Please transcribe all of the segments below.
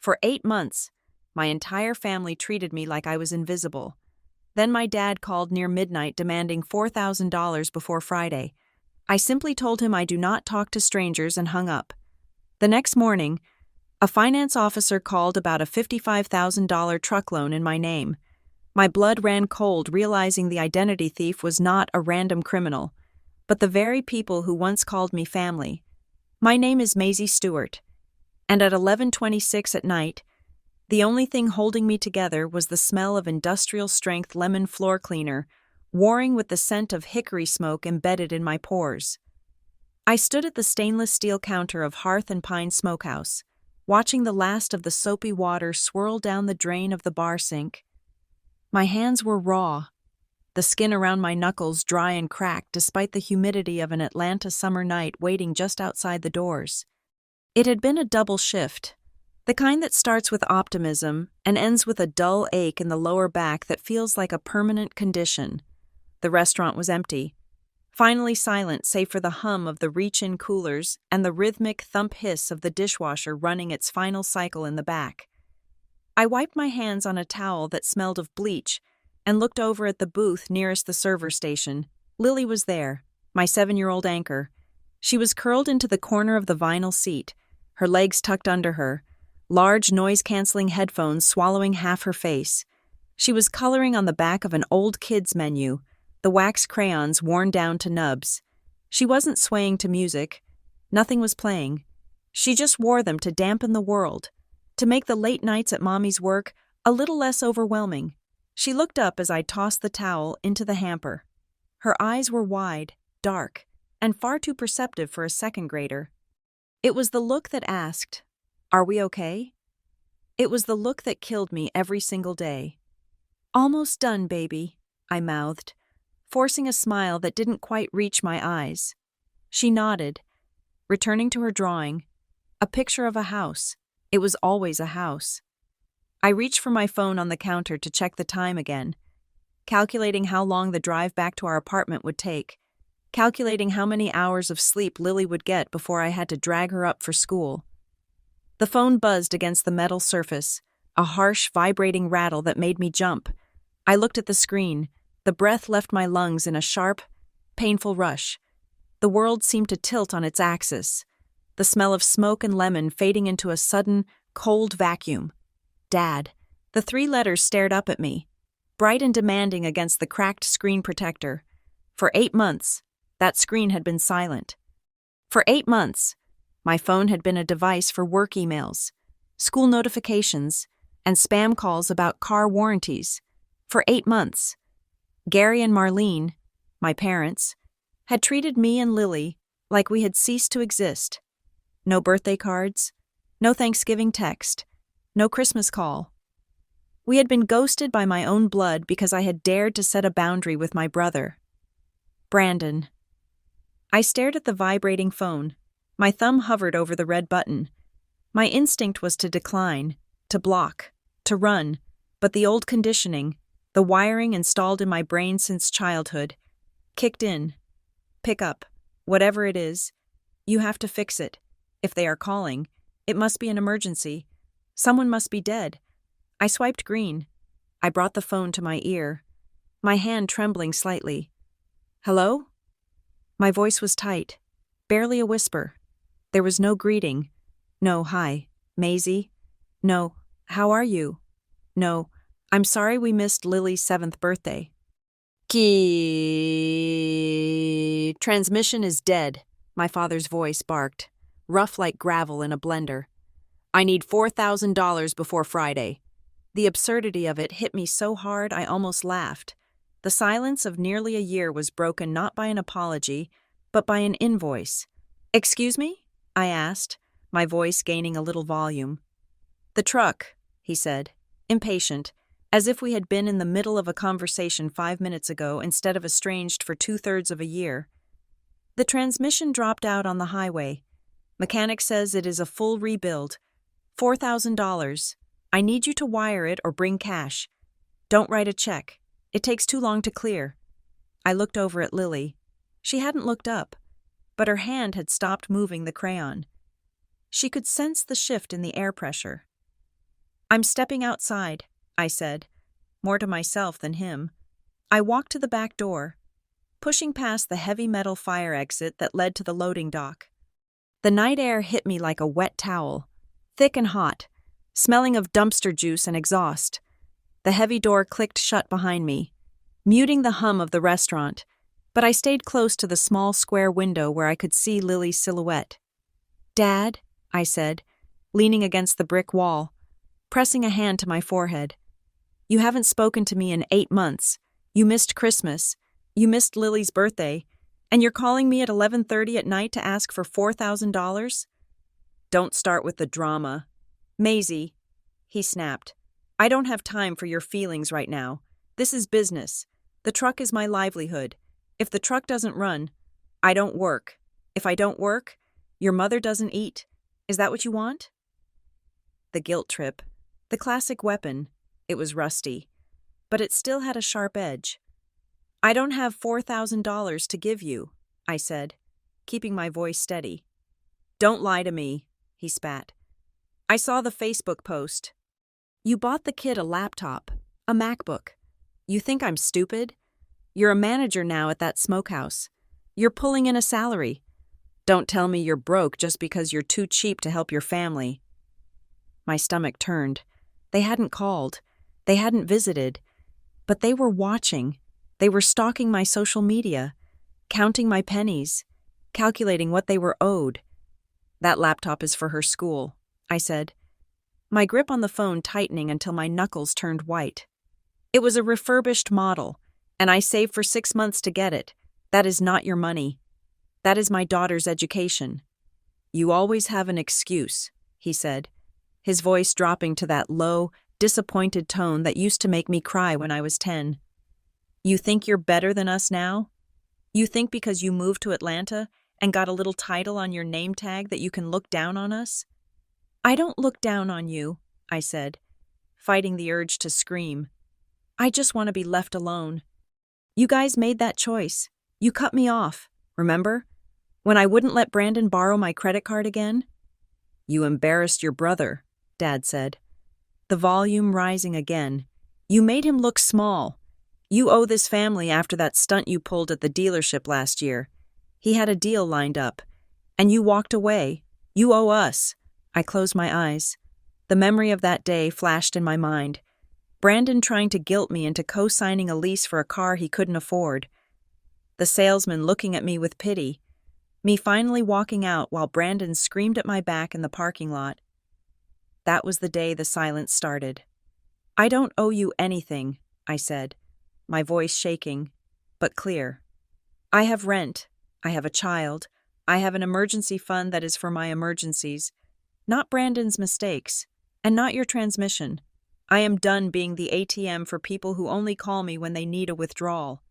For 8 months, my entire family treated me like I was invisible. Then my dad called near midnight demanding $4,000 before Friday. I simply told him I do not talk to strangers and hung up. The next morning, a finance officer called about a $55,000 truck loan in my name. My blood ran cold realizing the identity thief was not a random criminal, but the very people who once called me family. My name is Maisie Stewart, and at 11:26 at night, the only thing holding me together was the smell of industrial-strength lemon floor cleaner, warring with the scent of hickory smoke embedded in my pores. I stood at the stainless steel counter of Hearth and Pine Smokehouse, watching the last of the soapy water swirl down the drain of the bar sink. My hands were raw, the skin around my knuckles dry and cracked despite the humidity of an Atlanta summer night waiting just outside the doors. It had been a double shift, the kind that starts with optimism and ends with a dull ache in the lower back that feels like a permanent condition. The restaurant was empty, finally silent save for the hum of the reach-in coolers and the rhythmic thump hiss of the dishwasher running its final cycle in the back. I wiped my hands on a towel that smelled of bleach and looked over at the booth nearest the server station. Lily was there, my 7-year-old anchor. She was curled into the corner of the vinyl seat, her legs tucked under her, large noise-canceling headphones swallowing half her face. She was coloring on the back of an old kids' menu, the wax crayons worn down to nubs. She wasn't swaying to music. Nothing was playing. She just wore them to dampen the world, to make the late nights at Mommy's work a little less overwhelming. She looked up as I tossed the towel into the hamper. Her eyes were wide, dark, and far too perceptive for a second grader. It was the look that asked, "Are we okay?" It was the look that killed me every single day. "Almost done, baby," I mouthed, forcing a smile that didn't quite reach my eyes. She nodded, returning to her drawing, a picture of a house. It was always a house. I reached for my phone on the counter to check the time again, calculating how long the drive back to our apartment would take, calculating how many hours of sleep Lily would get before I had to drag her up for school. The phone buzzed against the metal surface, a harsh, vibrating rattle that made me jump. I looked at the screen. The breath left my lungs in a sharp, painful rush. The world seemed to tilt on its axis, the smell of smoke and lemon fading into a sudden, cold vacuum. Dad. The 3 letters stared up at me, bright and demanding against the cracked screen protector. For 8 months, that screen had been silent. For 8 months, my phone had been a device for work emails, school notifications, and spam calls about car warranties. For 8 months, Gary and Marlene, my parents, had treated me and Lily like we had ceased to exist. No birthday cards, no Thanksgiving text, no Christmas call. We had been ghosted by my own blood because I had dared to set a boundary with my brother. Brandon. I stared at the vibrating phone. My thumb hovered over the red button. My instinct was to decline, to block, to run, but the old conditioning, the wiring installed in my brain since childhood, kicked in. Pick up. Whatever it is, you have to fix it. If they are calling, it must be an emergency. Someone must be dead. I swiped green. I brought the phone to my ear, my hand trembling slightly. "Hello?" My voice was tight, barely a whisper. There was no greeting. No, "Hi, Maisie." No, "How are you?" No, "I'm sorry we missed Lily's 7th birthday." "Key. Transmission is dead," my father's voice barked, rough like gravel in a blender. "I need $4,000 before Friday." The absurdity of it hit me so hard I almost laughed. The silence of nearly a year was broken not by an apology, but by an invoice. "Excuse me?" I asked, my voice gaining a little volume. "The truck," he said, impatient, as if we had been in the middle of a conversation 5 minutes ago instead of estranged for 2/3 of a year. "The transmission dropped out on the highway. Mechanic says it is a full rebuild. $4,000. I need you to wire it or bring cash. Don't write a check. It takes too long to clear." I looked over at Lily. She hadn't looked up, but her hand had stopped moving the crayon. She could sense the shift in the air pressure. I'm stepping outside, I said, more to myself than him. I walked to the back door, pushing past the heavy metal fire exit that led to the loading dock. The night air hit me like a wet towel, thick and hot, smelling of dumpster juice and exhaust. The heavy door clicked shut behind me, muting the hum of the restaurant, but I stayed close to the small square window where I could see Lily's silhouette. "Dad," I said, leaning against the brick wall, pressing a hand to my forehead. "You haven't spoken to me in 8 months. You missed Christmas. You missed Lily's birthday. And you're calling me at 11:30 at night to ask for $4,000? Don't start with the drama. Maisie," he snapped, "I don't have time for your feelings right now. This is business. The truck is my livelihood. If the truck doesn't run, I don't work. If I don't work, your mother doesn't eat. Is that what you want?" The guilt trip. The classic weapon. It was rusty, but it still had a sharp edge. "I don't have $4,000 to give you," I said, keeping my voice steady. "Don't lie to me," he spat. "I saw the Facebook post. You bought the kid a laptop, a MacBook. You think I'm stupid? You're a manager now at that smokehouse. You're pulling in a salary. Don't tell me you're broke just because you're too cheap to help your family." My stomach turned. They hadn't called. They hadn't visited. But they were watching. They were stalking my social media, counting my pennies, calculating what they were owed. "That laptop is for her school," I said, my grip on the phone tightening until my knuckles turned white. "It was a refurbished model, and I saved for 6 months to get it. That is not your money. That is my daughter's education." "You always have an excuse," he said, his voice dropping to that low, disappointed tone that used to make me cry when I was 10. "You think you're better than us now? You think because you moved to Atlanta and got a little title on your name tag that you can look down on us?" "I don't look down on you," I said, fighting the urge to scream. "I just want to be left alone. You guys made that choice. You cut me off, remember? When I wouldn't let Brandon borrow my credit card again?" "You embarrassed your brother," Dad said, the volume rising again. "You made him look small. You owe this family after that stunt you pulled at the dealership last year. He had a deal lined up, and you walked away. You owe us." I closed my eyes. The memory of that day flashed in my mind. Brandon trying to guilt me into co-signing a lease for a car he couldn't afford. The salesman looking at me with pity. Me finally walking out while Brandon screamed at my back in the parking lot. That was the day the silence started. "I don't owe you anything," I said, my voice shaking, but clear. "I have rent. I have a child. I have an emergency fund that is for my emergencies. Not Brandon's mistakes, and not your transmission. I am done being the ATM for people who only call me when they need a withdrawal.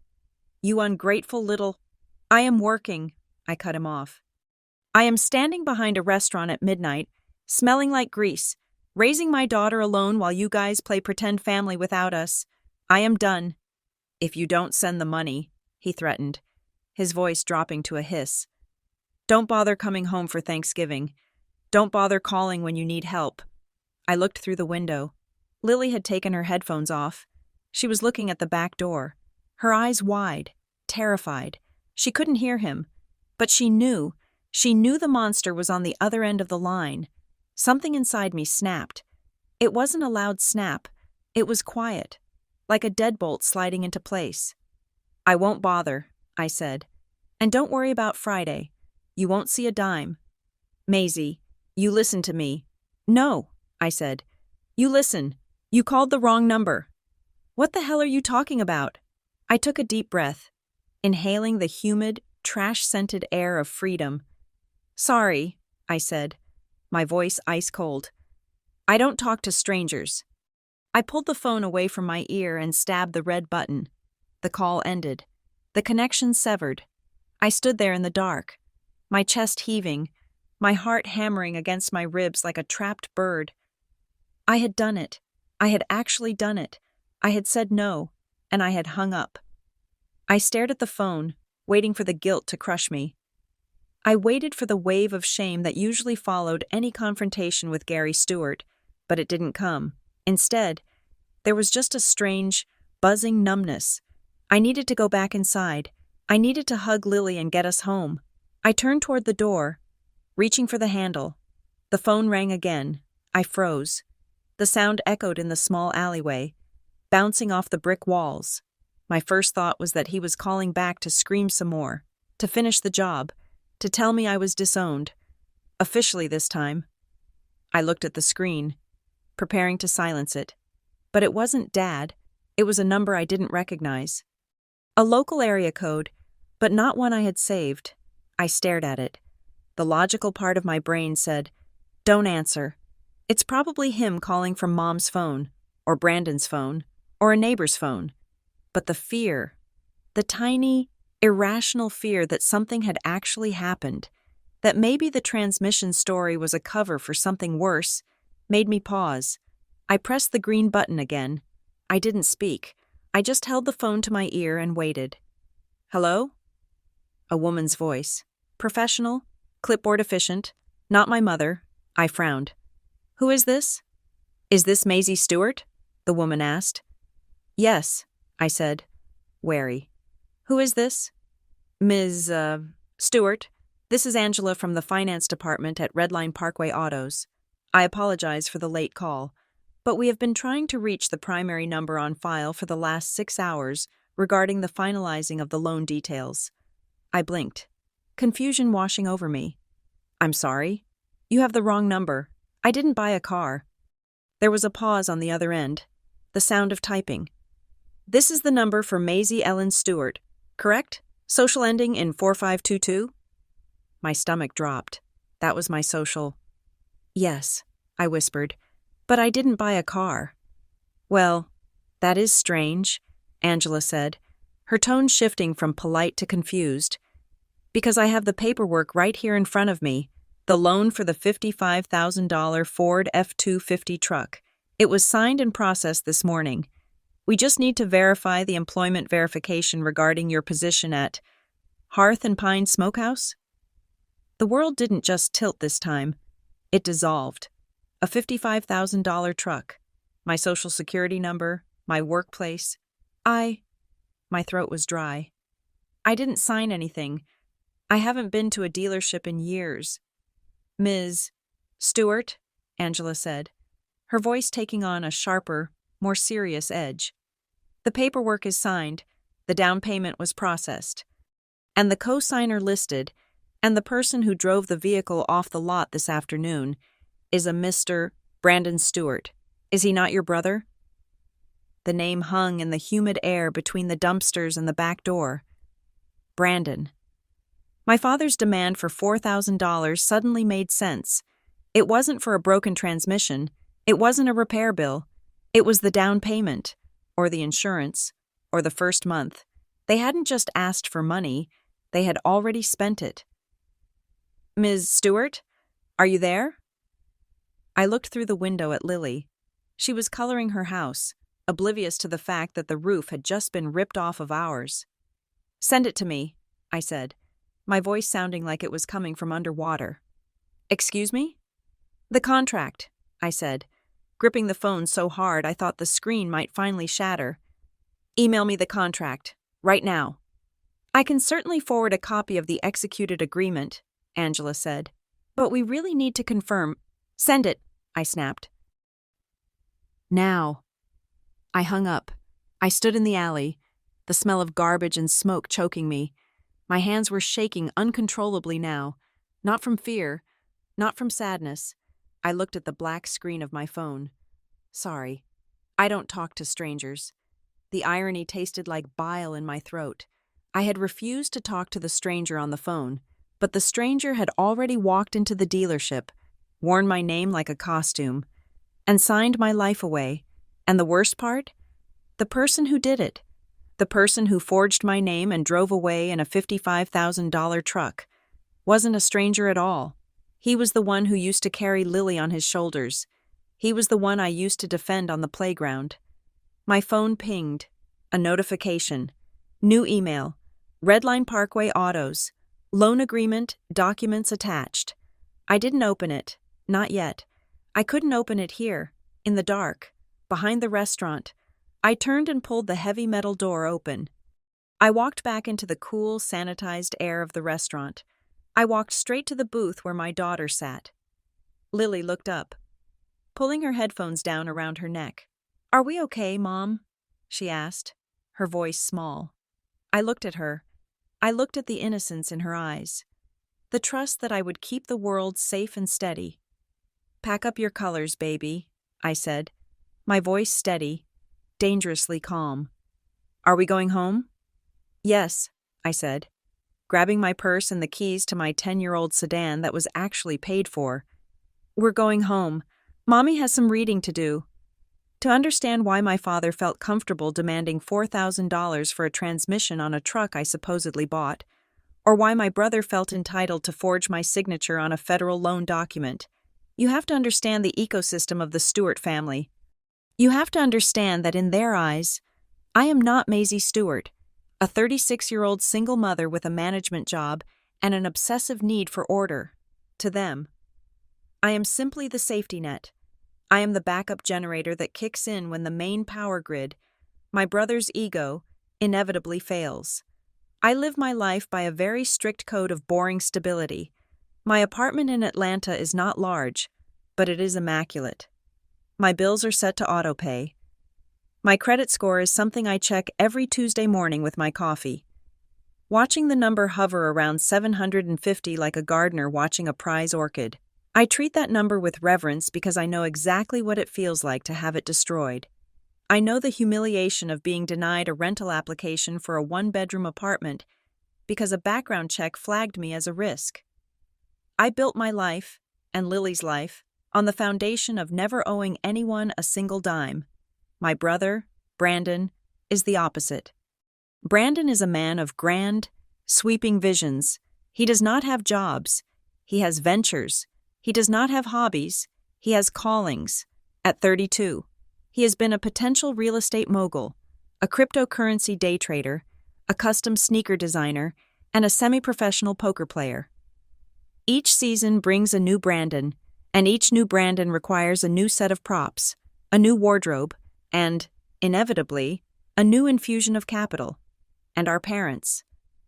You ungrateful little—" "I am working," I cut him off. "I am standing behind a restaurant at midnight, smelling like grease, raising my daughter alone while you guys play pretend family without us. I am done." "If you don't send the money," he threatened, his voice dropping to a hiss. "Don't bother coming home for Thanksgiving. Don't bother calling when you need help." I looked through the window. Lily had taken her headphones off. She was looking at the back door, her eyes wide, terrified. She couldn't hear him, but she knew the monster was on the other end of the line. Something inside me snapped. It wasn't a loud snap. It was quiet, like a deadbolt sliding into place. "I won't bother," I said. "And don't worry about Friday. You won't see a dime. Maisie, you listen to me." "No," I said. "You listen. You called the wrong number." "What the hell are you talking about?" I took a deep breath, inhaling the humid, trash-scented air of freedom. "Sorry," I said, my voice ice-cold. "I don't talk to strangers." I pulled the phone away from my ear and stabbed the red button. The call ended. The connection severed. I stood there in the dark, my chest heaving, my heart hammering against my ribs like a trapped bird. I had done it. I had actually done it. I had said no, and I had hung up. I stared at the phone, waiting for the guilt to crush me. I waited for the wave of shame that usually followed any confrontation with Gary Stewart, but it didn't come. Instead, there was just a strange, buzzing numbness. I needed to go back inside. I needed to hug Lily and get us home. I turned toward the door, reaching for the handle. The phone rang again. I froze. The sound echoed in the small alleyway, bouncing off the brick walls. My first thought was that he was calling back to scream some more, to finish the job, to tell me I was disowned. Officially this time. I looked at the screen, preparing to silence it. But it wasn't Dad. It was a number I didn't recognize. A local area code, but not one I had saved. I stared at it. The logical part of my brain said, "Don't answer. It's probably him calling from Mom's phone, or Brandon's phone, or a neighbor's phone." But the fear, the tiny, irrational fear that something had actually happened, that maybe the transmission story was a cover for something worse, made me pause. I pressed the green button again. I didn't speak. I just held the phone to my ear and waited. "Hello?" A woman's voice. Professional, clipboard efficient, not my mother. I frowned. "Who is this?" "Is this Maisie Stewart?" the woman asked. "Yes," I said, wary. "Who is this?" "Ms. Stewart. This is Angela from the finance department at Redline Parkway Autos. I apologize for the late call, but we have been trying to reach the primary number on file for the last 6 hours regarding the finalizing of the loan details." I blinked, confusion washing over me. "I'm sorry. You have the wrong number. I didn't buy a car." There was a pause on the other end, the sound of typing. "This is the number for Maisie Ellen Stewart, correct? Social ending in 4522? My stomach dropped. That was my social. "Yes," I whispered, "but I didn't buy a car." "Well, that is strange," Angela said, her tone shifting from polite to confused. "Because I have the paperwork right here in front of me, the loan for the $55,000 Ford F-250 truck. It was signed and processed this morning. We just need to verify the employment verification regarding your position at Hearth and Pine Smokehouse." The world didn't just tilt this time. It dissolved. A $55,000 truck. My social security number. My workplace. My throat was dry. "I didn't sign anything. I haven't been to a dealership in years." "Ms. Stewart," Angela said, her voice taking on a sharper, more serious edge. "The paperwork is signed, the down payment was processed, and the co-signer listed, and the person who drove the vehicle off the lot this afternoon, is a Mr. Brandon Stewart. Is he not your brother?" The name hung in the humid air between the dumpsters and the back door. Brandon. My father's demand for $4,000 suddenly made sense. It wasn't for a broken transmission. It wasn't a repair bill. It was the down payment, or the insurance, or the first month. They hadn't just asked for money. They had already spent it. "Ms. Stewart, are you there?" I looked through the window at Lily. She was coloring her house, oblivious to the fact that the roof had just been ripped off of ours. "Send it to me," I said, my voice sounding like it was coming from underwater. "Excuse me?" "The contract," I said, gripping the phone so hard I thought the screen might finally shatter. "Email me the contract, right now." "I can certainly forward a copy of the executed agreement," Angela said, "but we really need to confirm." "Send it," I snapped. "Now." I hung up. I stood in the alley, the smell of garbage and smoke choking me. My hands were shaking uncontrollably now, not from fear, not from sadness. I looked at the black screen of my phone. Sorry. I don't talk to strangers. The irony tasted like bile in my throat. I had refused to talk to the stranger on the phone, but the stranger had already walked into the dealership, worn my name like a costume, and signed my life away. And the worst part? The person who did it. The person who forged my name and drove away in a $55,000 truck. Wasn't a stranger at all. He was the one who used to carry Lily on his shoulders. He was the one I used to defend on the playground. My phone pinged. A notification. New email. Redline Parkway Autos. Loan agreement, documents attached. I didn't open it. Not yet. I couldn't open it here, in the dark. behind the restaurant. I turned and pulled the heavy metal door open. I walked back into the cool, sanitized air of the restaurant. I walked straight to the booth where my daughter sat. Lily looked up, pulling her headphones down around her neck. "Are we okay, Mom?" she asked, her voice small. I looked at her. I looked at the innocence in her eyes, the trust that I would keep the world safe and steady. "Pack up your colors, baby," I said, my voice steady, dangerously calm. "Are we going home?" "Yes," I said, grabbing my purse and the keys to my 10-year-old sedan that was actually paid for. "We're going home. Mommy has some reading to do." To understand why my father felt comfortable demanding $4,000 for a transmission on a truck I supposedly bought, or why my brother felt entitled to forge my signature on a federal loan document, you have to understand the ecosystem of the Stewart family. You have to understand that in their eyes, I am not Maisie Stewart, a 36-year-old single mother with a management job and an obsessive need for order. To them, I am simply the safety net. I am the backup generator that kicks in when the main power grid, my brother's ego, inevitably fails. I live my life by a very strict code of boring stability. My apartment in Atlanta is not large, but it is immaculate. My bills are set to autopay. My credit score is something I check every Tuesday morning with my coffee. Watching the number hover around 750 like a gardener watching a prize orchid. I treat that number with reverence because I know exactly what it feels like to have it destroyed. I know the humiliation of being denied a rental application for a one-bedroom apartment because a background check flagged me as a risk. I built my life, and Lily's life, on the foundation of never owing anyone a single dime. My brother, Brandon, is the opposite. Brandon is a man of grand, sweeping visions. He does not have jobs. He has ventures. He does not have hobbies. He has callings. At 32, he has been a potential real estate mogul, a cryptocurrency day trader, a custom sneaker designer, and a semi-professional poker player. Each season brings a new Brandon, and each new Brandon requires a new set of props, a new wardrobe, and, inevitably, a new infusion of capital. And our parents,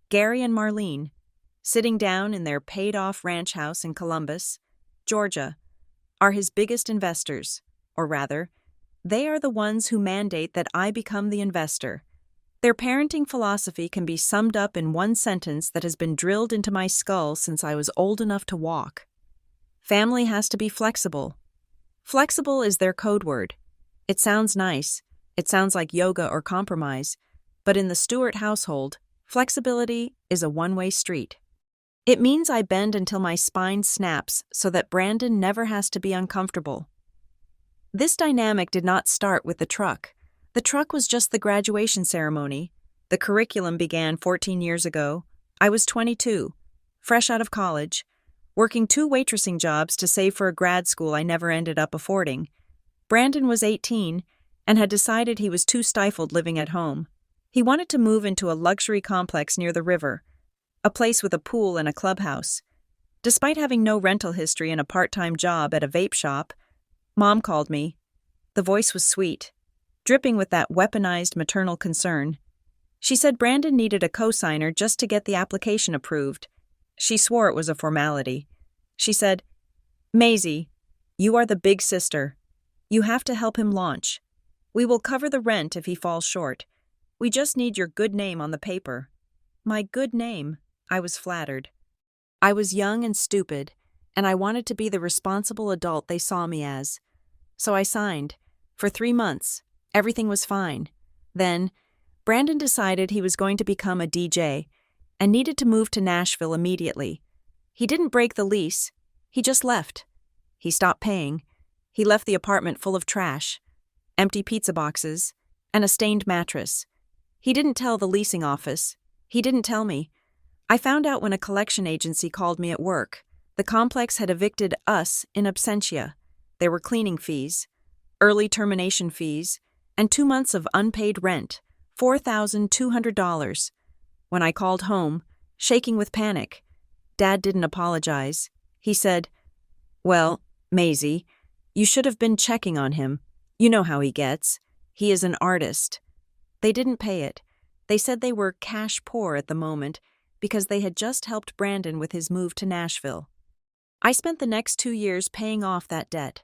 Gary and Marlene, sitting down in their paid-off ranch house in Columbus, Georgia, are his biggest investors, or rather, they are the ones who mandate that I become the investor. Their parenting philosophy can be summed up in one sentence that has been drilled into my skull since I was old enough to walk. Family has to be flexible. Flexible is their code word. It sounds nice. It sounds like yoga or compromise. But in the Stewart household, flexibility is a one-way street. It means I bend until my spine snaps so that Brandon never has to be uncomfortable. This dynamic did not start with the truck. The truck was just the graduation ceremony. The curriculum began 14 years ago. I was 22, fresh out of college, working 2 waitressing jobs to save for a grad school I never ended up affording. Brandon was 18 and had decided he was too stifled living at home. He wanted to move into a luxury complex near the river, a place with a pool and a clubhouse. Despite having no rental history and a part-time job at a vape shop, Mom called me. The voice was sweet, dripping with that weaponized maternal concern. She said Brandon needed a cosigner just to get the application approved. She swore it was a formality. She said, "Maisie, you are the big sister. You have to help him launch. We will cover the rent if he falls short. We just need your good name on the paper." My good name, I was flattered. I was young and stupid, and I wanted to be the responsible adult they saw me as. So I signed. For 3 months, everything was fine. Then, Brandon decided he was going to become a DJ and needed to move to Nashville immediately. He didn't break the lease. He just left. He stopped paying. He left the apartment full of trash, empty pizza boxes, and a stained mattress. He didn't tell the leasing office. He didn't tell me. I found out when a collection agency called me at work. The complex had evicted us in absentia. There were cleaning fees, early termination fees, and 2 months of unpaid rent, $4,200. When I called home, shaking with panic, Dad didn't apologize. He said, "Well, Maisie, you should have been checking on him. You know how he gets. He is an artist. They didn't pay it. They said they were cash poor at the moment because they had just helped Brandon with his move to Nashville. I spent the next 2 years paying off that debt.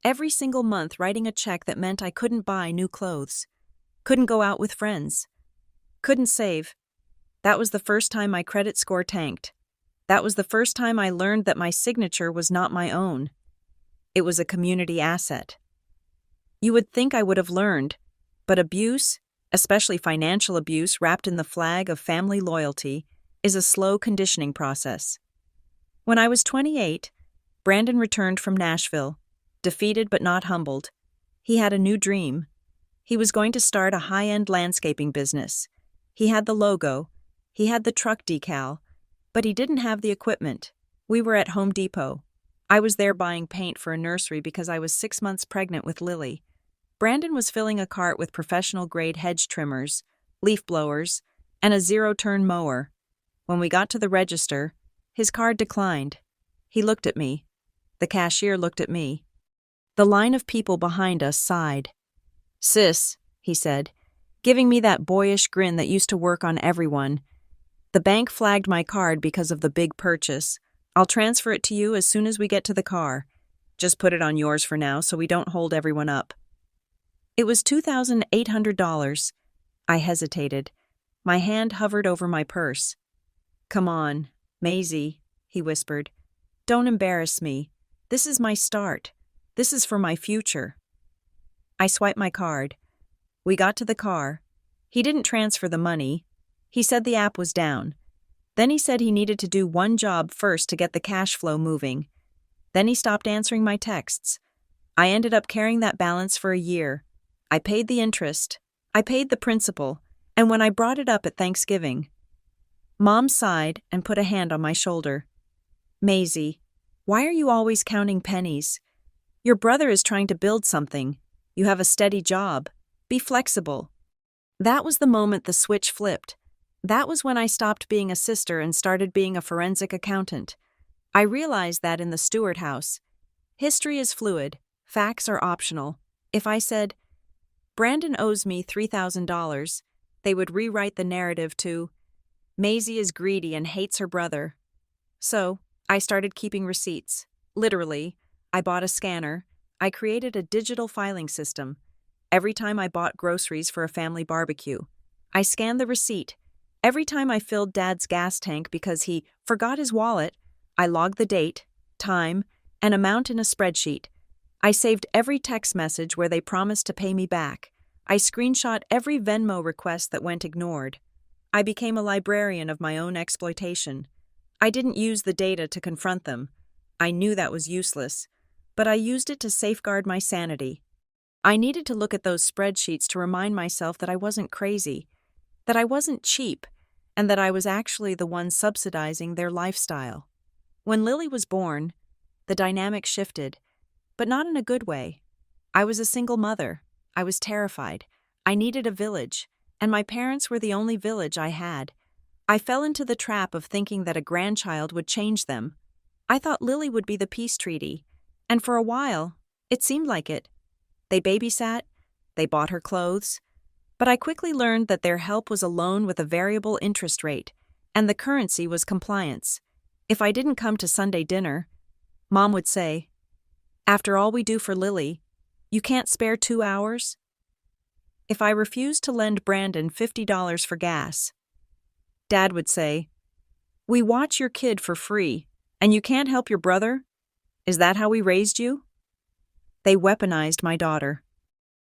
Every single month writing a check that meant I couldn't buy new clothes, couldn't go out with friends, couldn't save. That was the first time my credit score tanked. That was the first time I learned that my signature was not my own. It was a community asset. You would think I would have learned, but abuse, especially financial abuse wrapped in the flag of family loyalty, is a slow conditioning process. When I was 28, Brandon returned from Nashville, defeated but not humbled. He had a new dream. He was going to start a high-end landscaping business. He had the logo, he had the truck decal, but he didn't have the equipment. We were at Home Depot. I was there buying paint for a nursery because I was 6 months pregnant with Lily. Brandon was filling a cart with professional-grade hedge trimmers, leaf blowers, and a zero-turn mower. When we got to the register, his card declined. He looked at me. The cashier looked at me. The line of people behind us sighed. "Sis," he said, giving me that boyish grin that used to work on everyone. "The bank flagged my card because of the big purchase. I'll transfer it to you as soon as we get to the car. Just put it on yours for now so we don't hold everyone up." It was $2,800. I hesitated. My hand hovered over my purse. "Come on, Maisie," he whispered. "Don't embarrass me. This is my start. This is for my future." I swiped my card. We got to the car. He didn't transfer the money. He said the app was down. Then he said he needed to do one job first to get the cash flow moving. Then he stopped answering my texts. I ended up carrying that balance for a year. I paid the interest. I paid the principal. And when I brought it up at Thanksgiving, Mom sighed and put a hand on my shoulder. "Maisie, why are you always counting pennies? Your brother is trying to build something. You have a steady job. Be flexible." That was the moment the switch flipped. That was when I stopped being a sister and started being a forensic accountant. I realized that in the Stewart house. History is fluid. Facts are optional. If I said, "Brandon owes me $3,000, they would rewrite the narrative to, "Maisie is greedy and hates her brother." So, I started keeping receipts. Literally, I bought a scanner. I created a digital filing system. Every time I bought groceries for a family barbecue, I scanned the receipt. Every time I filled Dad's gas tank because he forgot his wallet, I logged the date, time, and amount in a spreadsheet. I saved every text message where they promised to pay me back. I screenshot every Venmo request that went ignored. I became a librarian of my own exploitation. I didn't use the data to confront them. I knew that was useless, but I used it to safeguard my sanity. I needed to look at those spreadsheets to remind myself that I wasn't crazy, that I wasn't cheap, and that I was actually the one subsidizing their lifestyle. When Lily was born, the dynamic shifted, but not in a good way. I was a single mother. I was terrified. I needed a village, and my parents were the only village I had. I fell into the trap of thinking that a grandchild would change them. I thought Lily would be the peace treaty, and for a while, it seemed like it. They babysat, they bought her clothes, but I quickly learned that their help was a loan with a variable interest rate, and the currency was compliance. If I didn't come to Sunday dinner, Mom would say, "After all we do for Lily, you can't spare 2 hours?" If I refused to lend Brandon $50 for gas, Dad would say, "We watch your kid for free, and you can't help your brother? Is that how we raised you?" They weaponized my daughter.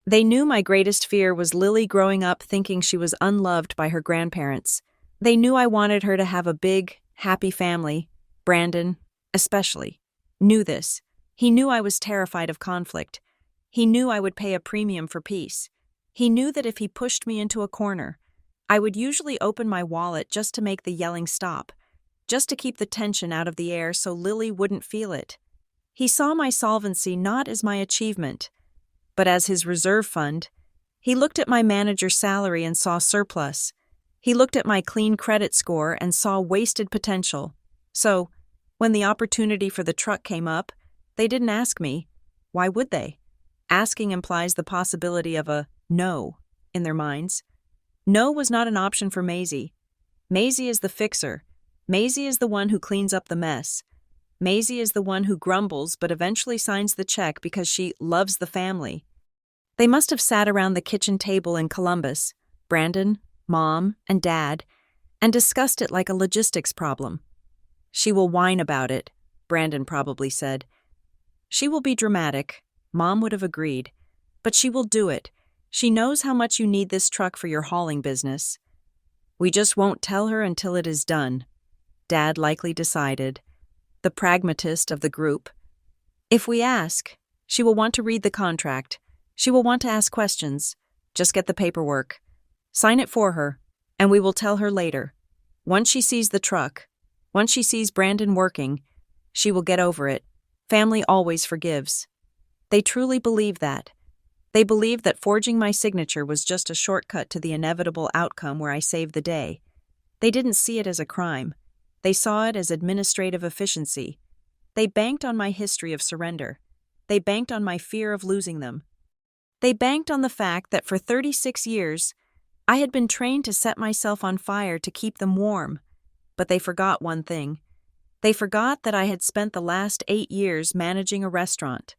They knew my greatest fear was Lily growing up thinking she was unloved by her grandparents. They knew I wanted her to have a big, happy family. Brandon, especially, knew this. He knew I was terrified of conflict. He knew I would pay a premium for peace. He knew that if he pushed me into a corner, I would usually open my wallet just to make the yelling stop, just to keep the tension out of the air so Lily wouldn't feel it. He saw my solvency not as my achievement, but as his reserve fund. He looked at my manager's salary and saw surplus. He looked at my clean credit score and saw wasted potential. So, when the opportunity for the truck came up, they didn't ask me. Why would they? Asking implies the possibility of a no in their minds. No was not an option for Maisie. Maisie is the fixer. Maisie is the one who cleans up the mess. Maisie is the one who grumbles but eventually signs the check because she loves the family. They must have sat around the kitchen table in Columbus, Brandon, Mom, and Dad, and discussed it like a logistics problem. She will whine about it, Brandon probably said. She will be dramatic, Mom would have agreed. But she will do it. She knows how much you need this truck for your hauling business. We just won't tell her until it is done, Dad likely decided, the pragmatist of the group. If we ask, she will want to read the contract. She will want to ask questions. Just get the paperwork. Sign it for her, and we will tell her later. Once she sees the truck, once she sees Brandon working, she will get over it. Family always forgives. They truly believe that. They believe that forging my signature was just a shortcut to the inevitable outcome where I saved the day. They didn't see it as a crime. They saw it as administrative efficiency. They banked on my history of surrender. They banked on my fear of losing them. They banked on the fact that for 36 years, I had been trained to set myself on fire to keep them warm. But they forgot one thing. They forgot that I had spent the last 8 years managing a restaurant.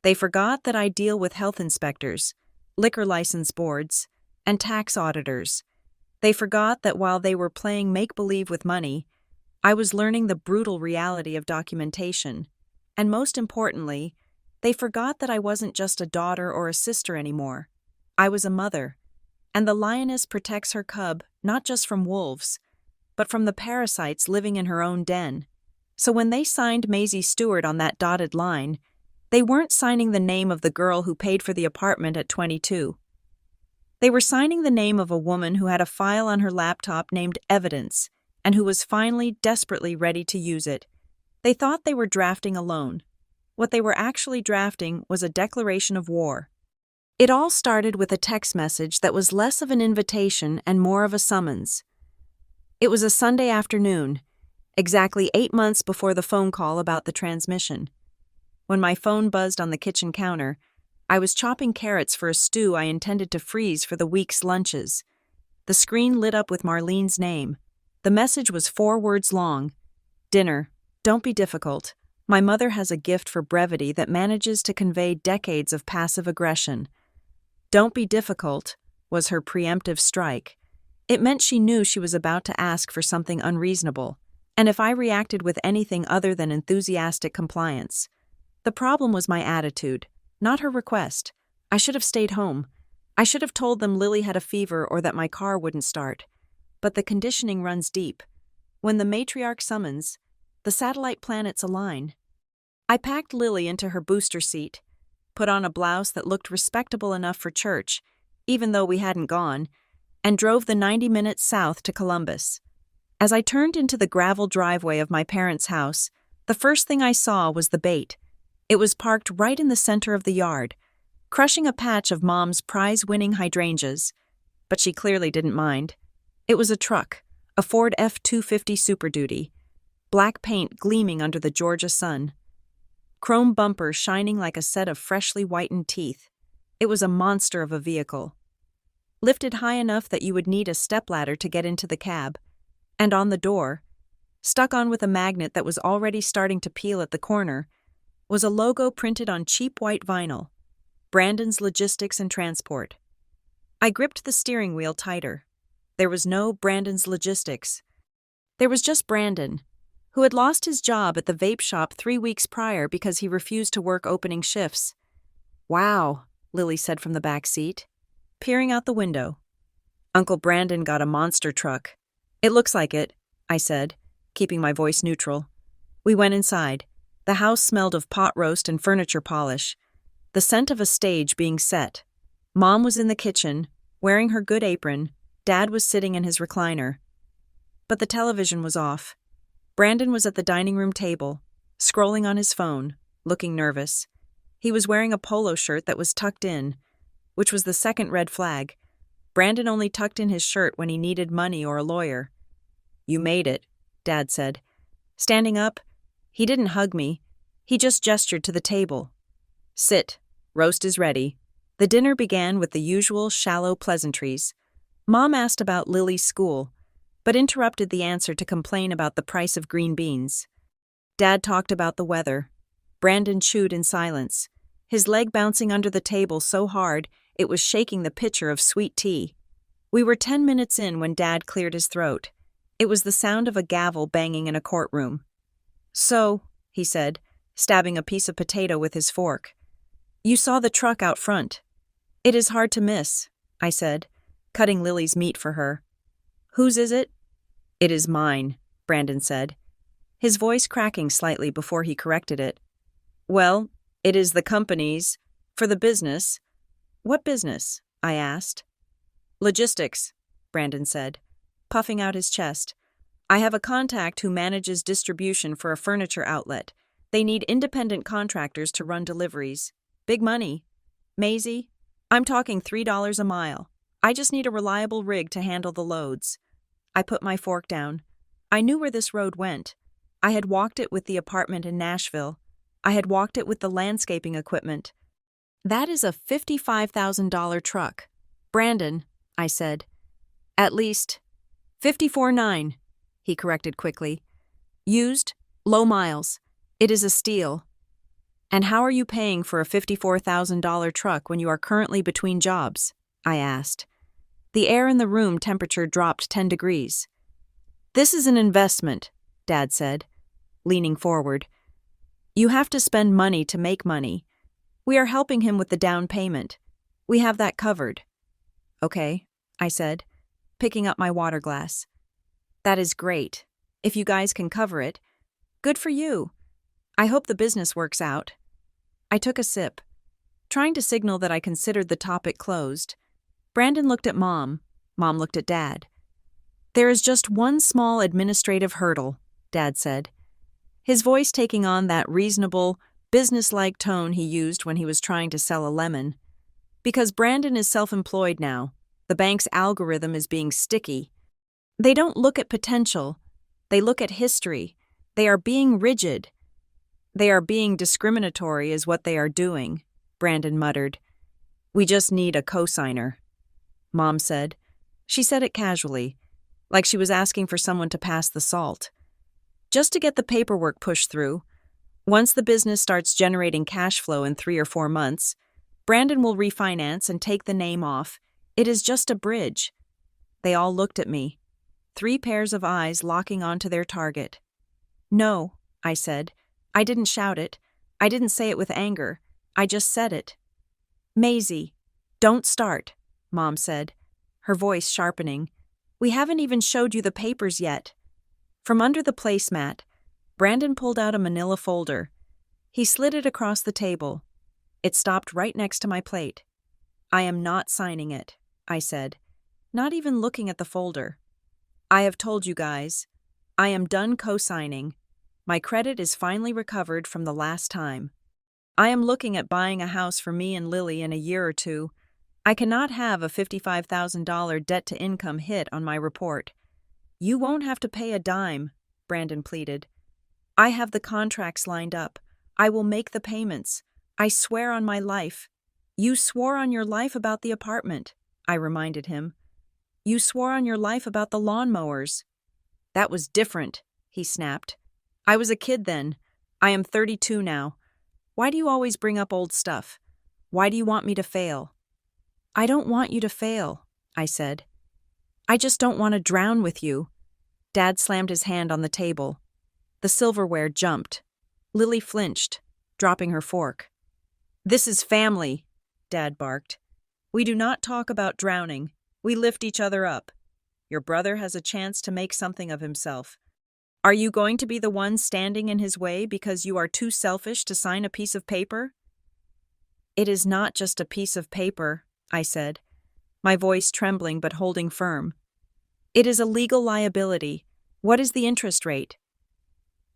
They forgot that I deal with health inspectors, liquor license boards, and tax auditors. They forgot that while they were playing make-believe with money, I was learning the brutal reality of documentation. And most importantly, they forgot that I wasn't just a daughter or a sister anymore. I was a mother. And the lioness protects her cub not just from wolves, but from the parasites living in her own den. So when they signed Maisie Stewart on that dotted line, they weren't signing the name of the girl who paid for the apartment at 22. They were signing the name of a woman who had a file on her laptop named Evidence and who was finally desperately ready to use it. They thought they were drafting a loan. What they were actually drafting was a declaration of war. It all started with a text message that was less of an invitation and more of a summons. It was a Sunday afternoon, exactly 8 months before the phone call about the transmission. When my phone buzzed on the kitchen counter, I was chopping carrots for a stew I intended to freeze for the week's lunches. The screen lit up with Marlene's name. The message was 4 words long. Dinner. Don't be difficult. My mother has a gift for brevity that manages to convey decades of passive aggression. Don't be difficult was her preemptive strike. It meant she knew she was about to ask for something unreasonable, and if I reacted with anything other than enthusiastic compliance. The problem was my attitude, not her request. I should have stayed home. I should have told them Lily had a fever or that my car wouldn't start. But the conditioning runs deep. When the matriarch summons, the satellite planets align. I packed Lily into her booster seat, put on a blouse that looked respectable enough for church, even though we hadn't gone, and drove the 90 minutes south to Columbus. As I turned into the gravel driveway of my parents' house, the first thing I saw was the bait. It was parked right in the center of the yard, crushing a patch of Mom's prize-winning hydrangeas, but she clearly didn't mind. It was a truck, a Ford F-250 Super Duty, black paint gleaming under the Georgia sun, chrome bumper shining like a set of freshly whitened teeth. It was a monster of a vehicle, lifted high enough that you would need a stepladder to get into the cab, and on the door, stuck on with a magnet that was already starting to peel at the corner, was a logo printed on cheap white vinyl, Brandon's Logistics and Transport. I gripped the steering wheel tighter. There was no Brandon's Logistics. There was just Brandon, who had lost his job at the vape shop 3 weeks prior because he refused to work opening shifts. "Wow," Lily said from the back seat, peering out the window. "Uncle Brandon got a monster truck." "It looks like it," I said, keeping my voice neutral. We went inside. The house smelled of pot roast and furniture polish, the scent of a stage being set. Mom was in the kitchen, wearing her good apron. Dad was sitting in his recliner. But the television was off. Brandon was at the dining room table, scrolling on his phone, looking nervous. He was wearing a polo shirt that was tucked in, which was the second red flag. Brandon only tucked in his shirt when he needed money or a lawyer. "You made it," Dad said. Standing up, he didn't hug me. He just gestured to the table. "Sit," Roast is ready. The dinner began with the usual shallow pleasantries. Mom asked about Lily's school, but interrupted the answer to complain about the price of green beans. Dad talked about the weather. Brandon chewed in silence, his leg bouncing under the table so hard it was shaking the pitcher of sweet tea. We were 10 minutes in when Dad cleared his throat. It was the sound of a gavel banging in a courtroom. "So," he said, stabbing a piece of potato with his fork, "you saw the truck out front." "It is hard to miss," I said, cutting Lily's meat for her. "Whose is it?" "It is mine," Brandon said, his voice cracking slightly before he corrected it. "Well, it is the company's, for the business." "What business?" I asked. "Logistics," Brandon said, puffing out his chest. "I have a contact who manages distribution for a furniture outlet. They need independent contractors to run deliveries. Big money. Maisie, I'm talking $3 a mile. I just need a reliable rig to handle the loads." I put my fork down. I knew where this road went. I had walked it with the apartment in Nashville. I had walked it with the landscaping equipment. "That is a $55,000 truck." "Brandon," I said. "At least 54.9, he corrected quickly. "Used, low miles. It is a steal." "And how are you paying for a $54,000 truck when you are currently between jobs?" I asked. The air in the room temperature dropped 10 degrees. "This is an investment," Dad said, leaning forward. "You have to spend money to make money. We are helping him with the down payment. We have that covered." "Okay," I said, picking up my water glass. "That is great. If you guys can cover it, good for you. I hope the business works out." I took a sip, trying to signal that I considered the topic closed. Brandon looked at Mom. Mom looked at Dad. "There is just one small administrative hurdle," Dad said, his voice taking on that reasonable, business-like tone he used when he was trying to sell a lemon. "Because Brandon is self-employed now, the bank's algorithm is being sticky. They don't look at potential. They look at history. They are being rigid. They are being discriminatory is what they are doing," Brandon muttered. "We just need a cosigner," Mom said. She said it casually, like she was asking for someone to pass the salt. "Just to get the paperwork pushed through. Once the business starts generating cash flow in 3 or 4 months, Brandon will refinance and take the name off. It is just a bridge." They all looked at me, 3 pairs of eyes locking onto their target. "No," I said. I didn't shout it. I didn't say it with anger. I just said it. "Maisie, don't start," Mom said, her voice sharpening. "We haven't even showed you the papers yet." From under the placemat, Brandon pulled out a manila folder. He slid it across the table. It stopped right next to my plate. "I am not signing it," I said, not even looking at the folder. "I have told you guys. I am done co-signing. My credit is finally recovered from the last time. I am looking at buying a house for me and Lily in a year or 2. I cannot have a $55,000 debt-to-income hit on my report." "You won't have to pay a dime," Brandon pleaded. "I have the contracts lined up. I will make the payments. I swear on my life." "You swore on your life about the apartment," I reminded him. "You swore on your life about the lawnmowers." "That was different," he snapped. "I was a kid then. I am 32 now. Why do you always bring up old stuff? Why do you want me to fail?" "I don't want you to fail," I said. "I just don't want to drown with you." Dad slammed his hand on the table. The silverware jumped. Lily flinched, dropping her fork. "This is family," Dad barked. "We do not talk about drowning. We lift each other up. Your brother has a chance to make something of himself. Are you going to be the one standing in his way because you are too selfish to sign a piece of paper?" "It is not just a piece of paper," I said, my voice trembling but holding firm. "It is a legal liability. What is the interest rate?"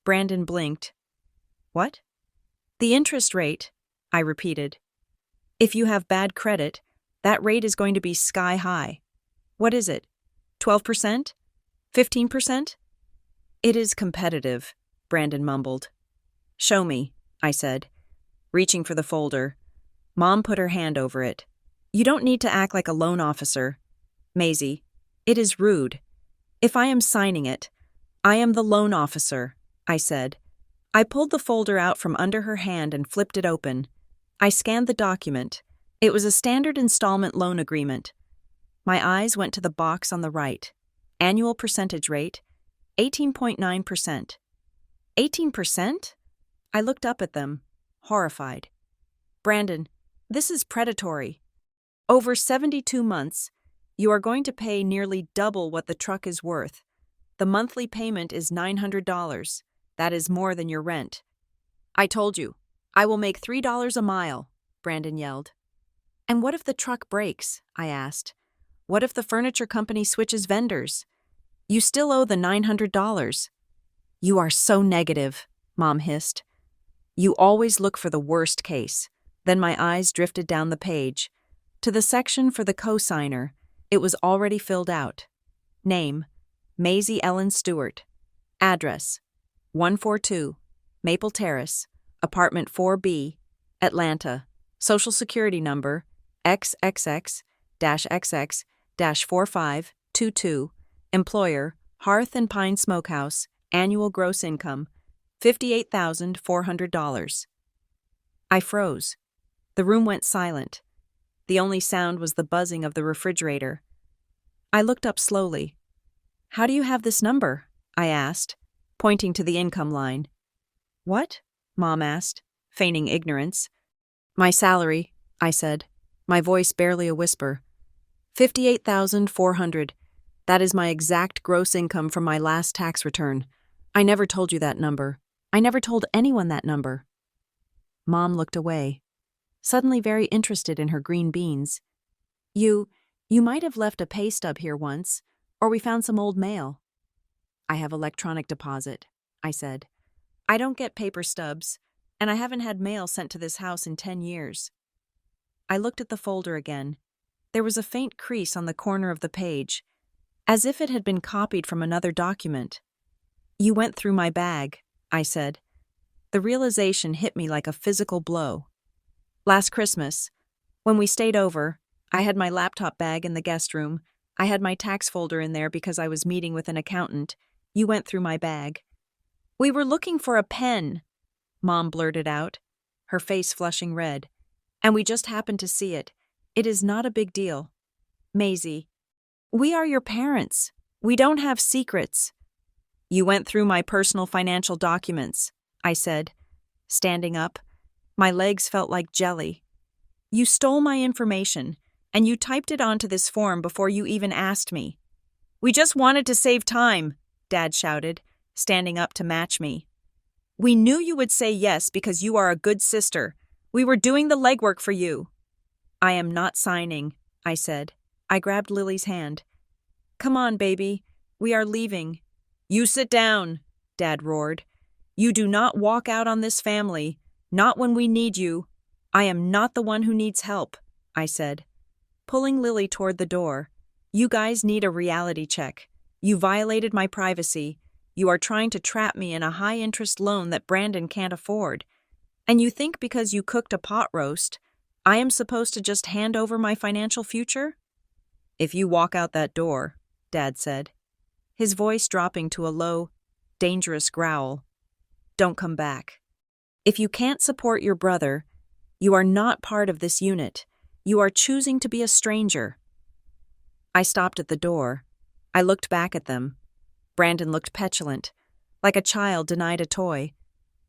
Brandon blinked. "What?" "The interest rate," I repeated. "If you have bad credit, that rate is going to be sky high. What is it? 12%? 15%? "It is competitive," Brandon mumbled. "Show me," I said, reaching for the folder. Mom put her hand over it. You don't need to act like a loan officer. Maisie, it is rude. If I am signing it, I am the loan officer, I said. I pulled the folder out from under her hand and flipped it open. I scanned the document. It was a standard installment loan agreement. My eyes went to the box on the right. Annual percentage rate, 18.9%. 18%? I looked up at them, horrified. Brandon, this is predatory. Over 72 months, you are going to pay nearly double what the truck is worth. The monthly payment is $900. That is more than your rent. I told you, I will make $3 a mile, Brandon yelled. And what if the truck breaks? I asked. What if the furniture company switches vendors? You still owe the $900. You are so negative, Mom hissed. You always look for the worst case. Then my eyes drifted down the page. To the section for the cosigner. It was already filled out. Name, Maisie Ellen Stewart. Address, 142, Maple Terrace, Apartment 4B, Atlanta. Social Security number, XXX-XX-4522. Employer, Hearth and Pine Smokehouse. Annual gross income, $58,400. I froze. The room went silent. The only sound was the buzzing of the refrigerator. I looked up slowly. How do you have this number? I asked, pointing to the income line. What? Mom asked, feigning ignorance. My salary, I said, my voice barely a whisper. $58,400. That is my exact gross income from my last tax return. I never told you that number. I never told anyone that number. Mom looked away, suddenly very interested in her green beans. You might have left a pay stub here once, or we found some old mail. I have electronic deposit, I said. I don't get paper stubs, and I haven't had mail sent to this house in 10 years. I looked at the folder again. There was a faint crease on the corner of the page, as if it had been copied from another document. You went through my bag, I said. The realization hit me like a physical blow. Last Christmas, when we stayed over, I had my laptop bag in the guest room. I had my tax folder in there because I was meeting with an accountant. You went through my bag. We were looking for a pen, Mom blurted out, her face flushing red. And we just happened to see it. It is not a big deal. Maisie, we are your parents. We don't have secrets. You went through my personal financial documents, I said, standing up. My legs felt like jelly. You stole my information, and you typed it onto this form before you even asked me. We just wanted to save time, Dad shouted, standing up to match me. We knew you would say yes because you are a good sister. We were doing the legwork for you. I am not signing, I said. I grabbed Lily's hand. Come on, baby. We are leaving. You sit down, Dad roared. You do not walk out on this family, not when we need you. I am not the one who needs help, I said, pulling Lily toward the door. You guys need a reality check. You violated my privacy. You are trying to trap me in a high-interest loan that Brandon can't afford. And you think because you cooked a pot roast, I am supposed to just hand over my financial future? If you walk out that door, Dad said, his voice dropping to a low, dangerous growl, don't come back. If you can't support your brother, you are not part of this unit. You are choosing to be a stranger. I stopped at the door. I looked back at them. Brandon looked petulant, like a child denied a toy.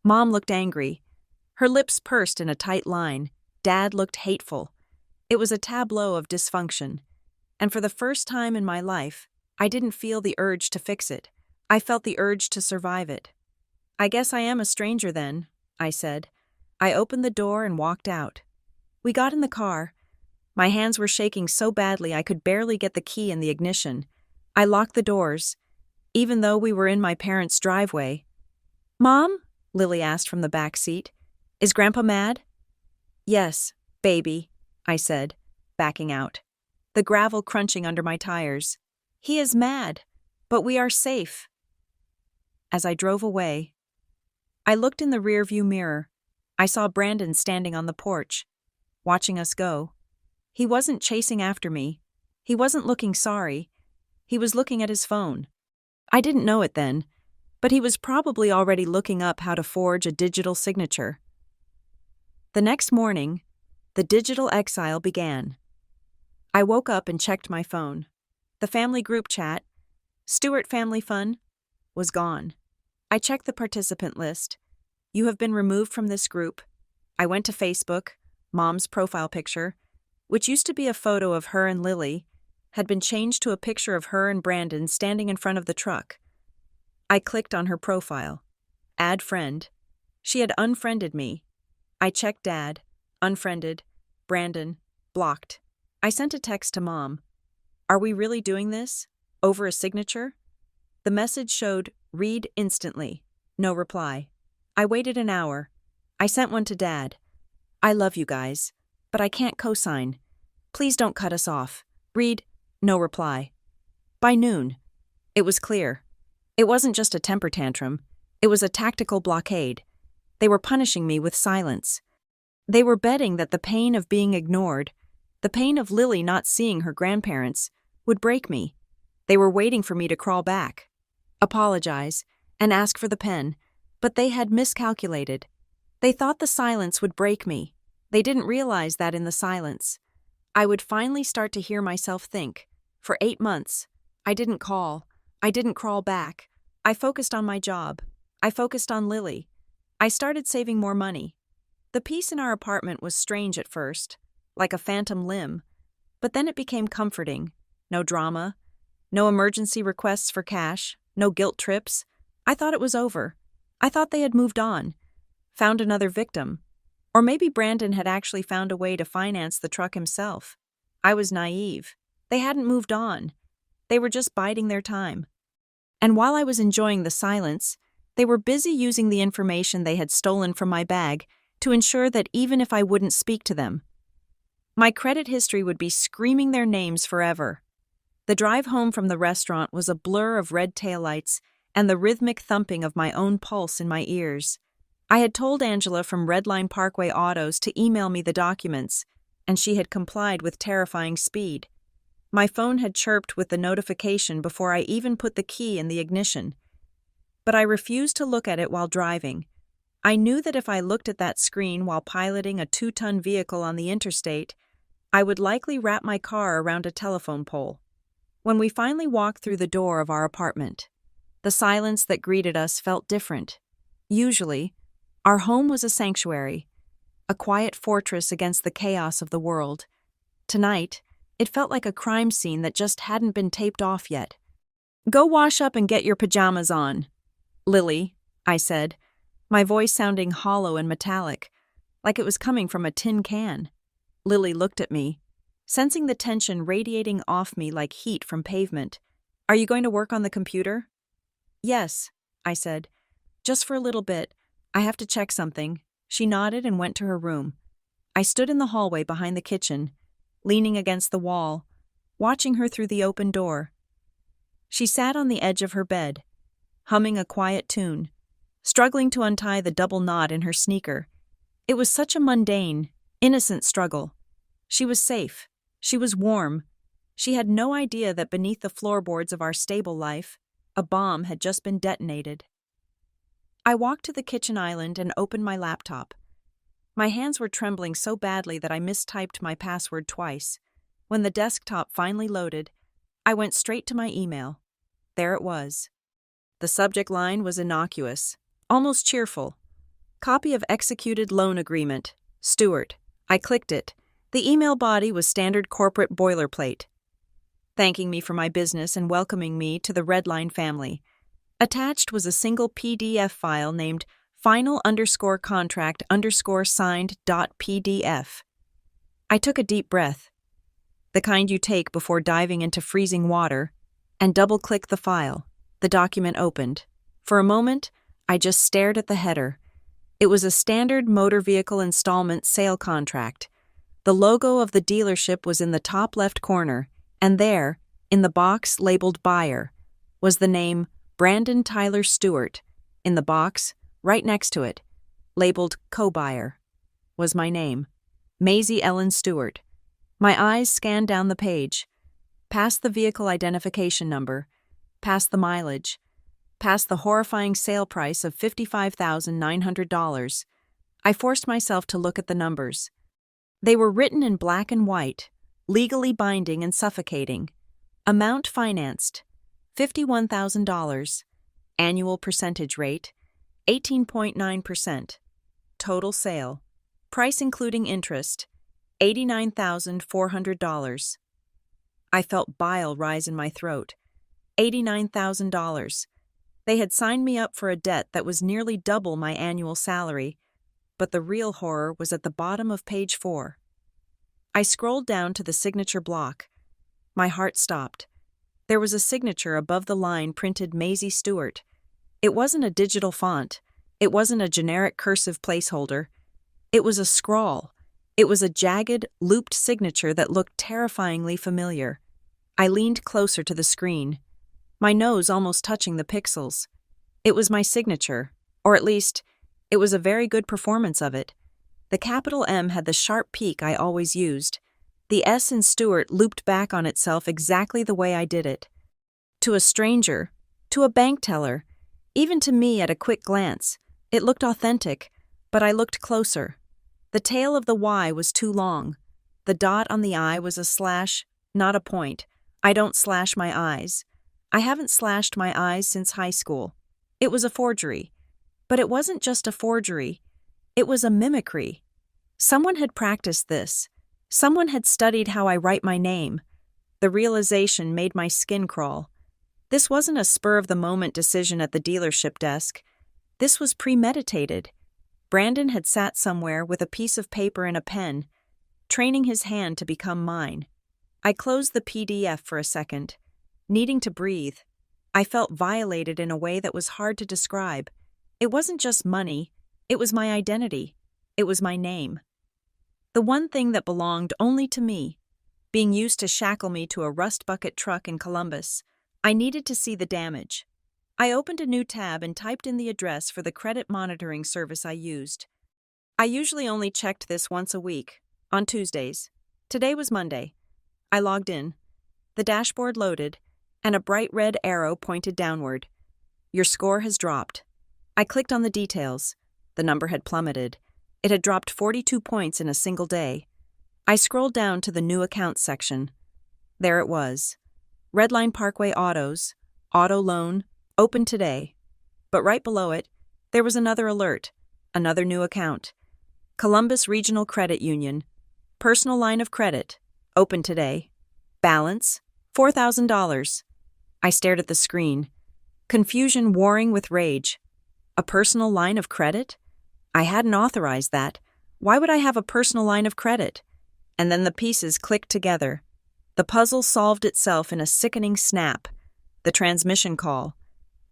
Mom looked angry. Her lips pursed in a tight line. Dad looked hateful. It was a tableau of dysfunction. And for the first time in my life, I didn't feel the urge to fix it. I felt the urge to survive it. I guess I am a stranger then, I said. I opened the door and walked out. We got in the car. My hands were shaking so badly I could barely get the key in the ignition. I locked the doors, even though we were in my parents' driveway. Mom? Lily asked from the back seat. Is Grandpa mad? Yes, baby, I said, backing out, the gravel crunching under my tires. He is mad, but we are safe. As I drove away, I looked in the rearview mirror. I saw Brandon standing on the porch. watching us go. He wasn't chasing after me. He wasn't looking sorry. He was looking at his phone. I didn't know it then, but he was probably already looking up how to forge a digital signature. The next morning, the digital exile began. I woke up and checked my phone. The family group chat, Stewart Family Fun, was gone. I checked the participant list. You have been removed from this group. I went to Facebook. Mom's profile picture, which used to be a photo of her and Lily, had been changed to a picture of her and Brandon standing in front of the truck. I clicked on her profile. Add friend. She had unfriended me. I checked Dad. Unfriended. Brandon. Blocked. I sent a text to Mom. Are we really doing this? Over a signature? The message showed, read instantly. No reply. I waited an hour. I sent one to Dad. I love you guys, but I can't co-sign. Please don't cut us off. Read. No reply. By noon, it was clear. It wasn't just a temper tantrum. It was a tactical blockade. They were punishing me with silence. They were betting that the pain of being ignored, the pain of Lily not seeing her grandparents, would break me. They were waiting for me to crawl back, apologize, and ask for the pen, but they had miscalculated. They thought the silence would break me. They didn't realize that in the silence, I would finally start to hear myself think. For 8 months, I didn't call. I didn't crawl back. I focused on my job. I focused on Lily. I started saving more money. The peace in our apartment was strange at first, like a phantom limb, but then it became comforting. No drama, no emergency requests for cash, no guilt trips. I thought it was over. I thought they had moved on, found another victim. Or maybe Brandon had actually found a way to finance the truck himself. I was naive. They hadn't moved on. They were just biding their time. And while I was enjoying the silence, they were busy using the information they had stolen from my bag to ensure that even if I wouldn't speak to them, my credit history would be screaming their names forever. The drive home from the restaurant was a blur of red taillights and the rhythmic thumping of my own pulse in my ears. I had told Angela from Redline Parkway Autos to email me the documents, and she had complied with terrifying speed. My phone had chirped with the notification before I even put the key in the ignition. But I refused to look at it while driving. I knew that if I looked at that screen while piloting a 2-ton vehicle on the interstate, I would likely wrap my car around a telephone pole. When we finally walked through the door of our apartment, the silence that greeted us felt different. Usually, our home was a sanctuary, a quiet fortress against the chaos of the world. Tonight, it felt like a crime scene that just hadn't been taped off yet. Go wash up and get your pajamas on, Lily, I said, my voice sounding hollow and metallic, like it was coming from a tin can. Lily looked at me, sensing the tension radiating off me like heat from pavement. Are you going to work on the computer? Yes, I said. Just for a little bit. I have to check something. She nodded and went to her room. I stood in the hallway behind the kitchen, leaning against the wall, watching her through the open door. She sat on the edge of her bed, humming a quiet tune, struggling to untie the double knot in her sneaker. It was such a mundane, innocent struggle. She was safe. She was warm. She had no idea that beneath the floorboards of our stable life, a bomb had just been detonated. I walked to the kitchen island and opened my laptop. My hands were trembling so badly that I mistyped my password twice. When the desktop finally loaded, I went straight to my email. There it was. The subject line was innocuous, almost cheerful. Copy of executed loan agreement, Stewart. I clicked it. The email body was standard corporate boilerplate, thanking me for my business and welcoming me to the Redline family. Attached was a single PDF file named final_contract_signed.pdf. I took a deep breath, the kind you take before diving into freezing water, and double-clicked the file. The document opened. For a moment, I just stared at the header. It was a standard motor vehicle installment sale contract. The logo of the dealership was in the top left corner, and there, in the box labeled Buyer, was the name Brandon Tyler Stewart. In the box, right next to it, labeled Co-Buyer, was my name. Maisie Ellen Stewart. My eyes scanned down the page, past the vehicle identification number, past the mileage, past the horrifying sale price of $55,900. I forced myself to look at the numbers. They were written in black and white, legally binding and suffocating. Amount financed, $51,000. Annual percentage rate, 18.9%. Total sale. Price including interest, $89,400. I felt bile rise in my throat. $89,000. They had signed me up for a debt that was nearly double my annual salary, but the real horror was at the bottom of page 4. I scrolled down to the signature block. My heart stopped. There was a signature above the line printed Maisie Stewart. It wasn't a digital font. It wasn't a generic cursive placeholder. It was a scrawl. It was a jagged, looped signature that looked terrifyingly familiar. I leaned closer to the screen, my nose almost touching the pixels. It was my signature, or at least, it was a very good performance of it. The capital M had the sharp peak I always used. The S in Stewart looped back on itself exactly the way I did it. To a stranger, to a bank teller, even to me at a quick glance, it looked authentic, but I looked closer. The tail of the Y was too long. The dot on the I was a slash, not a point. I don't slash my eyes. I haven't slashed my eyes since high school. It was a forgery. But it wasn't just a forgery. It was a mimicry. Someone had practiced this. Someone had studied how I write my name. The realization made my skin crawl. This wasn't a spur-of-the-moment decision at the dealership desk. This was premeditated. Brandon had sat somewhere with a piece of paper and a pen, training his hand to become mine. I closed the PDF for a second, needing to breathe. I felt violated in a way that was hard to describe. It wasn't just money. It was my identity. It was my name. The one thing that belonged only to me, being used to shackle me to a rust bucket truck in Columbus. I needed to see the damage. I opened a new tab and typed in the address for the credit monitoring service I used. I usually only checked this once a week, on Tuesdays. Today was Monday. I logged in. The dashboard loaded, and a bright red arrow pointed downward. Your score has dropped. I clicked on the details. The number had plummeted. It had dropped 42 points in a single day. I scrolled down to the new accounts section. There it was. Redline Parkway Autos, Auto Loan, open today. But right below it, there was another alert, another new account. Columbus Regional Credit Union, personal line of credit, open today. Balance, $4,000. I stared at the screen, confusion warring with rage. A personal line of credit? I hadn't authorized that. Why would I have a personal line of credit? And then the pieces clicked together. The puzzle solved itself in a sickening snap. The transmission call.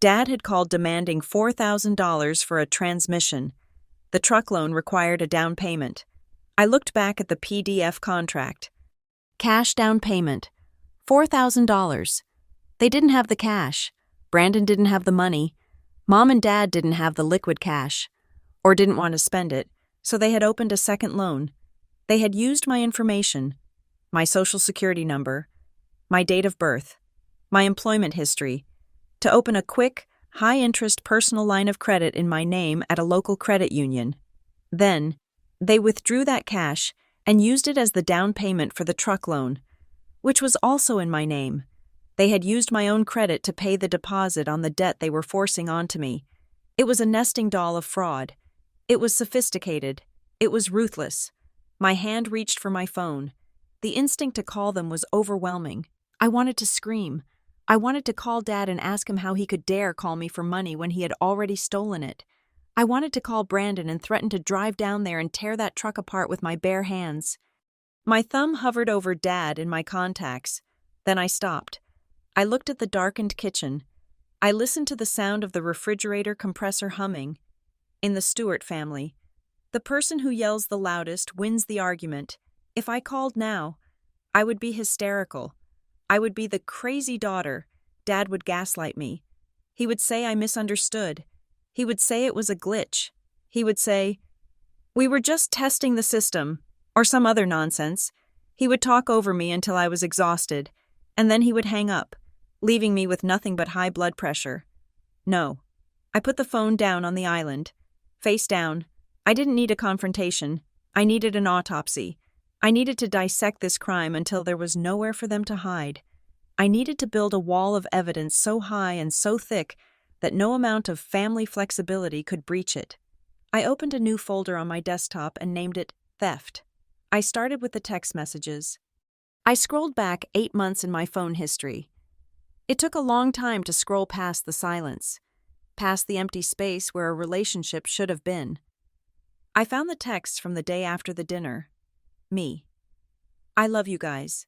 Dad had called demanding $4,000 for a transmission. The truck loan required a down payment. I looked back at the PDF contract. Cash down payment. $4,000. They didn't have the cash. Brandon didn't have the money. Mom and Dad didn't have the liquid cash, or didn't want to spend it, so they had opened a second loan. They had used my information. My social security number, my date of birth, my employment history, to open a quick, high-interest personal line of credit in my name at a local credit union. Then, they withdrew that cash and used it as the down payment for the truck loan, which was also in my name. They had used my own credit to pay the deposit on the debt they were forcing onto me. It was a nesting doll of fraud. It was sophisticated. It was ruthless. My hand reached for my phone. The instinct to call them was overwhelming. I wanted to scream. I wanted to call Dad and ask him how he could dare call me for money when he had already stolen it. I wanted to call Brandon and threaten to drive down there and tear that truck apart with my bare hands. My thumb hovered over Dad in my contacts. Then I stopped. I looked at the darkened kitchen. I listened to the sound of the refrigerator compressor humming. In the Stewart family, the person who yells the loudest wins the argument. If I called now, I would be hysterical. I would be the crazy daughter. Dad would gaslight me. He would say I misunderstood. He would say it was a glitch. He would say, "We were just testing the system. or some other nonsense. He would talk over me until I was exhausted, and then he would hang up, leaving me with nothing but high blood pressure. No. I put the phone down on the island, face down. I didn't need a confrontation. I needed an autopsy. I needed to dissect this crime until there was nowhere for them to hide. I needed to build a wall of evidence so high and so thick that no amount of family flexibility could breach it. I opened a new folder on my desktop and named it Theft. I started with the text messages. I scrolled back 8 months in my phone history. It took a long time to scroll past the silence, past the empty space where a relationship should have been. I found the text from the day after the dinner. Me. I love you guys,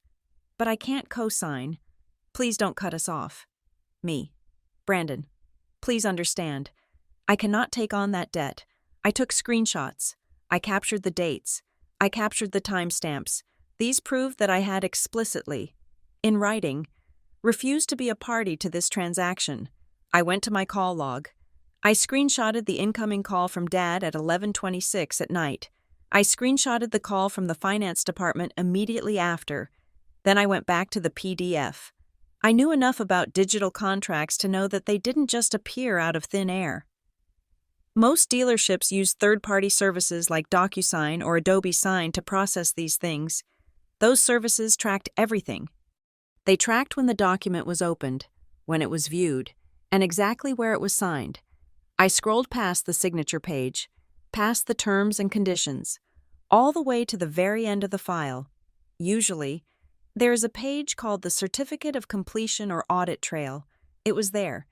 but I can't co-sign. Please don't cut us off. Me. Brandon. Please understand. I cannot take on that debt. I took screenshots. I captured the dates. I captured the timestamps. These proved that I had explicitly, in writing, refused to be a party to this transaction. I went to my call log. I screenshotted the incoming call from Dad at 11:26 at night. I screenshotted the call from the finance department immediately after. Then I went back to the PDF. I knew enough about digital contracts to know that they didn't just appear out of thin air. Most dealerships use third-party services like DocuSign or Adobe Sign to process these things. Those services tracked everything. They tracked when the document was opened, when it was viewed, and exactly where it was signed. I scrolled past the signature page, past the terms and conditions, all the way to the very end of the file. Usually, there is a page called the Certificate of Completion or Audit Trail. It was there.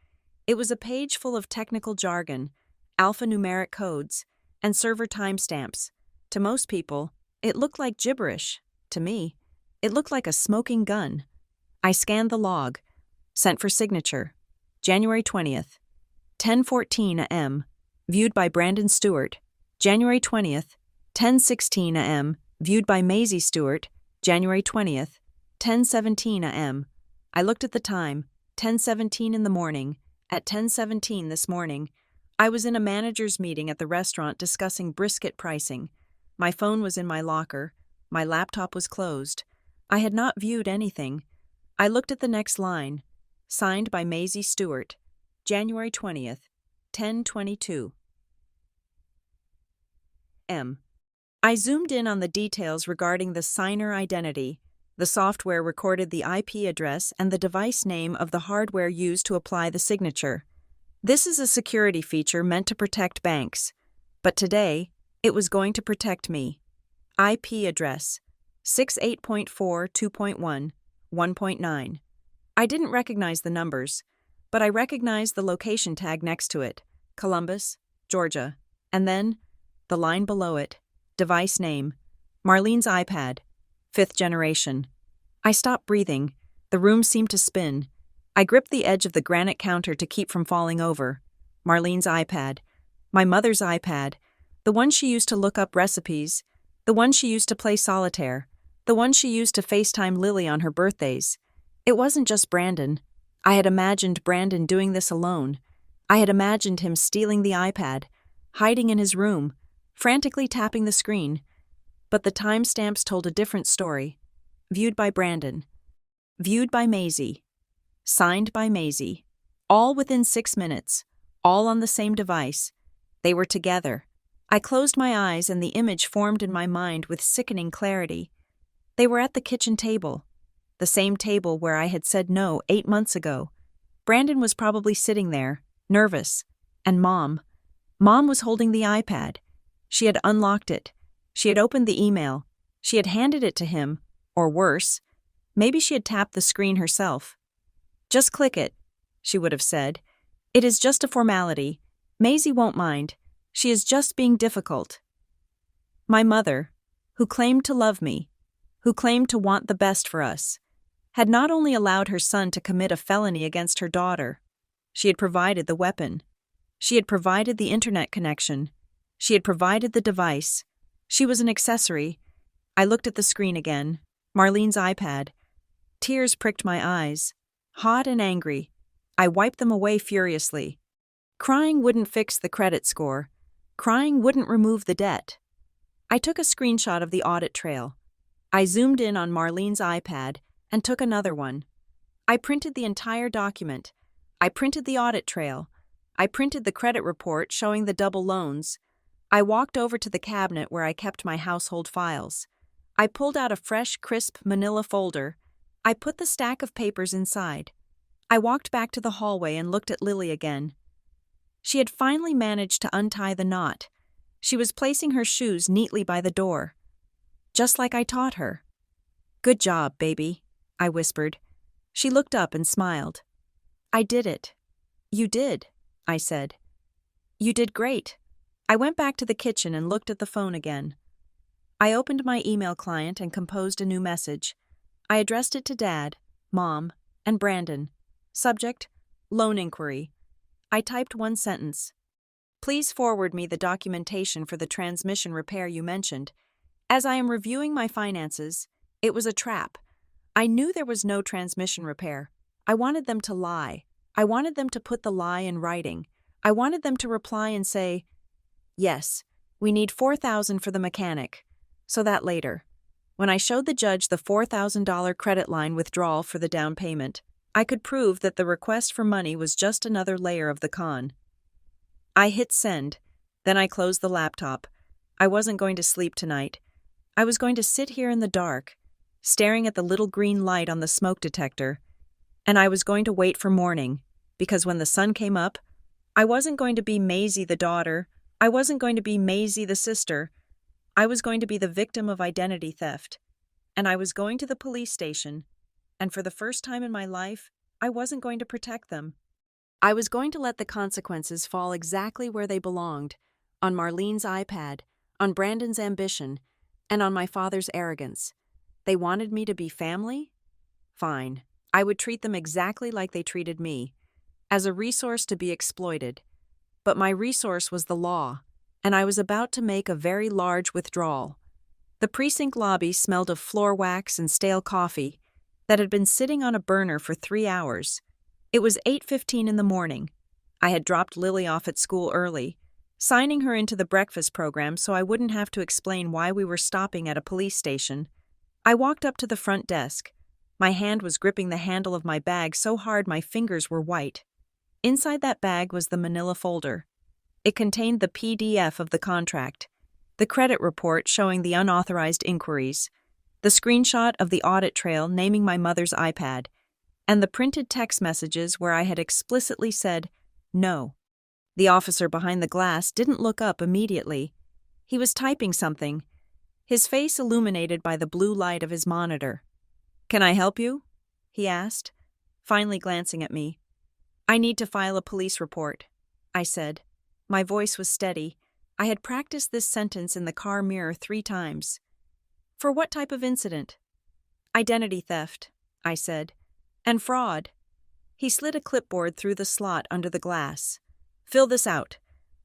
It was a page full of technical jargon, alphanumeric codes, and server timestamps. To most people, it looked like gibberish. To me, it looked like a smoking gun. I scanned the log. Sent for signature. January 20th. 10:14 a.m. Viewed by Brandon Stewart. January 20th. 10:16 a.m. Viewed by Maisie Stewart. January 20th. 10:17 a.m. I looked at the time. 10:17 in the morning. At 10:17 this morning, I was in a manager's meeting at the restaurant discussing brisket pricing. My phone was in my locker. My laptop was closed. I had not viewed anything. I looked at the next line. Signed by Maisie Stewart. January 20th. 10:22 m. I zoomed in on the details regarding the signer identity. The software recorded the IP address and the device name of the hardware used to apply the signature. This is a security feature meant to protect banks, but today, it was going to protect me. IP address 68.4.2.1, 1.9. I didn't recognize the numbers, but I recognized the location tag next to it, Columbus, Georgia, and then, the line below it, device name, Marlene's iPad, 5th generation. I stopped breathing. The room seemed to spin. I gripped the edge of the granite counter to keep from falling over. Marlene's iPad. My mother's iPad. The one she used to look up recipes. The one she used to play solitaire. The one she used to FaceTime Lily on her birthdays. It wasn't just Brandon. I had imagined Brandon doing this alone. I had imagined him stealing the iPad, hiding in his room, frantically tapping the screen. But the timestamps told a different story. Viewed by Brandon. Viewed by Maisie. Signed by Maisie. All within 6 minutes. All on the same device. They were together. I closed my eyes and the image formed in my mind with sickening clarity. They were at the kitchen table. The same table where I had said no 8 months ago. Brandon was probably sitting there, nervous. And Mom. Mom was holding the iPad. She had unlocked it. She had opened the email. She had handed it to him, or worse, maybe she had tapped the screen herself. Just click it, she would have said. It is just a formality. Maisie won't mind. She is just being difficult. My mother, who claimed to love me, who claimed to want the best for us, had not only allowed her son to commit a felony against her daughter, she had provided the weapon. She had provided the internet connection. She had provided the device. She was an accessory. I looked at the screen again. Marlene's iPad. Tears pricked my eyes. Hot and angry. I wiped them away furiously. Crying wouldn't fix the credit score. Crying wouldn't remove the debt. I took a screenshot of the audit trail. I zoomed in on Marlene's iPad and took another one. I printed the entire document. I printed the audit trail. I printed the credit report showing the double loans. I walked over to the cabinet where I kept my household files. I pulled out a fresh, crisp manila folder. I put the stack of papers inside. I walked back to the hallway and looked at Lily again. She had finally managed to untie the knot. She was placing her shoes neatly by the door, just like I taught her. "Good job, baby," I whispered. She looked up and smiled. "I did it." "You did," I said. "You did great." I went back to the kitchen and looked at the phone again. I opened my email client and composed a new message. I addressed it to Dad, Mom, and Brandon. Subject: loan inquiry. I typed one sentence. "Please forward me the documentation for the transmission repair you mentioned. As I am reviewing my finances, it was a trap. I knew there was no transmission repair. I wanted them to lie. I wanted them to put the lie in writing. I wanted them to reply and say, 'Yes, we need $4,000 for the mechanic,' so that later, when I showed the judge the $4,000 credit line withdrawal for the down payment, I could prove that the request for money was just another layer of the con." I hit send, then I closed the laptop. I wasn't going to sleep tonight. I was going to sit here in the dark, staring at the little green light on the smoke detector, and I was going to wait for morning, because when the sun came up, I wasn't going to be Maisie the daughter, I wasn't going to be Maisie the sister, I was going to be the victim of identity theft, and I was going to the police station, and for the first time in my life, I wasn't going to protect them. I was going to let the consequences fall exactly where they belonged, on Marlene's iPad, on Brandon's ambition, and on my father's arrogance. They wanted me to be family? Fine. I would treat them exactly like they treated me, as a resource to be exploited. But my resource was the law, and I was about to make a very large withdrawal. The precinct lobby smelled of floor wax and stale coffee that had been sitting on a burner for 3 hours. It was 8:15 in the morning. I had dropped Lily off at school early, signing her into the breakfast program so I wouldn't have to explain why we were stopping at a police station. I walked up to the front desk. My hand was gripping the handle of my bag so hard my fingers were white. Inside that bag was the manila folder. It contained the PDF of the contract, the credit report showing the unauthorized inquiries, the screenshot of the audit trail naming my mother's iPad, and the printed text messages where I had explicitly said, "No." The officer behind the glass didn't look up immediately. He was typing something, his face illuminated by the blue light of his monitor. "Can I help you?" he asked, finally glancing at me. "I need to file a police report," I said. My voice was steady. I had practiced this sentence in the car mirror 3 times. "For what type of incident?" "Identity theft," I said. "And fraud." He slid a clipboard through the slot under the glass. "Fill this out.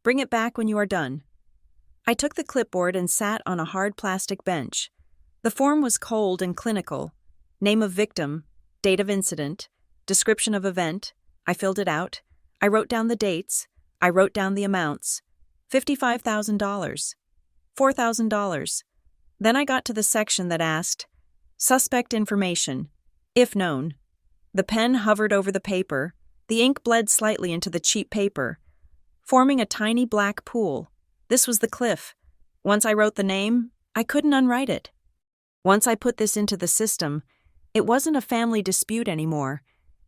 Bring it back when you are done." I took the clipboard and sat on a hard plastic bench. The form was cold and clinical. Name of victim, date of incident, description of event. I filled it out. I wrote down the dates. I wrote down the amounts. $55,000. $4,000. Then I got to the section that asked, "Suspect information, if known." The pen hovered over the paper. The ink bled slightly into the cheap paper, forming a tiny black pool. This was the cliff. Once I wrote the name, I couldn't unwrite it. Once I put this into the system, it wasn't a family dispute anymore.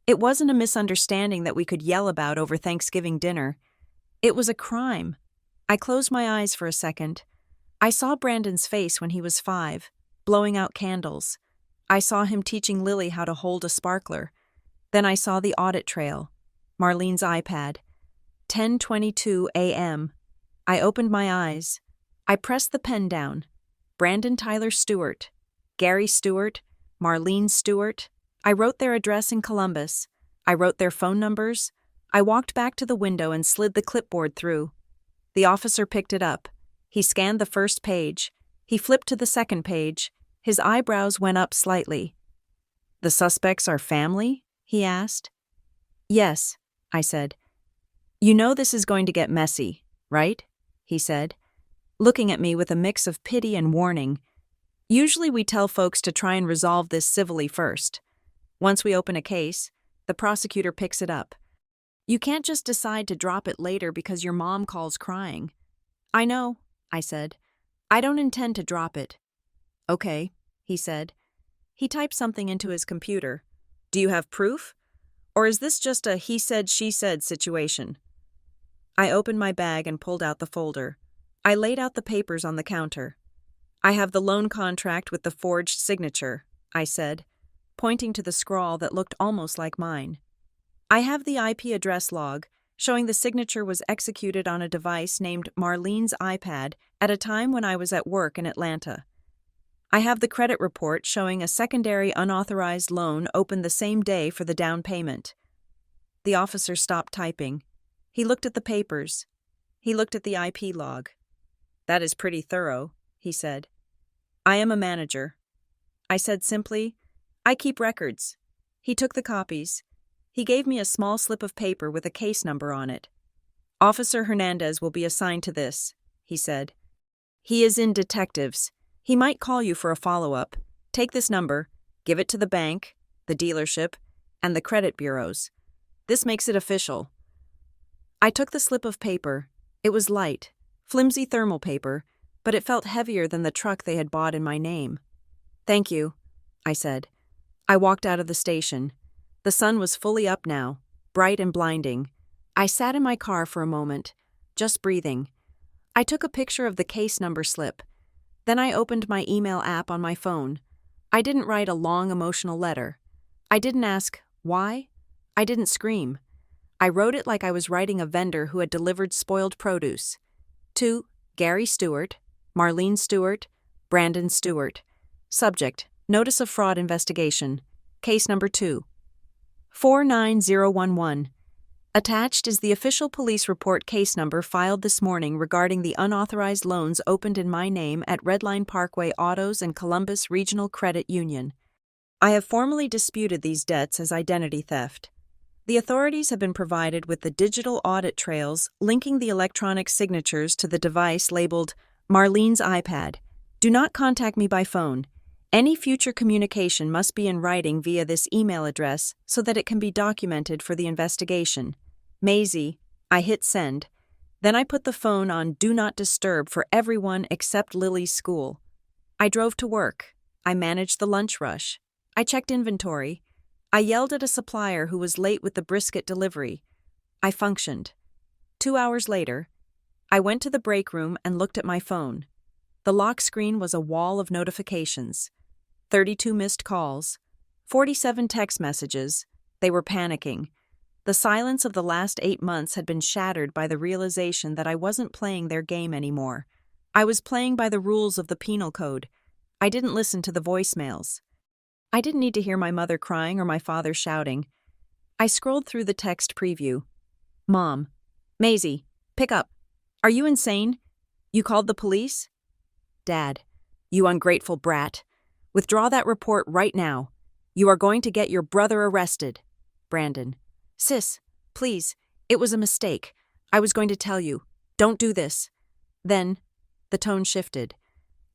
It wasn't a misunderstanding that we could yell about over Thanksgiving dinner. It was a crime. I closed my eyes for a second. I saw Brandon's face when he was 5, blowing out candles. I saw him teaching Lily how to hold a sparkler. Then I saw the audit trail, Marlene's iPad. 10:22 a.m. I opened my eyes. I pressed the pen down. Brandon Tyler Stewart, Gary Stewart, Marlene Stewart. I wrote their address in Columbus. I wrote their phone numbers. I walked back to the window and slid the clipboard through. The officer picked it up. He scanned the first page. He flipped to the second page. His eyebrows went up slightly. "The suspects are family?" he asked. "Yes," I said. "You know this is going to get messy, right?" he said. looking at me with a mix of pity and warning. Usually we tell folks to try and resolve this civilly first. Once we open a case, the prosecutor picks it up. You can't just decide to drop it later because your mom calls crying. I know, I said. I don't intend to drop it. Okay, he said. He typed something into his computer. Do you have proof? Or is this just a he said, she said situation? I opened my bag and pulled out the folder. I laid out the papers on the counter. I have the loan contract with the forged signature, I said, pointing to the scrawl that looked almost like mine. I have the IP address log, showing the signature was executed on a device named Marlene's iPad at a time when I was at work in Atlanta. I have the credit report showing a secondary unauthorized loan opened the same day for the down payment. The officer stopped typing. He looked at the papers. He looked at the IP log. That is pretty thorough, he said. I am a manager. I said simply, I keep records. He took the copies. He gave me a small slip of paper with a case number on it. Officer Hernandez will be assigned to this, he said. He is in detectives. He might call you for a follow-up. Take this number, give it to the bank, the dealership, and the credit bureaus. This makes it official. I took the slip of paper. It was light, flimsy thermal paper, but it felt heavier than the truck they had bought in my name. Thank you, I said. I walked out of the station. The sun was fully up now, bright and blinding. I sat in my car for a moment, just breathing. I took a picture of the case number slip. Then I opened my email app on my phone. I didn't write a long emotional letter. I didn't ask, why? I didn't scream. I wrote it like I was writing a vendor who had delivered spoiled produce. To Gary Stewart, Marlene Stewart, Brandon Stewart. Subject, Notice of Fraud Investigation. Case number 2. 49011. Attached is the official police report case number filed this morning regarding the unauthorized loans opened in my name at Redline Parkway Autos and Columbus Regional Credit Union. I have formally disputed these debts as identity theft. The authorities have been provided with the digital audit trails linking the electronic signatures to the device labeled Marlene's iPad. Do not contact me by phone. Any future communication must be in writing via this email address so that it can be documented for the investigation. Maisie, I hit send. Then I put the phone on Do Not Disturb for everyone except Lily's school. I drove to work. I managed the lunch rush. I checked inventory. I yelled at a supplier who was late with the brisket delivery. I functioned. 2 hours later, I went to the break room and looked at my phone. The lock screen was a wall of notifications. 32 missed calls, 47 text messages. They were panicking. The silence of the last 8 months had been shattered by the realization that I wasn't playing their game anymore. I was playing by the rules of the penal code. I didn't listen to the voicemails. I didn't need to hear my mother crying or my father shouting. I scrolled through the text preview. Mom. Maisie, pick up. Are you insane? You called the police? Dad. You ungrateful brat. Withdraw that report right now. You are going to get your brother arrested. Brandon. Sis, please, it was a mistake. I was going to tell you. Don't do this. Then, the tone shifted.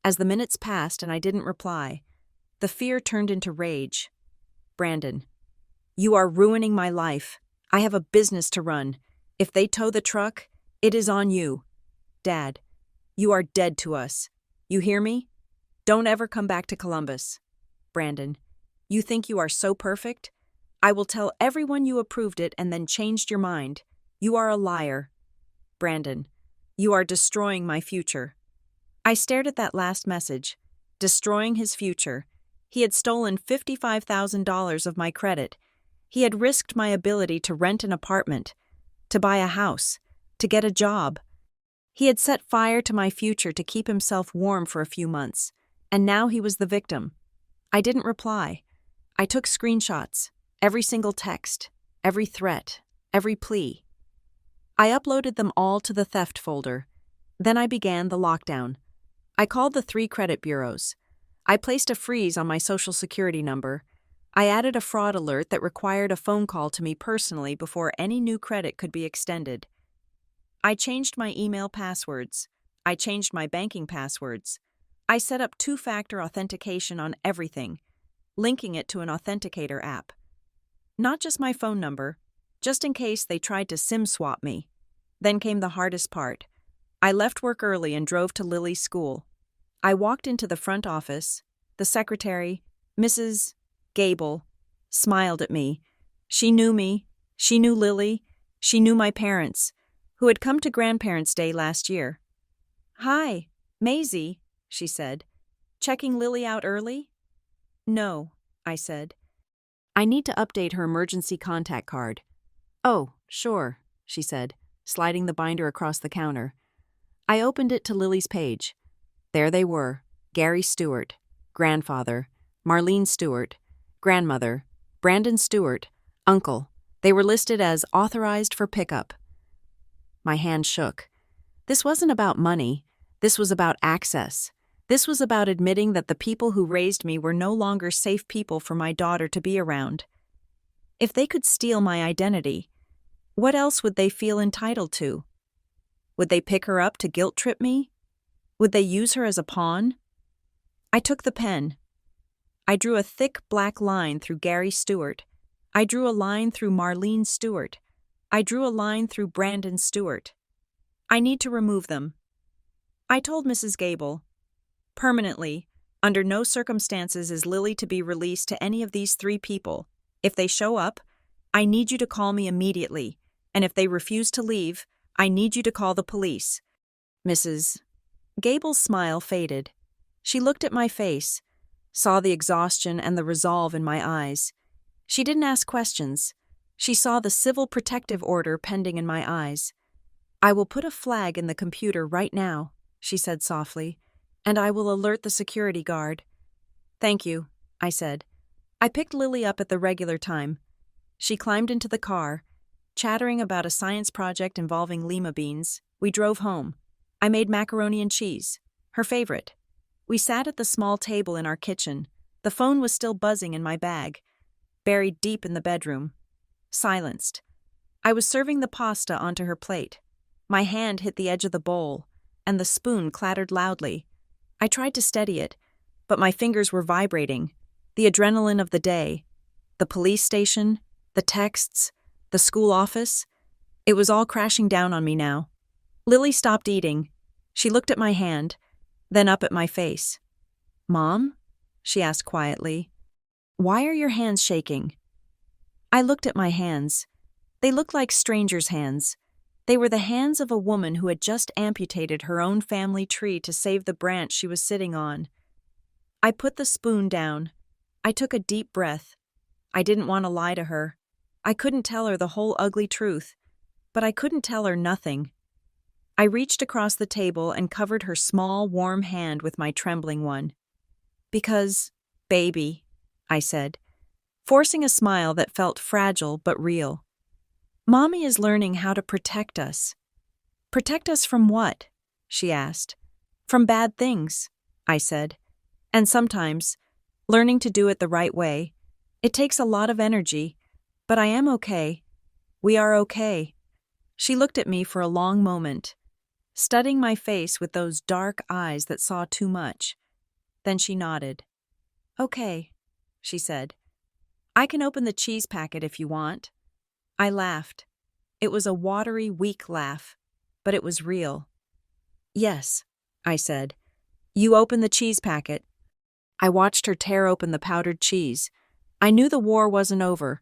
As the minutes passed and I didn't reply, the fear turned into rage. Brandon. You are ruining my life. I have a business to run. If they tow the truck, it is on you. Dad. You are dead to us. You hear me? Don't ever come back to Columbus. Brandon. You think you are so perfect? I will tell everyone you approved it and then changed your mind. You are a liar. Brandon. You are destroying my future. I stared at that last message. Destroying his future. He had stolen $55,000 of my credit. He had risked my ability to rent an apartment, to buy a house, to get a job. He had set fire to my future to keep himself warm for a few months, and now he was the victim. I didn't reply. I took screenshots, every single text, every threat, every plea. I uploaded them all to the theft folder. Then I began the lockdown. I called the 3 credit bureaus. I placed a freeze on my Social Security number. I added a fraud alert that required a phone call to me personally before any new credit could be extended. I changed my email passwords. I changed my banking passwords. I set up two-factor authentication on everything, linking it to an authenticator app. Not just my phone number, just in case they tried to SIM swap me. Then came the hardest part. I left work early and drove to Lily's school. I walked into the front office. The secretary, Mrs. Gable, smiled at me. She knew me. She knew Lily. She knew my parents, who had come to Grandparents' Day last year. "Hi, Maisie," she said. "Checking Lily out early?" "No," I said. "I need to update her emergency contact card." "Oh, sure," she said, sliding the binder across the counter. I opened it to Lily's page. There they were: Gary Stewart, grandfather; Marlene Stewart, grandmother; Brandon Stewart, uncle. They were listed as authorized for pickup. My hand shook. This wasn't about money. This was about access. This was about admitting that the people who raised me were no longer safe people for my daughter to be around. If they could steal my identity, what else would they feel entitled to? Would they pick her up to guilt-trip me? Would they use her as a pawn? I took the pen. I drew a thick black line through Gary Stewart. I drew a line through Marlene Stewart. I drew a line through Brandon Stewart. I need to remove them. I told Mrs. Gable, permanently, under no circumstances is Lily to be released to any of these three people. If they show up, I need you to call me immediately, and if they refuse to leave, I need you to call the police. Mrs. Gable's smile faded. She looked at my face, saw the exhaustion and the resolve in my eyes. She didn't ask questions. She saw the civil protective order pending in my eyes. "I will put a flag in the computer right now," she said softly, "and I will alert the security guard." "Thank you," I said. I picked Lily up at the regular time. She climbed into the car. Chattering about a science project involving lima beans, we drove home. I made macaroni and cheese, her favorite. We sat at the small table in our kitchen. The phone was still buzzing in my bag, buried deep in the bedroom. Silenced. I was serving the pasta onto her plate. My hand hit the edge of the bowl, and the spoon clattered loudly. I tried to steady it, but my fingers were vibrating. The adrenaline of the day, the police station, the texts, the school office. It was all crashing down on me now. Lily stopped eating. She looked at my hand, then up at my face. "Mom?" she asked quietly. "Why are your hands shaking?" I looked at my hands. They looked like strangers' hands. They were the hands of a woman who had just amputated her own family tree to save the branch she was sitting on. I put the spoon down. I took a deep breath. I didn't want to lie to her. I couldn't tell her the whole ugly truth, but I couldn't tell her nothing. I reached across the table and covered her small, warm hand with my trembling one. "Because, baby," I said, forcing a smile that felt fragile but real. "Mommy is learning how to protect us." "Protect us from what?" she asked. "From bad things," I said. "And sometimes, learning to do it the right way. It takes a lot of energy, but I am okay. We are okay." She looked at me for a long moment, studying my face with those dark eyes that saw too much. Then she nodded. "Okay," she said. "I can open the cheese packet if you want." I laughed. It was a watery, weak laugh, but it was real. "Yes," I said. "You open the cheese packet." I watched her tear open the powdered cheese. I knew the war wasn't over.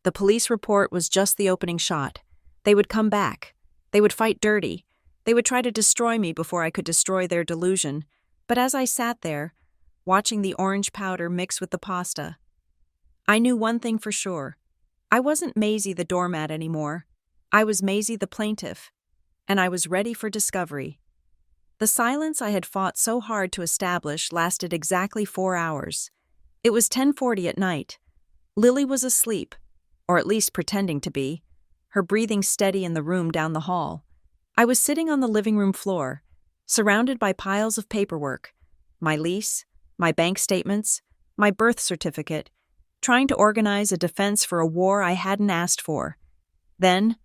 The police report was just the opening shot. They would come back. They would fight dirty. They would try to destroy me before I could destroy their delusion. But as I sat there, watching the orange powder mix with the pasta, I knew one thing for sure. I wasn't Maisie the doormat anymore. I was Maisie the plaintiff, and I was ready for discovery. The silence I had fought so hard to establish lasted exactly 4 hours. It was 10:40 at night. Lily was asleep, or at least pretending to be, her breathing steady in the room down the hall. I was sitting on the living room floor, surrounded by piles of paperwork, my lease, my bank statements, my birth certificate, trying to organize a defense for a war I hadn't asked for. Then,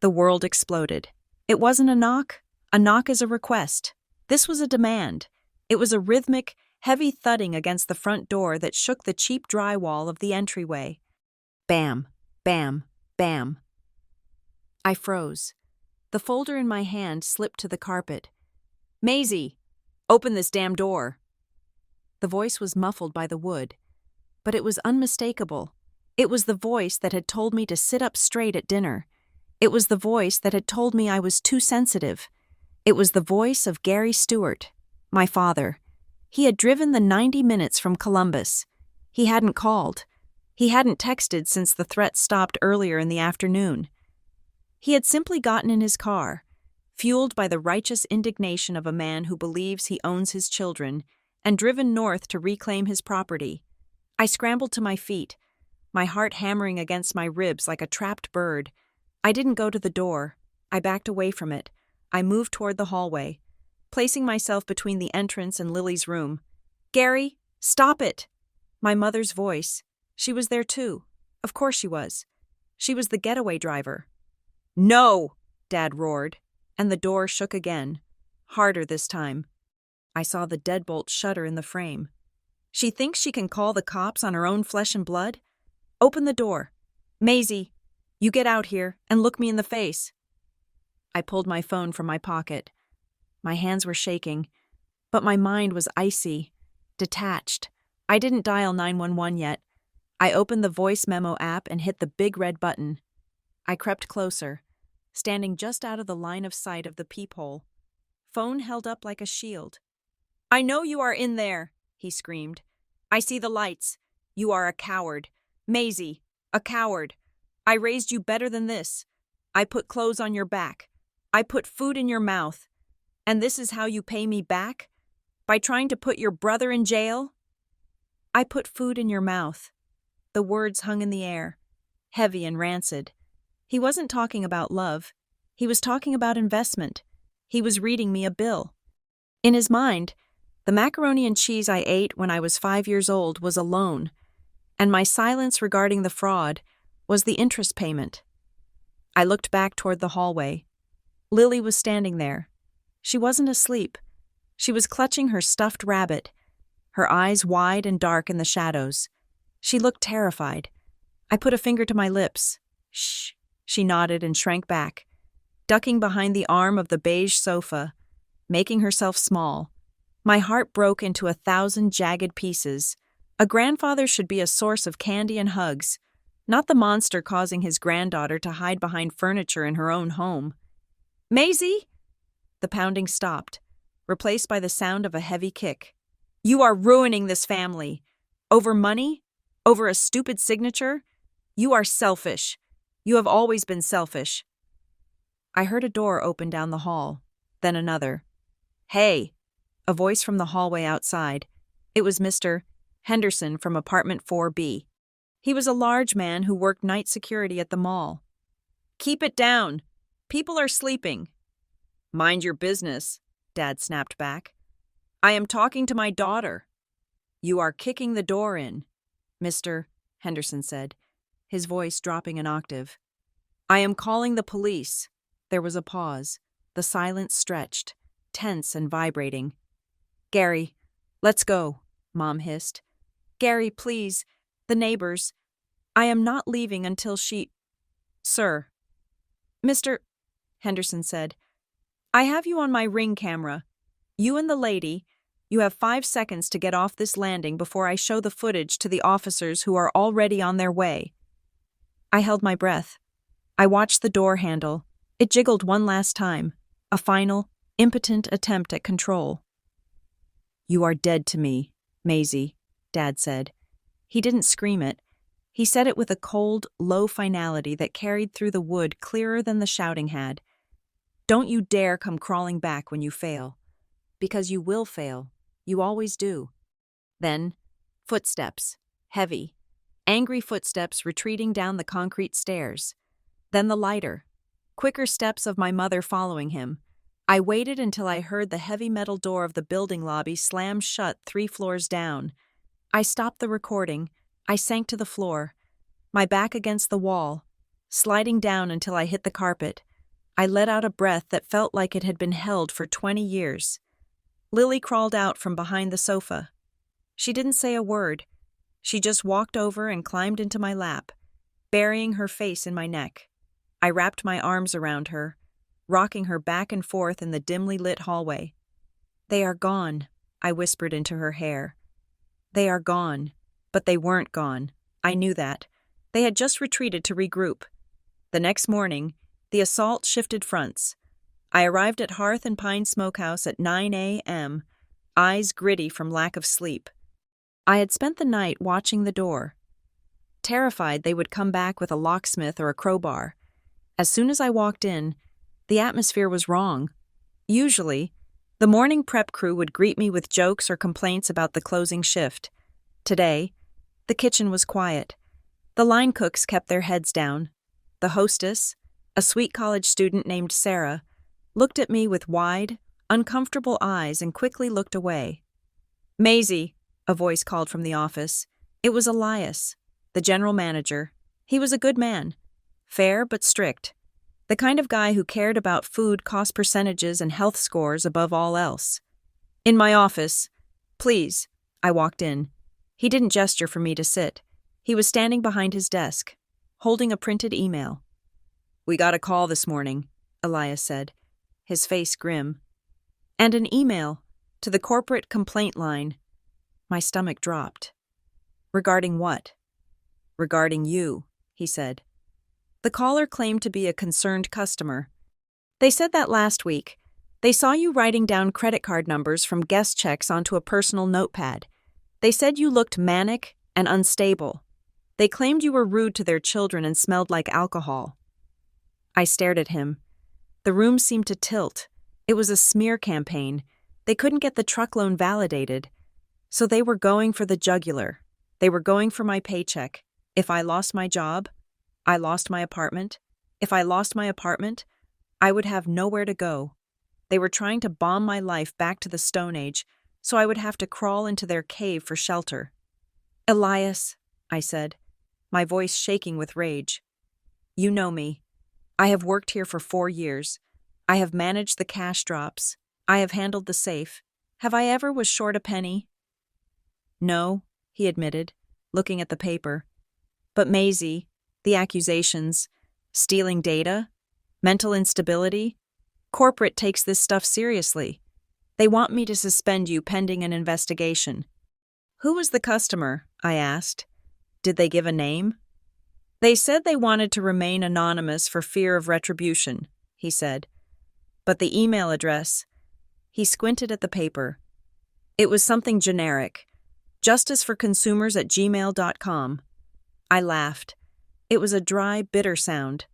the world exploded. It wasn't a knock. A knock is a request. This was a demand. It was a rhythmic, heavy thudding against the front door that shook the cheap drywall of the entryway. Bam, bam, bam. I froze. The folder in my hand slipped to the carpet. Maisie, open this damn door. The voice was muffled by the wood, but it was unmistakable. It was the voice that had told me to sit up straight at dinner. It was the voice that had told me I was too sensitive. It was the voice of Gary Stewart, my father. He had driven the 90 minutes from Columbus. He hadn't called. He hadn't texted since the threat stopped earlier in the afternoon. He had simply gotten in his car, fueled by the righteous indignation of a man who believes he owns his children, and driven north to reclaim his property. I scrambled to my feet, my heart hammering against my ribs like a trapped bird. I didn't go to the door. I backed away from it. I moved toward the hallway, placing myself between the entrance and Lily's room. Gary, stop it! My mother's voice. She was there too. Of course she was. She was the getaway driver. No! Dad roared, and the door shook again, harder this time. I saw the deadbolt shudder in the frame. She thinks she can call the cops on her own flesh and blood? Open the door. Maisie, you get out here and look me in the face. I pulled my phone from my pocket. My hands were shaking, but my mind was icy, detached. I didn't dial 911 yet. I opened the voice memo app and hit the big red button. I crept closer, standing just out of the line of sight of the peephole. Phone held up like a shield. I know you are in there, he screamed. I see the lights. You are a coward. Maisie, a coward. I raised you better than this. I put clothes on your back. I put food in your mouth. And this is how you pay me back? By trying to put your brother in jail? I put food in your mouth. The words hung in the air, heavy and rancid. He wasn't talking about love. He was talking about investment. He was reading me a bill. In his mind, the macaroni and cheese I ate when I was 5 years old was a loan, and my silence regarding the fraud was the interest payment. I looked back toward the hallway. Lily was standing there. She wasn't asleep. She was clutching her stuffed rabbit, her eyes wide and dark in the shadows. She looked terrified. I put a finger to my lips. Shh. She nodded and shrank back, ducking behind the arm of the beige sofa, making herself small. My heart broke into 1,000 jagged pieces. A grandfather should be a source of candy and hugs, not the monster causing his granddaughter to hide behind furniture in her own home. Maisie! The pounding stopped, replaced by the sound of a heavy kick. You are ruining this family. Over money? Over a stupid signature? You are selfish. You have always been selfish. I heard a door open down the hall, then another. Hey! A voice from the hallway outside. It was Mr. Henderson from apartment 4B. He was a large man who worked night security at the mall. Keep it down. People are sleeping. Mind your business, Dad snapped back. I am talking to my daughter. You are kicking the door in, Mr. Henderson said, his voice dropping an octave. I am calling the police. There was a pause. The silence stretched, tense and vibrating. Gary, let's go, Mom hissed. Gary, please. The neighbors. I am not leaving until she... Sir. Mr. Henderson said, I have you on my ring camera. You and the lady, you have 5 seconds to get off this landing before I show the footage to the officers who are already on their way. I held my breath. I watched the door handle. It jiggled one last time, a final, impotent attempt at control. You are dead to me, Maisie, Dad said. He didn't scream it. He said it with a cold, low finality that carried through the wood clearer than the shouting had. Don't you dare come crawling back when you fail. Because you will fail. You always do. Then, footsteps, heavy, angry footsteps retreating down the concrete stairs. Then the lighter, quicker steps of my mother following him. I waited until I heard the heavy metal door of the building lobby slam shut 3 floors down. I stopped the recording. I sank to the floor, my back against the wall, sliding down until I hit the carpet. I let out a breath that felt like it had been held for 20 years. Lily crawled out from behind the sofa. She didn't say a word. She just walked over and climbed into my lap, burying her face in my neck. I wrapped my arms around her, rocking her back and forth in the dimly lit hallway. "They are gone," I whispered into her hair. "They are gone." But they weren't gone. I knew that. They had just retreated to regroup. The next morning, the assault shifted fronts. I arrived at Hearth and Pine Smokehouse at 9 a.m., eyes gritty from lack of sleep. I had spent the night watching the door, terrified they would come back with a locksmith or a crowbar. As soon as I walked in, the atmosphere was wrong. Usually, the morning prep crew would greet me with jokes or complaints about the closing shift. Today, the kitchen was quiet. The line cooks kept their heads down. The hostess, a sweet college student named Sarah, looked at me with wide, uncomfortable eyes and quickly looked away. "Maisie," a voice called from the office. It was Elias, the general manager. He was a good man, fair but strict, the kind of guy who cared about food cost percentages and health scores above all else. "In my office, please." I walked in. He didn't gesture for me to sit. He was standing behind his desk, holding a printed email. "We got a call this morning," Elias said, his face grim. "And an email to the corporate complaint line." My stomach dropped. "Regarding what?" "Regarding you," he said. The caller claimed to be a concerned customer. "They said that last week. They saw you writing down credit card numbers from guest checks onto a personal notepad. They said you looked manic and unstable. They claimed you were rude to their children and smelled like alcohol." I stared at him. The room seemed to tilt. It was a smear campaign. They couldn't get the truck loan validated. So they were going for the jugular. They were going for my paycheck. If I lost my job, I lost my apartment. If I lost my apartment, I would have nowhere to go. They were trying to bomb my life back to the Stone Age, so I would have to crawl into their cave for shelter. "Elias," I said, my voice shaking with rage. "You know me. I have worked here for 4 years. I have managed the cash drops. I have handled the safe. Have I ever was short a penny?" "No," he admitted, looking at the paper. "But Maisie, the accusations, stealing data, mental instability, corporate takes this stuff seriously. They want me to suspend you pending an investigation." "Who was the customer?" I asked. "Did they give a name?" "They said they wanted to remain anonymous for fear of retribution," he said. "But the email address—" He squinted at the paper. It was something generic. justiceforconsumers@gmail.com. I laughed. It was a dry, bitter sound.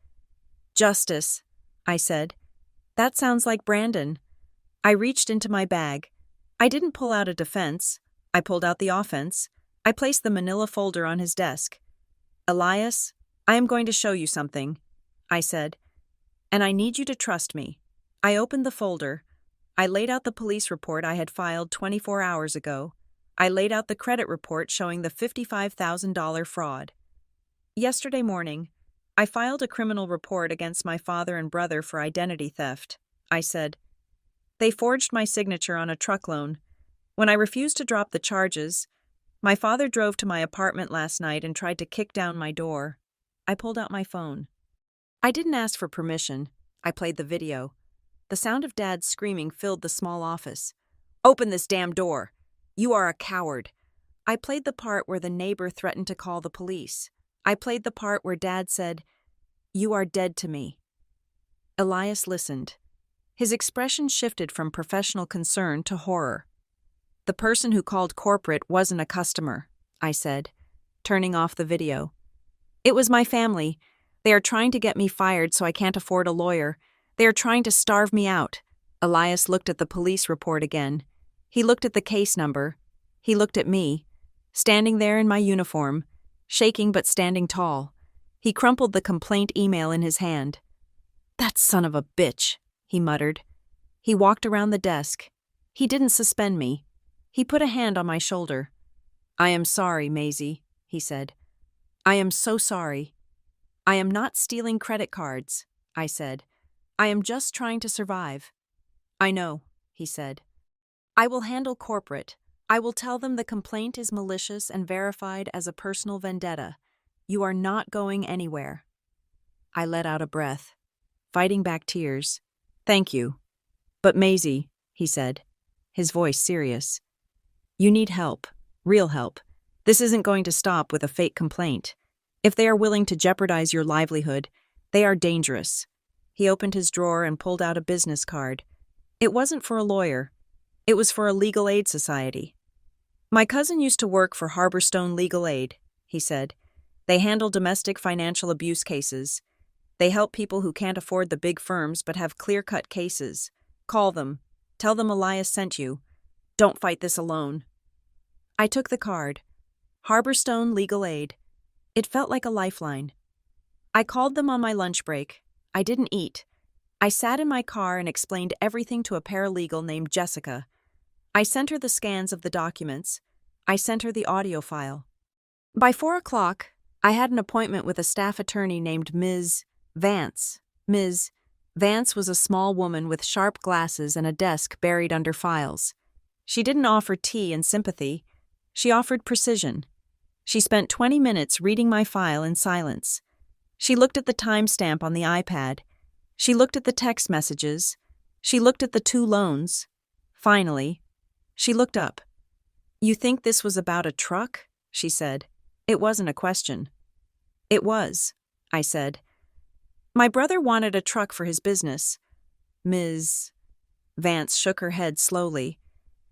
"Justice," I said. "That sounds like Brandon." I reached into my bag. I didn't pull out a defense. I pulled out the offense. I placed the manila folder on his desk. "Elias, I am going to show you something," I said. "And I need you to trust me." I opened the folder. I laid out the police report I had filed 24 hours ago. I laid out the credit report showing the $55,000 fraud. "Yesterday morning, I filed a criminal report against my father and brother for identity theft," I said. "They forged my signature on a truck loan. When I refused to drop the charges, my father drove to my apartment last night and tried to kick down my door." I pulled out my phone. I didn't ask for permission. I played the video. The sound of Dad screaming filled the small office. "Open this damn door! You are a coward!" I played the part where the neighbor threatened to call the police. I played the part where Dad said, "You are dead to me." Elias listened. His expression shifted from professional concern to horror. "The person who called corporate wasn't a customer," I said, turning off the video. "It was my family. They are trying to get me fired so I can't afford a lawyer. They are trying to starve me out." Elias looked at the police report again. He looked at the case number. He looked at me, standing there in my uniform, shaking but standing tall. He crumpled the complaint email in his hand. "That son of a bitch," he muttered. He walked around the desk. He didn't suspend me. He put a hand on my shoulder. "I am sorry, Maisie," he said. "I am so sorry. I am not stealing credit cards," I said. "I am just trying to survive." "I know," he said. I will handle corporate. I will tell them the complaint is malicious and verified as a personal vendetta. You are not going anywhere. I let out a breath, fighting back tears. Thank you. But Maisie, he said, his voice serious. You need help. Real help. This isn't going to stop with a fake complaint. If they are willing to jeopardize your livelihood, they are dangerous. He opened his drawer and pulled out a business card. It wasn't for a lawyer. It was for a legal aid society. My cousin used to work for Harborstone Legal Aid, he said. They handle domestic financial abuse cases. They help people who can't afford the big firms but have clear-cut cases. Call them. Tell them Elias sent you. Don't fight this alone. I took the card. Harborstone Legal Aid. It felt like a lifeline. I called them on my lunch break. I didn't eat. I sat in my car and explained everything to a paralegal named Jessica. I sent her the scans of the documents. I sent her the audio file. By 4 o'clock, I had an appointment with a staff attorney named Ms. Vance. Ms. Vance was a small woman with sharp glasses and a desk buried under files. She didn't offer tea and sympathy. She offered precision. She spent 20 minutes reading my file in silence. She looked at the timestamp on the iPad. She looked at the text messages. She looked at the 2 loans. Finally, she looked up. You think this was about a truck? She said. It wasn't a question. It was, I said. My brother wanted a truck for his business. Ms. Vance shook her head slowly.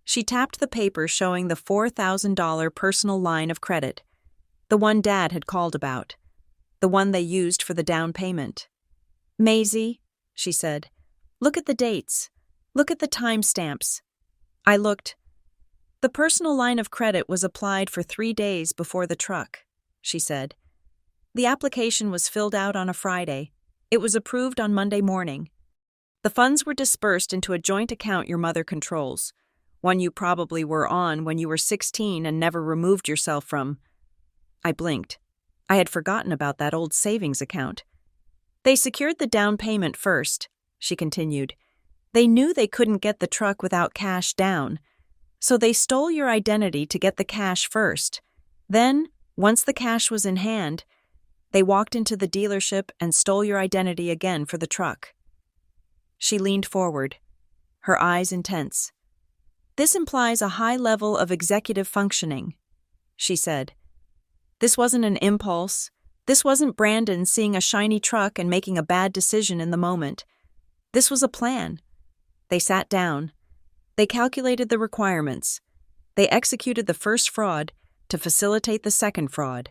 She tapped the paper showing the $4,000 personal line of credit, the one Dad had called about, the one they used for the down payment. Maisie, she said, look at the dates. Look at the timestamps. I looked. The personal line of credit was applied for 3 days before the truck, she said. The application was filled out on a Friday. It was approved on Monday morning. The funds were dispersed into a joint account your mother controls, one you probably were on when you were 16 and never removed yourself from. I blinked. I had forgotten about that old savings account. They secured the down payment first, she continued. They knew they couldn't get the truck without cash down, so they stole your identity to get the cash first. Then, once the cash was in hand, they walked into the dealership and stole your identity again for the truck. She leaned forward, her eyes intense. This implies a high level of executive functioning, she said. This wasn't an impulse. This wasn't Brandon seeing a shiny truck and making a bad decision in the moment. This was a plan. They sat down. They calculated the requirements. They executed the first fraud to facilitate the second fraud.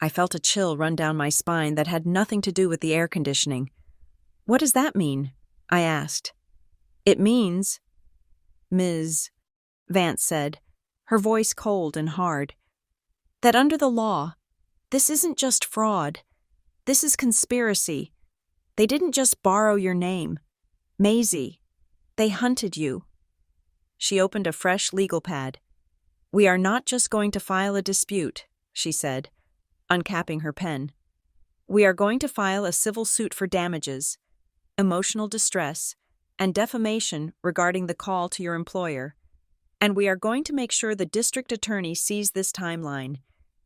I felt a chill run down my spine that had nothing to do with the air conditioning. What does that mean? I asked. It means, Ms. Vance said, her voice cold and hard, that under the law, this isn't just fraud. This is conspiracy. They didn't just borrow your name. Maisie, they hunted you. She opened a fresh legal pad. We are not just going to file a dispute, she said, uncapping her pen. We are going to file a civil suit for damages, emotional distress, and defamation regarding the call to your employer. And we are going to make sure the district attorney sees this timeline,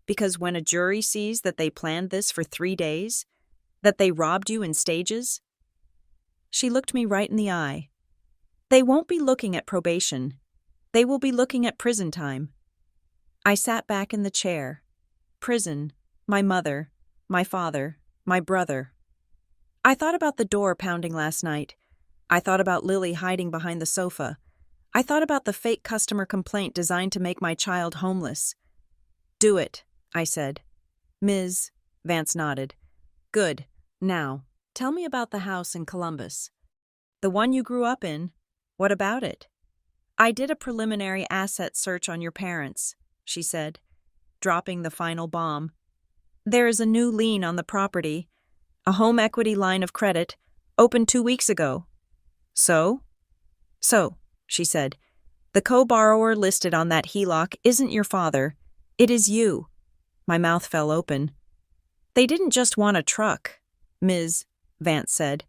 because when a jury sees that they planned this for 3 days, that they robbed you in stages. She looked me right in the eye. They won't be looking at probation. They will be looking at prison time. I sat back in the chair. Prison, my mother, my father, my brother. I thought about the door pounding last night. I thought about Lily hiding behind the sofa. I thought about the fake customer complaint designed to make my child homeless. Do it, I said. Ms. Vance nodded. Good. Now, tell me about the house in Columbus. The one you grew up in. What about it? I did a preliminary asset search on your parents, she said, dropping the final bomb. There is a new lien on the property, a home equity line of credit, opened 2 weeks ago. So, she said, the co-borrower listed on that HELOC isn't your father. It is you. My mouth fell open. They didn't just want a truck, Ms. Vance said.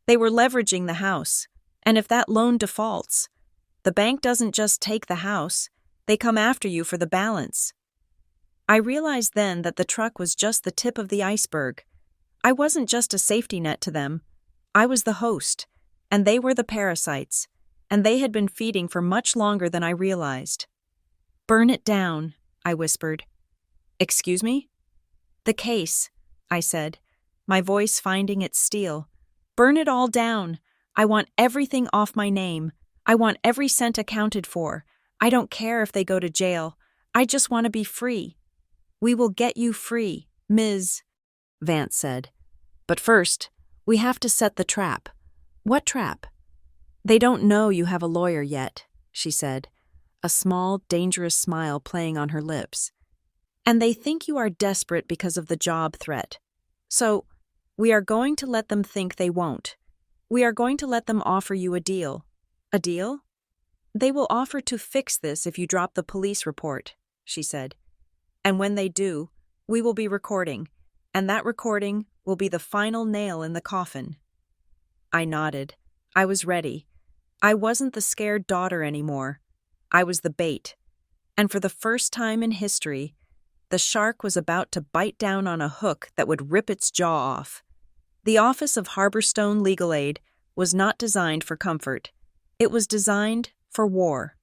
They were leveraging the house, and if that loan defaults, The bank doesn't just take the house, they come after you for the balance. I realized then that the truck was just the tip of the iceberg. I wasn't just a safety net to them. I was the host, and they were the parasites, and they had been feeding for much longer than I realized. "Burn it down," I whispered. "Excuse me?" "The case," I said, my voice finding its steel. "Burn it all down. I want everything off my name. I want every cent accounted for. I don't care if they go to jail. I just want to be free." "We will get you free, Ms." Vance said. "But first, we have to set the trap." "What trap?" "They don't know you have a lawyer yet," she said, a small, dangerous smile playing on her lips. "And they think you are desperate because of the job threat. So, we are going to let them think they won't. We are going to let them offer you a deal." "A deal?" "They will offer to fix this if you drop the police report," she said. "And when they do, we will be recording, and that recording will be the final nail in the coffin." I nodded. I was ready. I wasn't the scared daughter anymore. I was the bait. And for the first time in history, the shark was about to bite down on a hook that would rip its jaw off. The office of Harborstone Legal Aid was not designed for comfort. It was designed for war.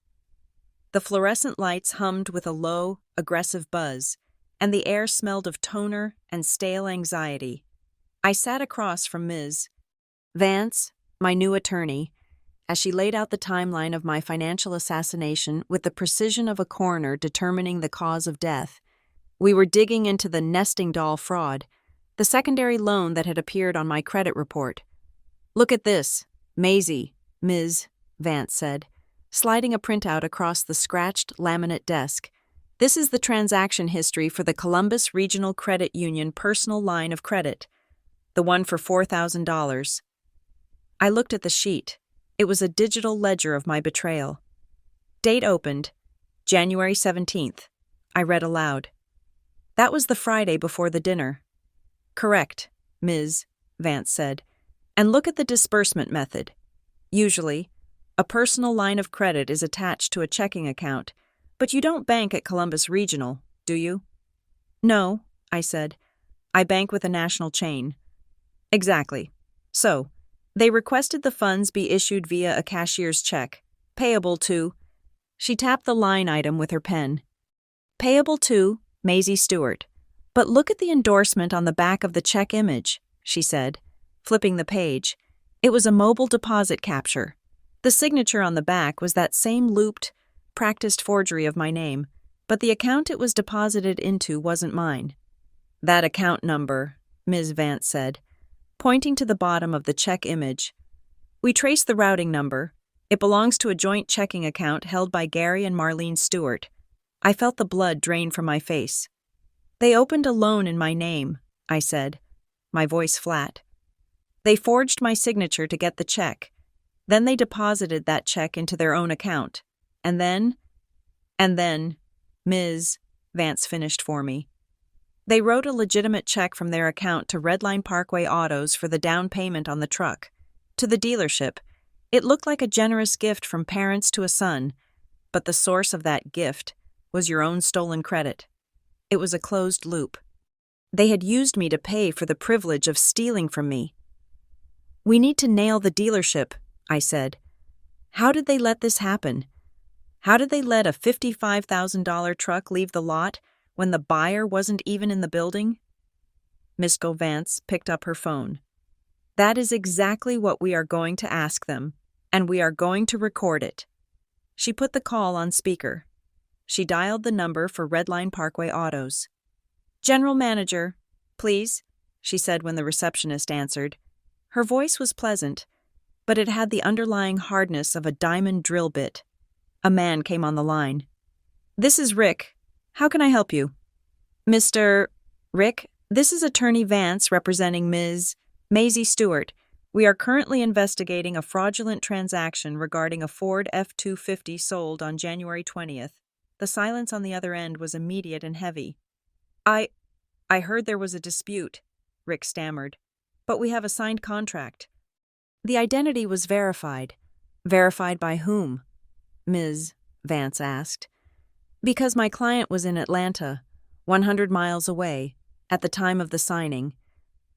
The fluorescent lights hummed with a low, aggressive buzz, and the air smelled of toner and stale anxiety. I sat across from Ms. Vance, my new attorney, as she laid out the timeline of my financial assassination with the precision of a coroner determining the cause of death. We were digging into the nesting doll fraud, the secondary loan that had appeared on my credit report. "Look at this, Maisie," Ms. Vance said, sliding a printout across the scratched laminate desk. "This is the transaction history for the Columbus Regional Credit Union personal line of credit, the one for $4,000. I looked at the sheet. It was a digital ledger of my betrayal. Date opened, January 17th. I read aloud. "That was the Friday before the dinner." "Correct," Ms. Vance said. "And look at the disbursement method. Usually, a personal line of credit is attached to a checking account, but you don't bank at Columbus Regional, do you?" "No," I said. "I bank with a national chain." "Exactly. So, they requested the funds be issued via a cashier's check, payable to—" She tapped the line item with her pen. "Payable to Maisie Stewart. But look at the endorsement on the back of the check image," she said, flipping the page. It was a mobile deposit capture. The signature on the back was that same looped, practiced forgery of my name, but the account it was deposited into wasn't mine. "That account number," Ms. Vance said, pointing to the bottom of the check image. "We traced the routing number. It belongs to a joint checking account held by Gary and Marlene Stewart." I felt the blood drain from my face. "They opened a loan in my name," I said, my voice flat. "They forged my signature to get the check. Then they deposited that check into their own account. And then, Ms. Vance finished for me. They wrote a legitimate check from their account to Redline Parkway Autos for the down payment on the truck. To the dealership, it looked like a generous gift from parents to a son, but the source of that gift was your own stolen credit. It was a closed loop. They had used me to pay for the privilege of stealing from me. "We need to nail the dealership," I said. "How did they let this happen? How did they let a $55,000 truck leave the lot when the buyer wasn't even in the building?" Miss Vance picked up her phone. "That is exactly what we are going to ask them, and we are going to record it." She put the call on speaker. She dialed the number for Redline Parkway Autos. "General Manager, please," she said when the receptionist answered. Her voice was pleasant, but it had the underlying hardness of a diamond drill bit. A man came on the line. "This is Rick. How can I help you?" "Mr. Rick, this is Attorney Vance representing Ms. Maisie Stewart. We are currently investigating a fraudulent transaction regarding a Ford F-250 sold on January 20th. The silence on the other end was immediate and heavy. I heard there was a dispute," Rick stammered. "But we have a signed contract." The identity was verified. Verified by whom? Ms. Vance asked. Because my client was in Atlanta, 100 miles away, at the time of the signing.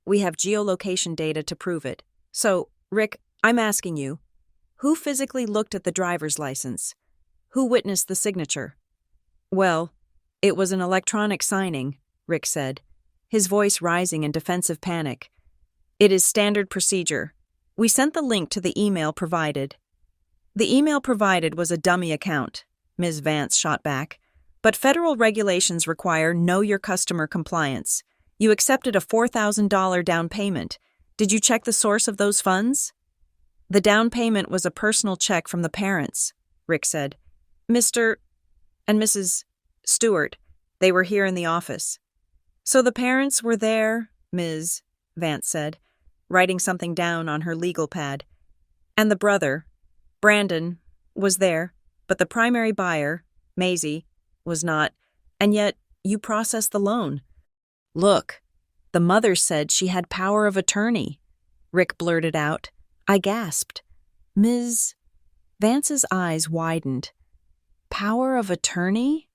We have geolocation data to prove it. So, Rick, I'm asking you, who physically looked at the driver's license? Who witnessed the signature? Well, it was an electronic signing, Rick said, his voice rising in defensive panic. It is standard procedure. We sent the link to the email provided. The email provided was a dummy account, Ms. Vance shot back. But federal regulations require know your customer compliance. You accepted a $4,000 down payment. Did you check the source of those funds? The down payment was a personal check from the parents, Rick said. Mr. and Mrs. Stewart, they were here in the office. So the parents were there, Ms. Vance said, writing something down on her legal pad. And the brother, Brandon, was there, but the primary buyer, Maisie, was not, and yet you processed the loan. Look, the mother said she had power of attorney, Rick blurted out. I gasped. Ms. Vance's eyes widened. Power of attorney?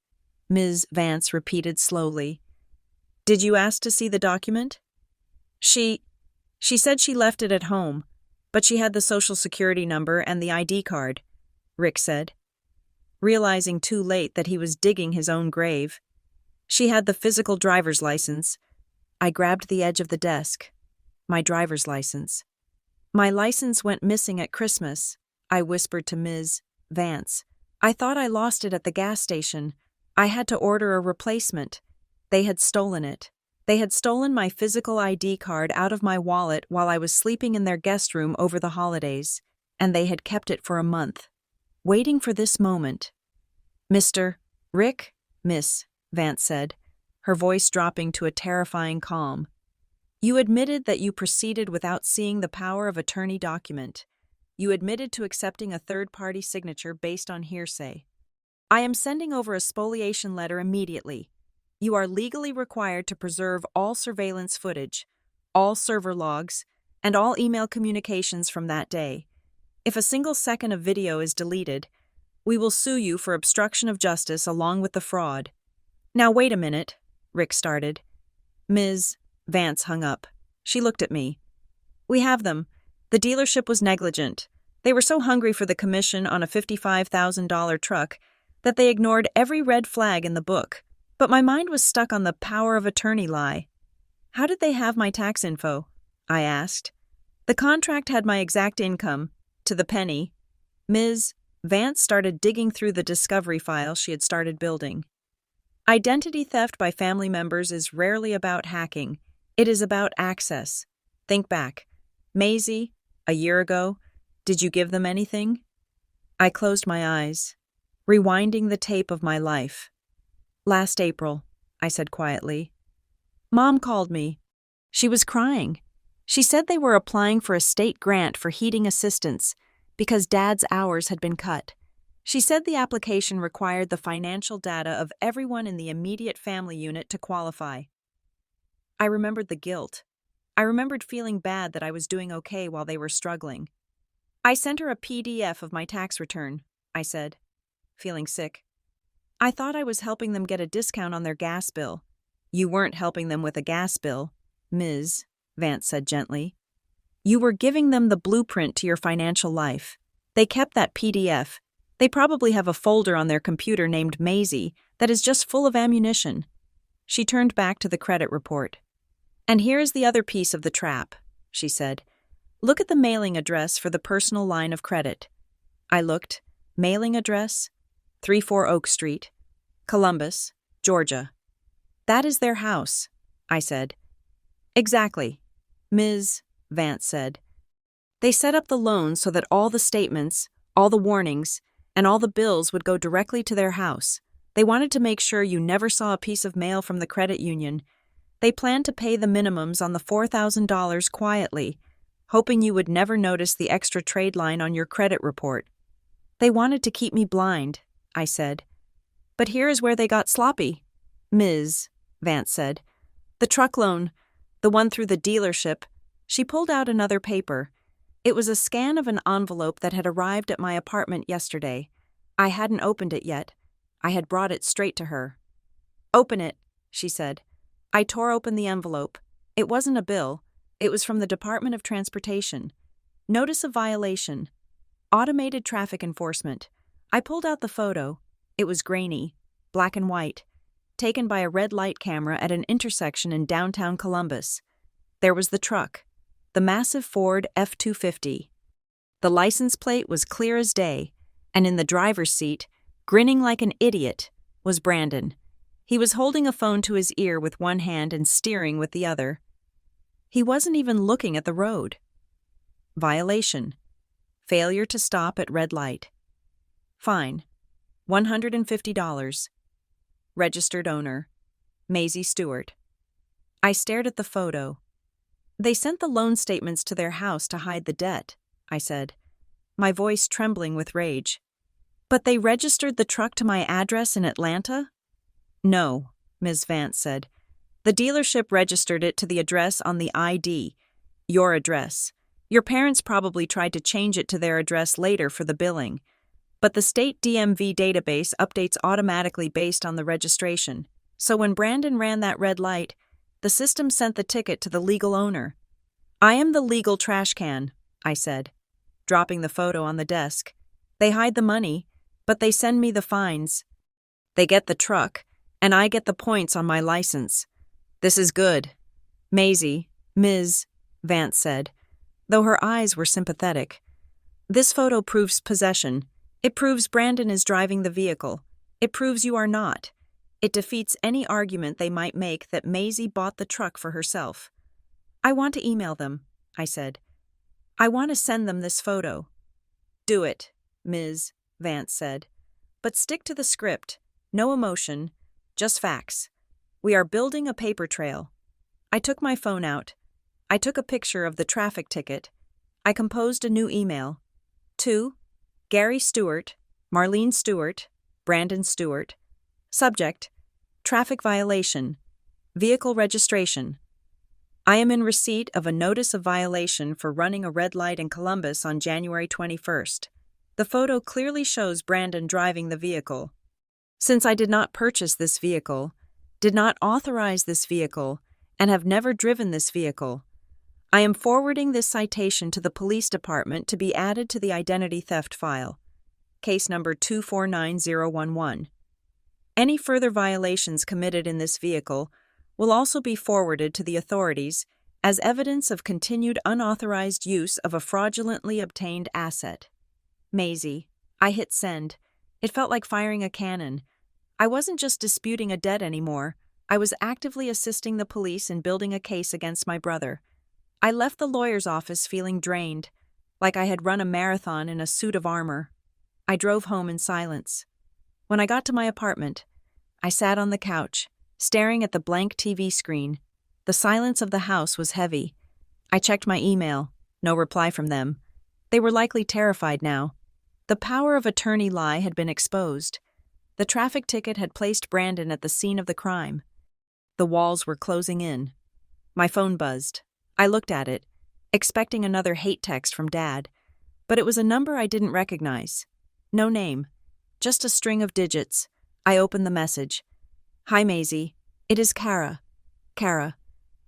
Ms. Vance repeated slowly. Did you ask to see the document? She said she left it at home, but she had the social security number and the ID card, Rick said, realizing too late that he was digging his own grave. She had the physical driver's license. I grabbed the edge of the desk. My driver's license. My license went missing at Christmas, I whispered to Ms. Vance. I thought I lost it at the gas station. I had to order a replacement. They had stolen it. They had stolen my physical ID card out of my wallet while I was sleeping in their guest room over the holidays, and they had kept it for a month, waiting for this moment. Mr. Rick, Miss Vance said, her voice dropping to a terrifying calm. You admitted that you proceeded without seeing the power of attorney document. You admitted to accepting a third-party signature based on hearsay. I am sending over a spoliation letter immediately. You are legally required to preserve all surveillance footage, all server logs, and all email communications from that day. If a single second of video is deleted, we will sue you for obstruction of justice along with the fraud. Now wait a minute, Rick started. Ms. Vance hung up. She looked at me. We have them. The dealership was negligent. They were so hungry for the commission on a $55,000 truck that they ignored every red flag in the book. But my mind was stuck on the power of attorney lie. How did they have my tax info? I asked. The contract had my exact income, to the penny. Ms. Vance started digging through the discovery file she had started building. Identity theft by family members is rarely about hacking. It is about access. Think back. Maisie, a year ago, did you give them anything? I closed my eyes, rewinding the tape of my life. Last April, I said quietly. Mom called me. She was crying. She said they were applying for a state grant for heating assistance because Dad's hours had been cut. She said the application required the financial data of everyone in the immediate family unit to qualify. I remembered the guilt. I remembered feeling bad that I was doing okay while they were struggling. I sent her a PDF of my tax return, I said, feeling sick. I thought I was helping them get a discount on their gas bill. You weren't helping them with a gas bill, Ms. Vance said gently. You were giving them the blueprint to your financial life. They kept that PDF. They probably have a folder on their computer named Maisie that is just full of ammunition. She turned back to the credit report. And here is the other piece of the trap, she said. Look at the mailing address for the personal line of credit. I looked. Mailing address? 34 Oak Street, Columbus, Georgia. That is their house, I said. Exactly, Ms. Vance said. They set up the loan so that all the statements, all the warnings, and all the bills would go directly to their house. They wanted to make sure you never saw a piece of mail from the credit union. They planned to pay the minimums on the $4,000 quietly, hoping you would never notice the extra trade line on your credit report. They wanted to keep me blind, I said. But here is where they got sloppy, Ms. Vance said. The truck loan, the one through the dealership. She pulled out another paper. It was a scan of an envelope that had arrived at my apartment yesterday. I hadn't opened it yet. I had brought it straight to her. "Open it," she said. I tore open the envelope. It wasn't a bill. It was from the Department of Transportation. Notice of violation. Automated traffic enforcement. I pulled out the photo. It was grainy, black and white, taken by a red light camera at an intersection in downtown Columbus. There was the truck, the massive Ford F-250. The license plate was clear as day, and in the driver's seat, grinning like an idiot, was Brandon. He was holding a phone to his ear with one hand and steering with the other. He wasn't even looking at the road. Violation. Failure to stop at red light. Fine. $150. Registered owner. Maisie Stewart. I stared at the photo. "They sent the loan statements to their house to hide the debt," I said, my voice trembling with rage. "But they registered the truck to my address in Atlanta?" "No," Ms. Vance said. "The dealership registered it to the address on the ID, your address. Your parents probably tried to change it to their address later for the billing. But the state DMV database updates automatically based on the registration. So when Brandon ran that red light, the system sent the ticket to the legal owner." "I am the legal trash can," I said, dropping the photo on the desk. "They hide the money, but they send me the fines. They get the truck, and I get the points on my license. This is good." "Maisie," Ms. Vance said, though her eyes were sympathetic. "This photo proves possession. It proves Brandon is driving the vehicle. It proves you are not. It defeats any argument they might make that Maisie bought the truck for herself." "I want to email them," I said. "I want to send them this photo." "Do it," Ms. Vance said. "But stick to the script. No emotion, just facts. We are building a paper trail." I took my phone out. I took a picture of the traffic ticket. I composed a new email. To Gary Stewart, Marlene Stewart, Brandon Stewart. Subject: Traffic violation. Vehicle registration. I am in receipt of a notice of violation for running a red light in Columbus on January 21st. The photo clearly shows Brandon driving the vehicle. Since I did not purchase this vehicle, did not authorize this vehicle, and have never driven this vehicle, I am forwarding this citation to the police department to be added to the identity theft file. Case number 249011. Any further violations committed in this vehicle will also be forwarded to the authorities as evidence of continued unauthorized use of a fraudulently obtained asset. Maisie. I hit send. It felt like firing a cannon. I wasn't just disputing a debt anymore. I was actively assisting the police in building a case against my brother. I left the lawyer's office feeling drained, like I had run a marathon in a suit of armor. I drove home in silence. When I got to my apartment, I sat on the couch, staring at the blank TV screen. The silence of the house was heavy. I checked my email. No reply from them. They were likely terrified now. The power of attorney lie had been exposed. The traffic ticket had placed Brandon at the scene of the crime. The walls were closing in. My phone buzzed. I looked at it, expecting another hate text from Dad, but it was a number I didn't recognize. No name, just a string of digits. I opened the message. "Hi, Maisie. It is Kara. Kara,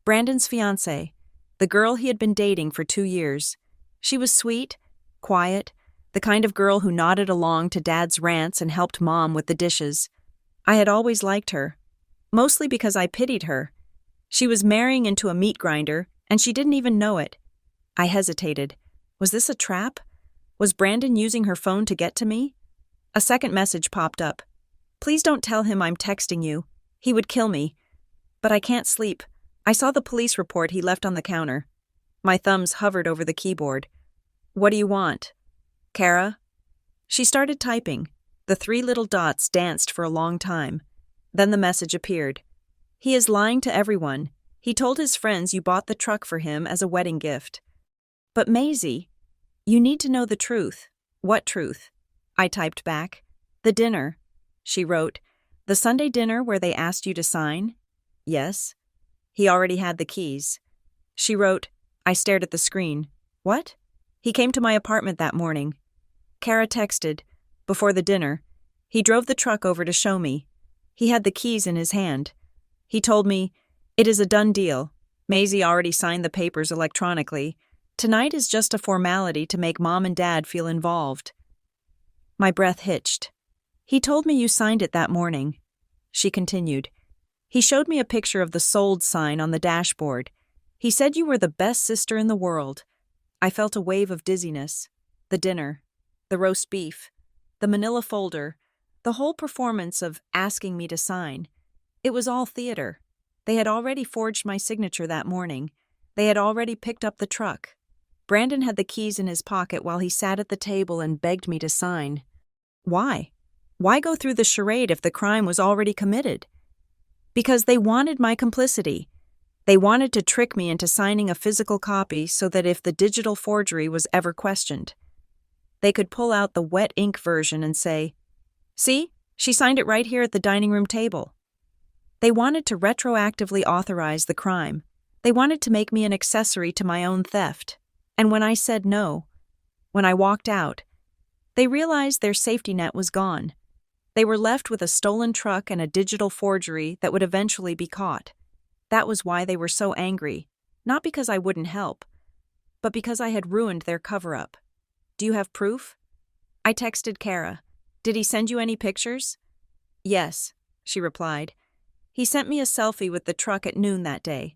Brandon's fiancée, the girl he had been dating for 2 years. She was sweet, quiet, the kind of girl who nodded along to Dad's rants and helped Mom with the dishes. I had always liked her, mostly because I pitied her. She was marrying into a meat grinder, and she didn't even know it. I hesitated. Was this a trap? Was Brandon using her phone to get to me? A second message popped up. "Please don't tell him I'm texting you. He would kill me. But I can't sleep. I saw the police report he left on the counter." My thumbs hovered over the keyboard. "What do you want? Kara?" She started typing. The 3 little dots danced for a long time. Then the message appeared. "He is lying to everyone. He told his friends you bought the truck for him as a wedding gift." "But Maisie, you need to know the truth." "What truth?" I typed back. "The dinner." She wrote, "The Sunday dinner where they asked you to sign?" "Yes." "He already had the keys." She wrote, I stared at the screen. "What?" "He came to my apartment that morning." Kara texted, Before the dinner, he drove the truck over to show me. He had the keys in his hand. He told me, "It is a done deal. Maisie already signed the papers electronically. Tonight is just a formality to make Mom and Dad feel involved." My breath hitched. "He told me you signed it that morning." She continued. "He showed me a picture of the sold sign on the dashboard. He said you were the best sister in the world." I felt a wave of dizziness. The dinner, the roast beef, the manila folder, the whole performance of asking me to sign. It was all theater. They had already forged my signature that morning. They had already picked up the truck. Brandon had the keys in his pocket while he sat at the table and begged me to sign. Why? Why go through the charade if the crime was already committed? Because they wanted my complicity. They wanted to trick me into signing a physical copy so that if the digital forgery was ever questioned, they could pull out the wet ink version and say, "See, she signed it right here at the dining room table." They wanted to retroactively authorize the crime. They wanted to make me an accessory to my own theft. And when I said no, when I walked out, they realized their safety net was gone. They were left with a stolen truck and a digital forgery that would eventually be caught. That was why they were so angry, not because I wouldn't help, but because I had ruined their cover-up. "Do you have proof?" I texted Kara. "Did he send you any pictures?" "Yes," she replied. "He sent me a selfie with the truck at noon that day.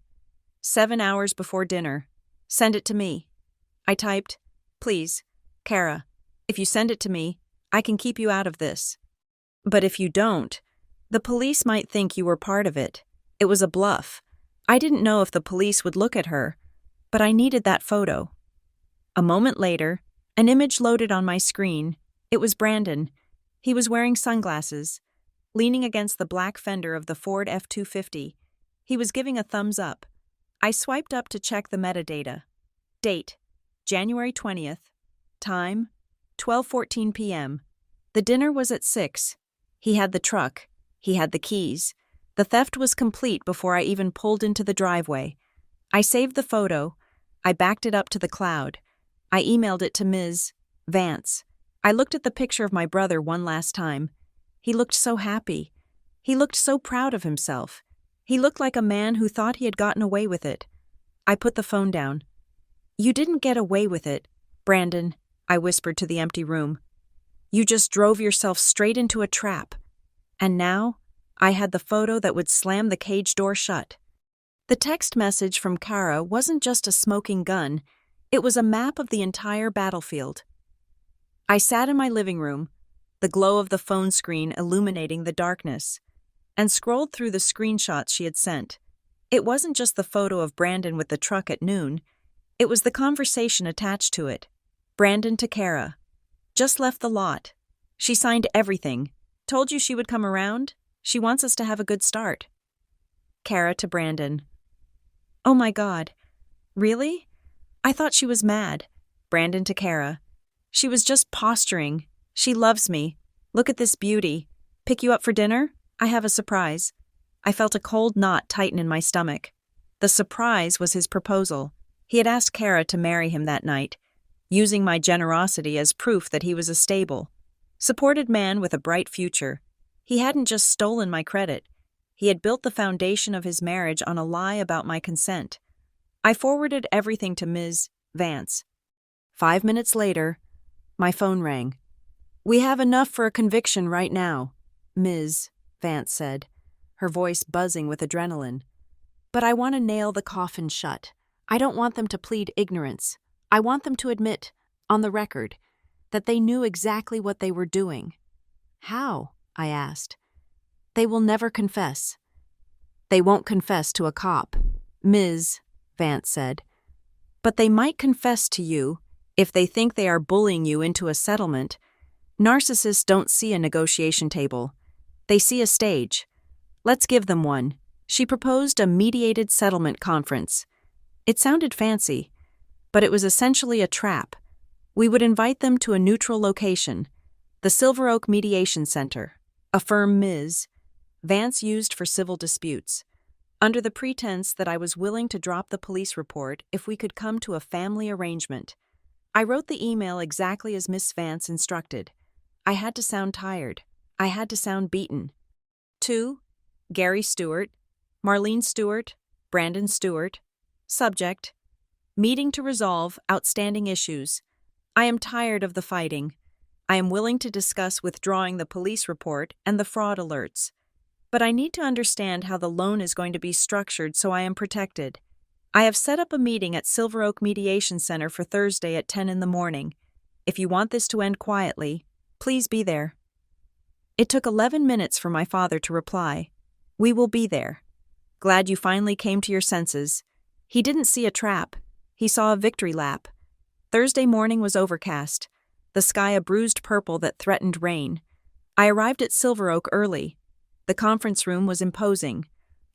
7 hours before dinner. Send it to me." I typed, "Please, Kara, if you send it to me, I can keep you out of this. But if you don't, the police might think you were part of it." It was a bluff. I didn't know if the police would look at her, but I needed that photo. A moment later, an image loaded on my screen. It was Brandon. He was wearing sunglasses, leaning against the black fender of the Ford F-250. He was giving a thumbs up. I swiped up to check the metadata. Date, January 20th. Time, 12:14 p.m. The dinner was at 6. He had the truck. He had the keys. The theft was complete before I even pulled into the driveway. I saved the photo. I backed it up to the cloud. I emailed it to Ms. Vance. I looked at the picture of my brother one last time. He looked so happy. He looked so proud of himself. He looked like a man who thought he had gotten away with it. I put the phone down. "You didn't get away with it, Brandon," I whispered to the empty room. "You just drove yourself straight into a trap. And now, I had the photo that would slam the cage door shut." The text message from Kara wasn't just a smoking gun, it was a map of the entire battlefield. I sat in my living room, the glow of the phone screen illuminating the darkness, and scrolled through the screenshots she had sent. It wasn't just the photo of Brandon with the truck at noon, it was the conversation attached to it. Brandon to Kara. "Just left the lot. She signed everything. Told you she would come around. She wants us to have a good start." Kara to Brandon. "Oh my God. Really? I thought she was mad." Brandon to Kara. "She was just posturing. She loves me. Look at this beauty. Pick you up for dinner? I have a surprise." I felt a cold knot tighten in my stomach. The surprise was his proposal. He had asked Kara to marry him that night, using my generosity as proof that he was a stable, supported man with a bright future. He hadn't just stolen my credit. He had built the foundation of his marriage on a lie about my consent. I forwarded everything to Ms. Vance. 5 minutes later, my phone rang. "We have enough for a conviction right now," Ms. Vance said, her voice buzzing with adrenaline. "But I want to nail the coffin shut. I don't want them to plead ignorance. I want them to admit, on the record, that they knew exactly what they were doing." "How?" I asked. "They will never confess." "They won't confess to a cop," Ms. Vance said. "But they might confess to you if they think they are bullying you into a settlement. Narcissists don't see a negotiation table. They see a stage. Let's give them one." She proposed a mediated settlement conference. It sounded fancy, but it was essentially a trap. We would invite them to a neutral location, the Silver Oak Mediation Center, a firm Ms. Vance used for civil disputes, under the pretense that I was willing to drop the police report if we could come to a family arrangement. I wrote the email exactly as Miss Vance instructed. I had to sound tired. I had to sound beaten. 2. Gary Stewart, Marlene Stewart, Brandon Stewart. Subject: meeting to resolve outstanding issues. I am tired of the fighting. I am willing to discuss withdrawing the police report and the fraud alerts. But I need to understand how the loan is going to be structured so I am protected. I have set up a meeting at Silver Oak Mediation Center for Thursday at 10 in the morning. If you want this to end quietly, please be there. It took 11 minutes for my father to reply. We will be there. Glad you finally came to your senses. He didn't see a trap. He saw a victory lap. Thursday morning was overcast, the sky a bruised purple that threatened rain. I arrived at Silver Oak early. The conference room was imposing.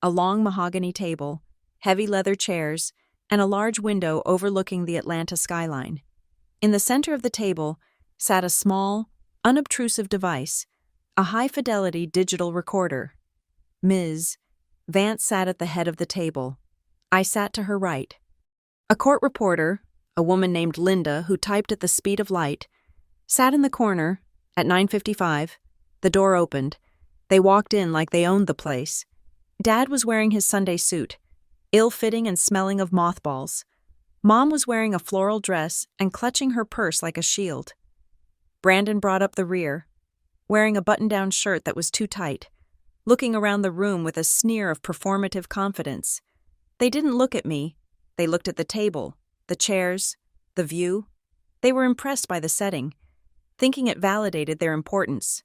A long mahogany table, heavy leather chairs, and a large window overlooking the Atlanta skyline. In the center of the table sat a small, unobtrusive device, a high-fidelity digital recorder. Ms. Vance sat at the head of the table. I sat to her right. A court reporter, a woman named Linda who typed at the speed of light, sat in the corner. At 9:55, the door opened. They walked in like they owned the place. Dad was wearing his Sunday suit, ill-fitting and smelling of mothballs. Mom was wearing a floral dress and clutching her purse like a shield. Brandon brought up the rear, wearing a button-down shirt that was too tight, looking around the room with a sneer of performative confidence. They didn't look at me. They looked at the table, the chairs, the view. They were impressed by the setting, thinking it validated their importance.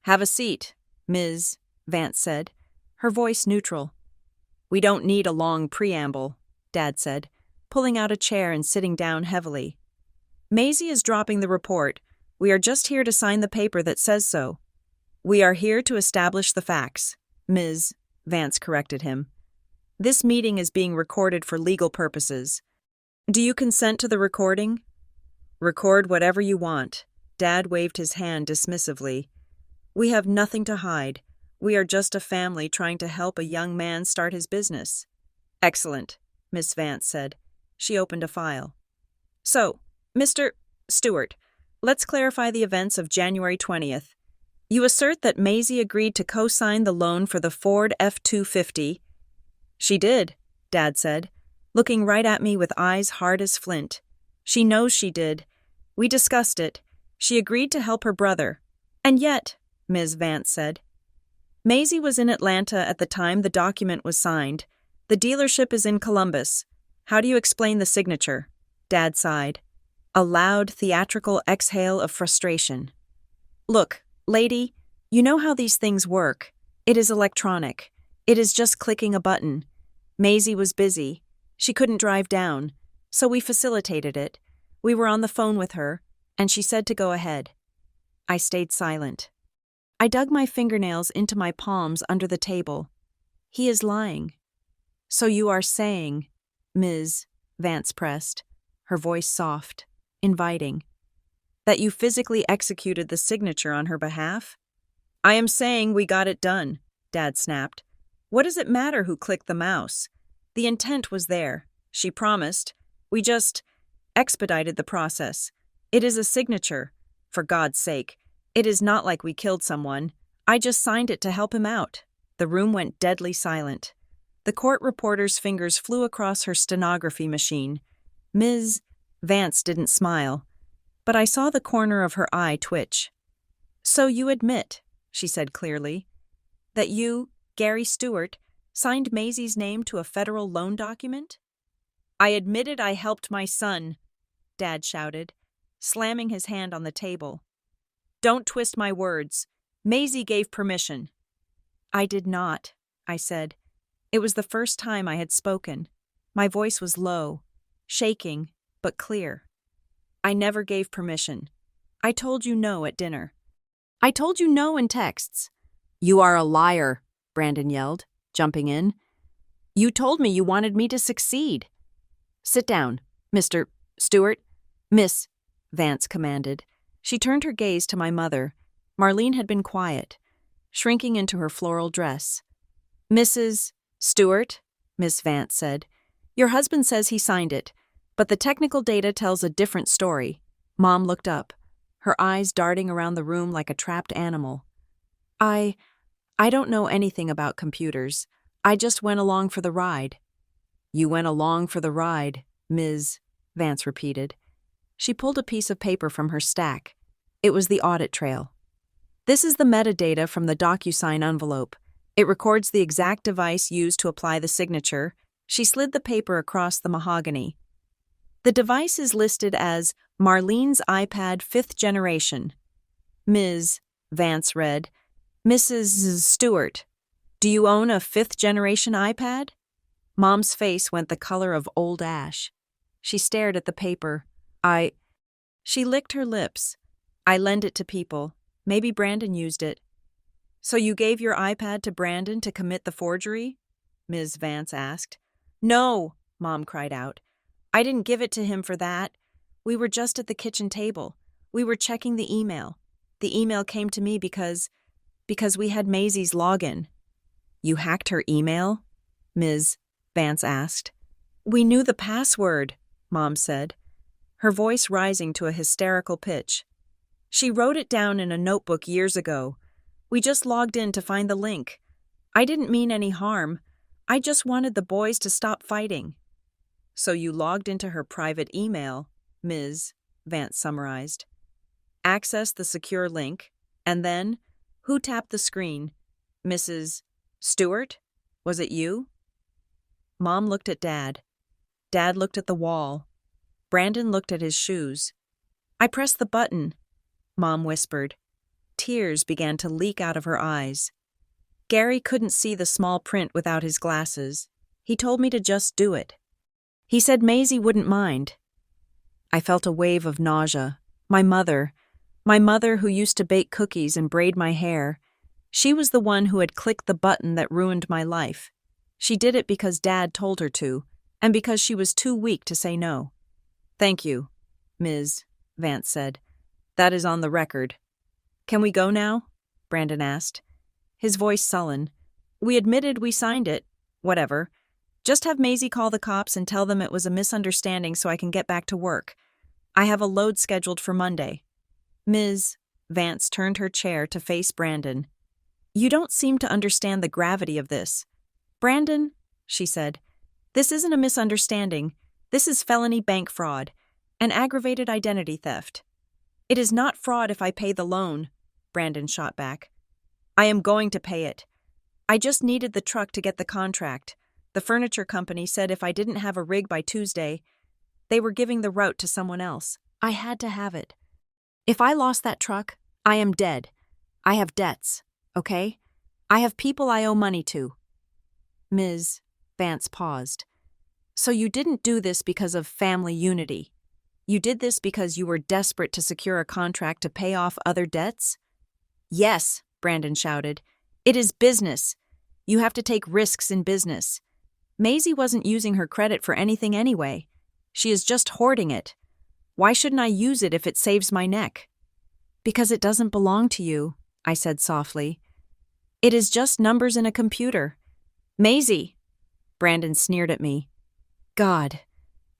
"Have a seat," Ms. Vance said, her voice neutral. "We don't need a long preamble," Dad said, pulling out a chair and sitting down heavily. "Maisie is dropping the report. We are just here to sign the paper that says so." "We are here to establish the facts," Ms. Vance corrected him. "This meeting is being recorded for legal purposes. Do you consent to the recording?" "Record whatever you want." Dad waved his hand dismissively. "We have nothing to hide. We are just a family trying to help a young man start his business." "Excellent," Miss Vance said. She opened a file. "So, Mr. Stewart, let's clarify the events of January 20th. You assert that Maisie agreed to co-sign the loan for the Ford F-250. "She did," Dad said, looking right at me with eyes hard as flint. "She knows she did. We discussed it. She agreed to help her brother. And yet," Ms. Vance said, "Maisie was in Atlanta at the time the document was signed. The dealership is in Columbus. How do you explain the signature?" Dad sighed. A loud, theatrical exhale of frustration. "Look, lady, you know how these things work. It is electronic. It is just clicking a button. Maisie was busy. She couldn't drive down, so we facilitated it. We were on the phone with her, and she said to go ahead." I stayed silent. I dug my fingernails into my palms under the table. He is lying. "So you are saying," Ms. Vance pressed, her voice soft, inviting, "that you physically executed the signature on her behalf?" "I am saying we got it done," Dad snapped. "What does it matter who clicked the mouse? The intent was there. She promised. We just expedited the process. It is a signature. For God's sake, it is not like we killed someone. I just signed it to help him out." The room went deadly silent. The court reporter's fingers flew across her stenography machine. Ms. Vance didn't smile, but I saw the corner of her eye twitch. "So you admit," she said clearly, "that you, Gary Stewart, signed Maisie's name to a federal loan document?" "I admitted I helped my son," Dad shouted, slamming his hand on the table. "Don't twist my words. Maisie gave permission." "I did not," I said. It was the first time I had spoken. My voice was low, shaking, but clear. "I never gave permission. I told you no at dinner. I told you no in texts." "You are a liar," Brandon yelled, jumping in. "You told me you wanted me to succeed." "Sit down, Mr. Stewart." Miss Vance commanded. She turned her gaze to my mother. Marlene had been quiet, shrinking into her floral dress. "Mrs. Stewart," Miss Vance said, "your husband says he signed it, but the technical data tells a different story." Mom looked up. her eyes darting around the room like a trapped animal. I don't know anything about computers. I just went along for the ride." "You went along for the ride, Ms." Vance repeated. She pulled a piece of paper from her stack. It was the audit trail. "This is the metadata from the DocuSign envelope. It records the exact device used to apply the signature." She slid the paper across the mahogany. "The device is listed as Marlene's iPad 5th generation." "Ms." Vance read. "Mrs. Stewart, do you own a 5th generation iPad?" Mom's face went the color of old ash. She stared at the paper. She licked her lips. "I lend it to people. Maybe Brandon used it." "So you gave your iPad to Brandon to commit the forgery?" Ms. Vance asked. "No," Mom cried out. "I didn't give it to him for that. We were just at the kitchen table. We were checking the email. The email came to me because we had Maisie's login." "You hacked her email?" Ms. Vance asked. "We knew the password," Mom said, her voice rising to a hysterical pitch. "She wrote it down in a notebook years ago. We just logged in to find the link. I didn't mean any harm. I just wanted the boys to stop fighting." "So you logged into her private email," Ms. Vance summarized. "Accessed the secure link, and then, who tapped the screen? Mrs. Stewart? Was it you?" Mom looked at Dad. Dad looked at the wall. Brandon looked at his shoes. "I pressed the button," Mom whispered. Tears began to leak out of her eyes. "Gary couldn't see the small print without his glasses. He told me to just do it. He said Maisie wouldn't mind." I felt a wave of nausea. My mother who used to bake cookies and braid my hair, she was the one who had clicked the button that ruined my life. She did it because Dad told her to, and because she was too weak to say no. "Thank you," Ms. Vance said. "That is on the record." "Can we go now?" Brandon asked, his voice sullen. "We admitted we signed it. Whatever. Just have Maisie call the cops and tell them it was a misunderstanding so I can get back to work. I have a load scheduled for Monday." Ms. Vance turned her chair to face Brandon. "You don't seem to understand the gravity of this." "Brandon," she said, "this isn't a misunderstanding. This is felony bank fraud, and aggravated identity theft." "It is not fraud if I pay the loan," Brandon shot back. "I am going to pay it. I just needed the truck to get the contract. The furniture company said if I didn't have a rig by Tuesday, they were giving the route to someone else. I had to have it. If I lost that truck, I am dead. I have debts, okay? I have people I owe money to." Ms. Vance paused. "So you didn't do this because of family unity? You did this because you were desperate to secure a contract to pay off other debts?" "Yes," Brandon shouted. "It is business. You have to take risks in business. Maisie wasn't using her credit for anything anyway. She is just hoarding it. Why shouldn't I use it if it saves my neck?" "Because it doesn't belong to you," I said softly. "It is just numbers in a computer." "Maisie!" Brandon sneered at me. "God,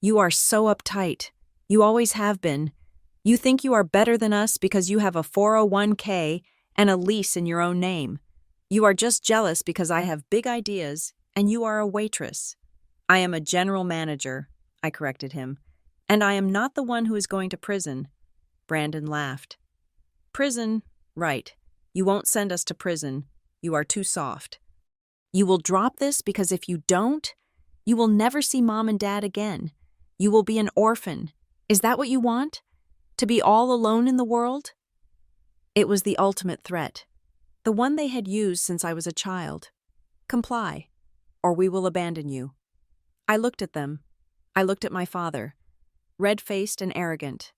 you are so uptight. You always have been. You think you are better than us because you have a 401k and a lease in your own name. You are just jealous because I have big ideas and you are a waitress." "I am a general manager," I corrected him. "And I am not the one who is going to prison." Brandon laughed. "Prison, right. You won't send us to prison. You are too soft. You will drop this because if you don't, you will never see Mom and Dad again. You will be an orphan. Is that what you want? To be all alone in the world?" It was the ultimate threat, the one they had used since I was a child. "Comply, or we will abandon you." I looked at them. I looked at my father, red-faced and arrogant.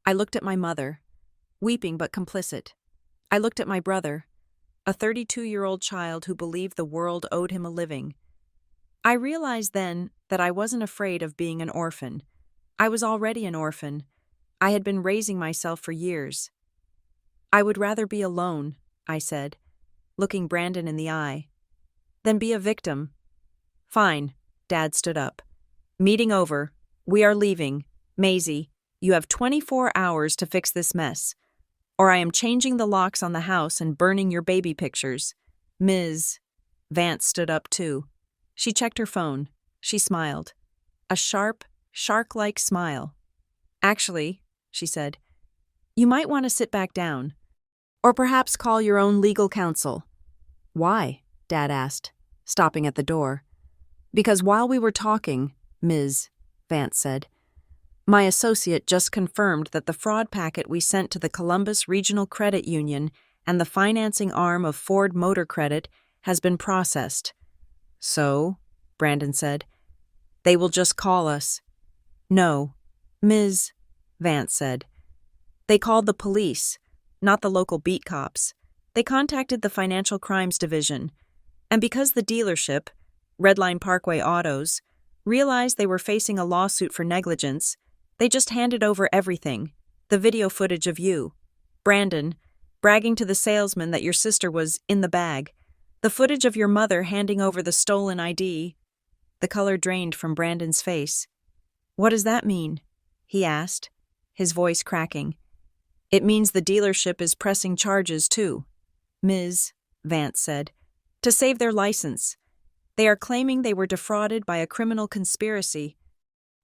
I looked at my mother, weeping but complicit. I looked at my brother, a 32-year-old child who believed the world owed him a living. I realized then that I wasn't afraid of being an orphan. I was already an orphan. I had been raising myself for years. "I would rather be alone," I said, looking Brandon in the eye, "than be a victim." "Fine," Dad stood up. "Meeting over. We are leaving. Maisie, you have 24 hours to fix this mess. or I am changing the locks on the house and burning your baby pictures. Ms. Vance stood up too. She checked her phone. She smiled. A sharp, shark-like smile. Actually, she said, you might want to sit back down. Or perhaps call your own legal counsel. Why? Dad asked, stopping at the door. Because while we were talking, Ms. Vance said, my associate just confirmed that the fraud packet we sent to the Columbus Regional Credit Union and the financing arm of Ford Motor Credit has been processed. So, Brandon said, they will just call us. No, Ms. Vance said. They called the police, not the local beat cops. They contacted the Financial Crimes Division, and because the dealership, Redline Parkway Autos, realized they were facing a lawsuit for negligence, they just handed over everything, the video footage of you, Brandon, bragging to the salesman that your sister was in the bag, the footage of your mother handing over the stolen ID. The color drained from Brandon's face. What does that mean? He asked, his voice cracking. It means the dealership is pressing charges too, Ms. Vance said, to save their license. They are claiming they were defrauded by a criminal conspiracy.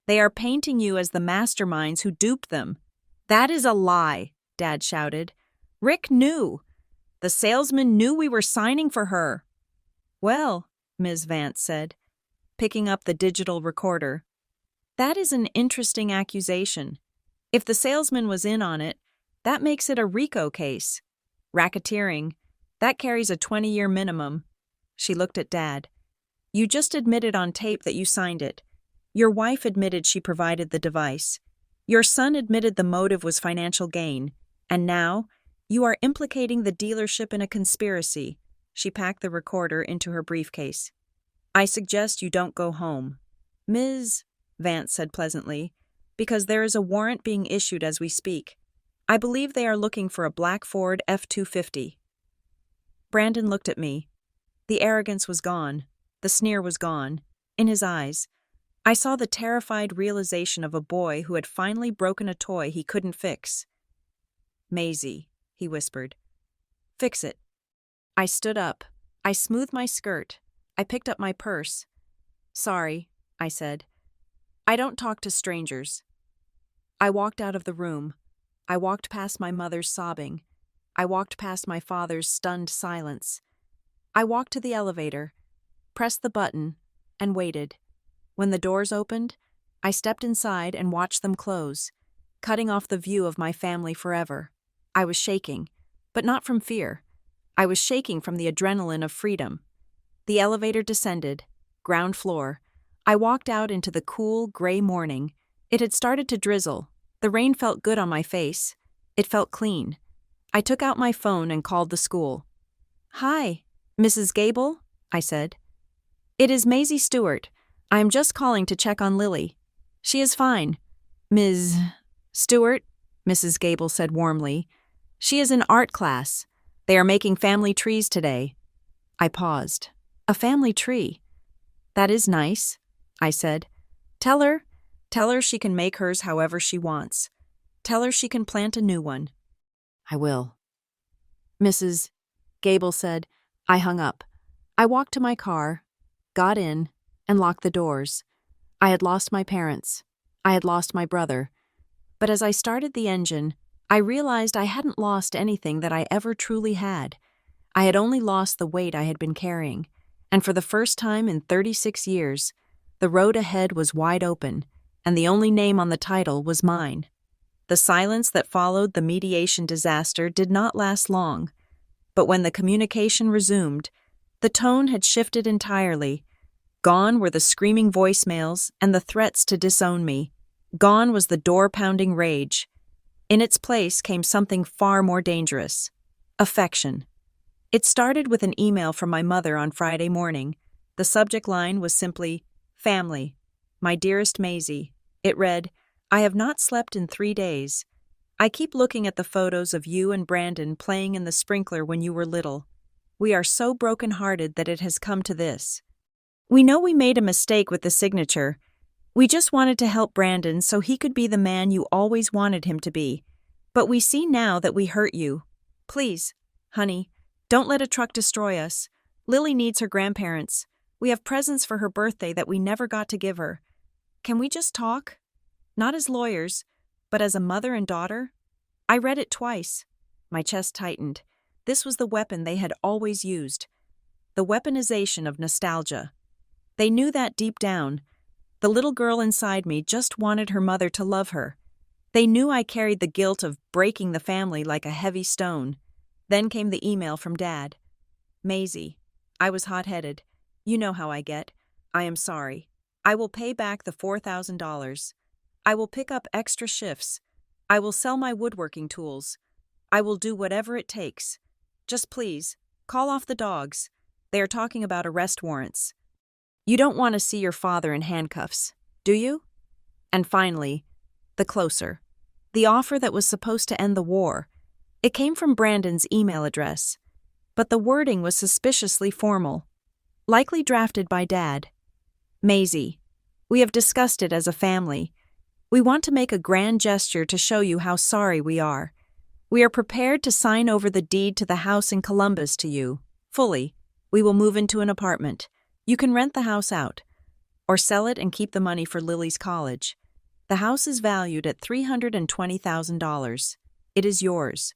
They are painting you as the masterminds who duped them. That is a lie, Dad shouted. Rick knew. The salesman knew we were signing for her. Well, Ms. Vance said, picking up the digital recorder, that is an interesting accusation. If the salesman was in on it, that makes it a RICO case. Racketeering, that carries a 20-year minimum. She looked at Dad. You just admitted on tape that you signed it. Your wife admitted she provided the device. Your son admitted the motive was financial gain. And now, you are implicating the dealership in a conspiracy. She packed the recorder into her briefcase. I suggest you don't go home. Ms. Vance said pleasantly, because there is a warrant being issued as we speak. I believe they are looking for a black Ford F-250. Brandon looked at me. The arrogance was gone. The sneer was gone. In his eyes, I saw the terrified realization of a boy who had finally broken a toy he couldn't fix. Maisie, he whispered. Fix it. I stood up. I smoothed my skirt. I picked up my purse. Sorry, I said. I don't talk to strangers. I walked out of the room. I walked past my mother's sobbing. I walked past my father's stunned silence. I walked to the elevator, pressed the button, and waited. When the doors opened, I stepped inside and watched them close, cutting off the view of my family forever. I was shaking, but not from fear. I was shaking from the adrenaline of freedom. The elevator descended, ground floor. I walked out into the cool, gray morning. It had started to drizzle. The rain felt good on my face. It felt clean. I took out my phone and called the school. Hi, Mrs. Gable, I said. It is Maisie Stewart. I am just calling to check on Lily. She is fine. Ms. Stewart, Mrs. Gable said warmly. She is in art class. They are making family trees today. I paused. A family tree? That is nice, I said. Tell her she can make hers however she wants. Tell her she can plant a new one. I will. Mrs. Gable said. I hung up. I walked to my car, got in, and locked the doors. I had lost my parents. I had lost my brother. But as I started the engine, I realized I hadn't lost anything that I ever truly had. I had only lost the weight I had been carrying, and for the first time in 36 years, the road ahead was wide open, and the only name on the title was mine. The silence that followed the mediation disaster did not last long, but when the communication resumed, the tone had shifted entirely. Gone were the screaming voicemails and the threats to disown me. Gone was the door-pounding rage. In its place came something far more dangerous: affection. It started with an email from my mother on Friday morning. The subject line was simply, "Family. My dearest Maisie." It read, "I have not slept in 3 days. I keep looking at the photos of you and Brandon playing in the sprinkler when you were little. We are so broken-hearted that it has come to this. We know we made a mistake with the signature. We just wanted to help Brandon so he could be the man you always wanted him to be. But we see now that we hurt you. Please, honey, don't let a truck destroy us. Lily needs her grandparents. We have presents for her birthday that we never got to give her. Can we just talk? Not as lawyers, but as a mother and daughter? I read it twice. My chest tightened. This was the weapon they had always used. The weaponization of nostalgia. They knew that deep down. The little girl inside me just wanted her mother to love her. They knew I carried the guilt of breaking the family like a heavy stone. Then came the email from Dad. Maisie. I was hot-headed. You know how I get. I am sorry. I will pay back the $4,000. I will pick up extra shifts. I will sell my woodworking tools. I will do whatever it takes. Just please, call off the dogs. They are talking about arrest warrants. You don't want to see your father in handcuffs, do you? And finally, the closer. The offer that was supposed to end the war. It came from Brandon's email address, but the wording was suspiciously formal. Likely drafted by Dad. Maisie, we have discussed it as a family. We want to make a grand gesture to show you how sorry we are. We are prepared to sign over the deed to the house in Columbus to you, fully. We will move into an apartment. You can rent the house out, or sell it and keep the money for Lily's college. The house is valued at $320,000. It is yours.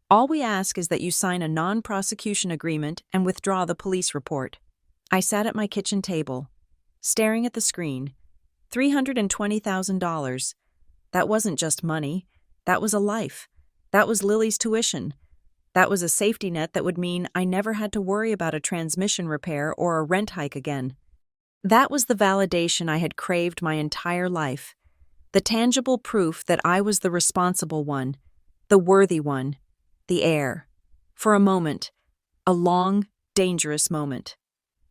All we ask is that you sign a non-prosecution agreement and withdraw the police report. I sat at my kitchen table, staring at the screen. $320,000. That wasn't just money. That was a life. That was Lily's tuition. That was a safety net that would mean I never had to worry about a transmission repair or a rent hike again. That was the validation I had craved my entire life. The tangible proof that I was the responsible one, the worthy one, the heir. For a moment, a long, dangerous moment.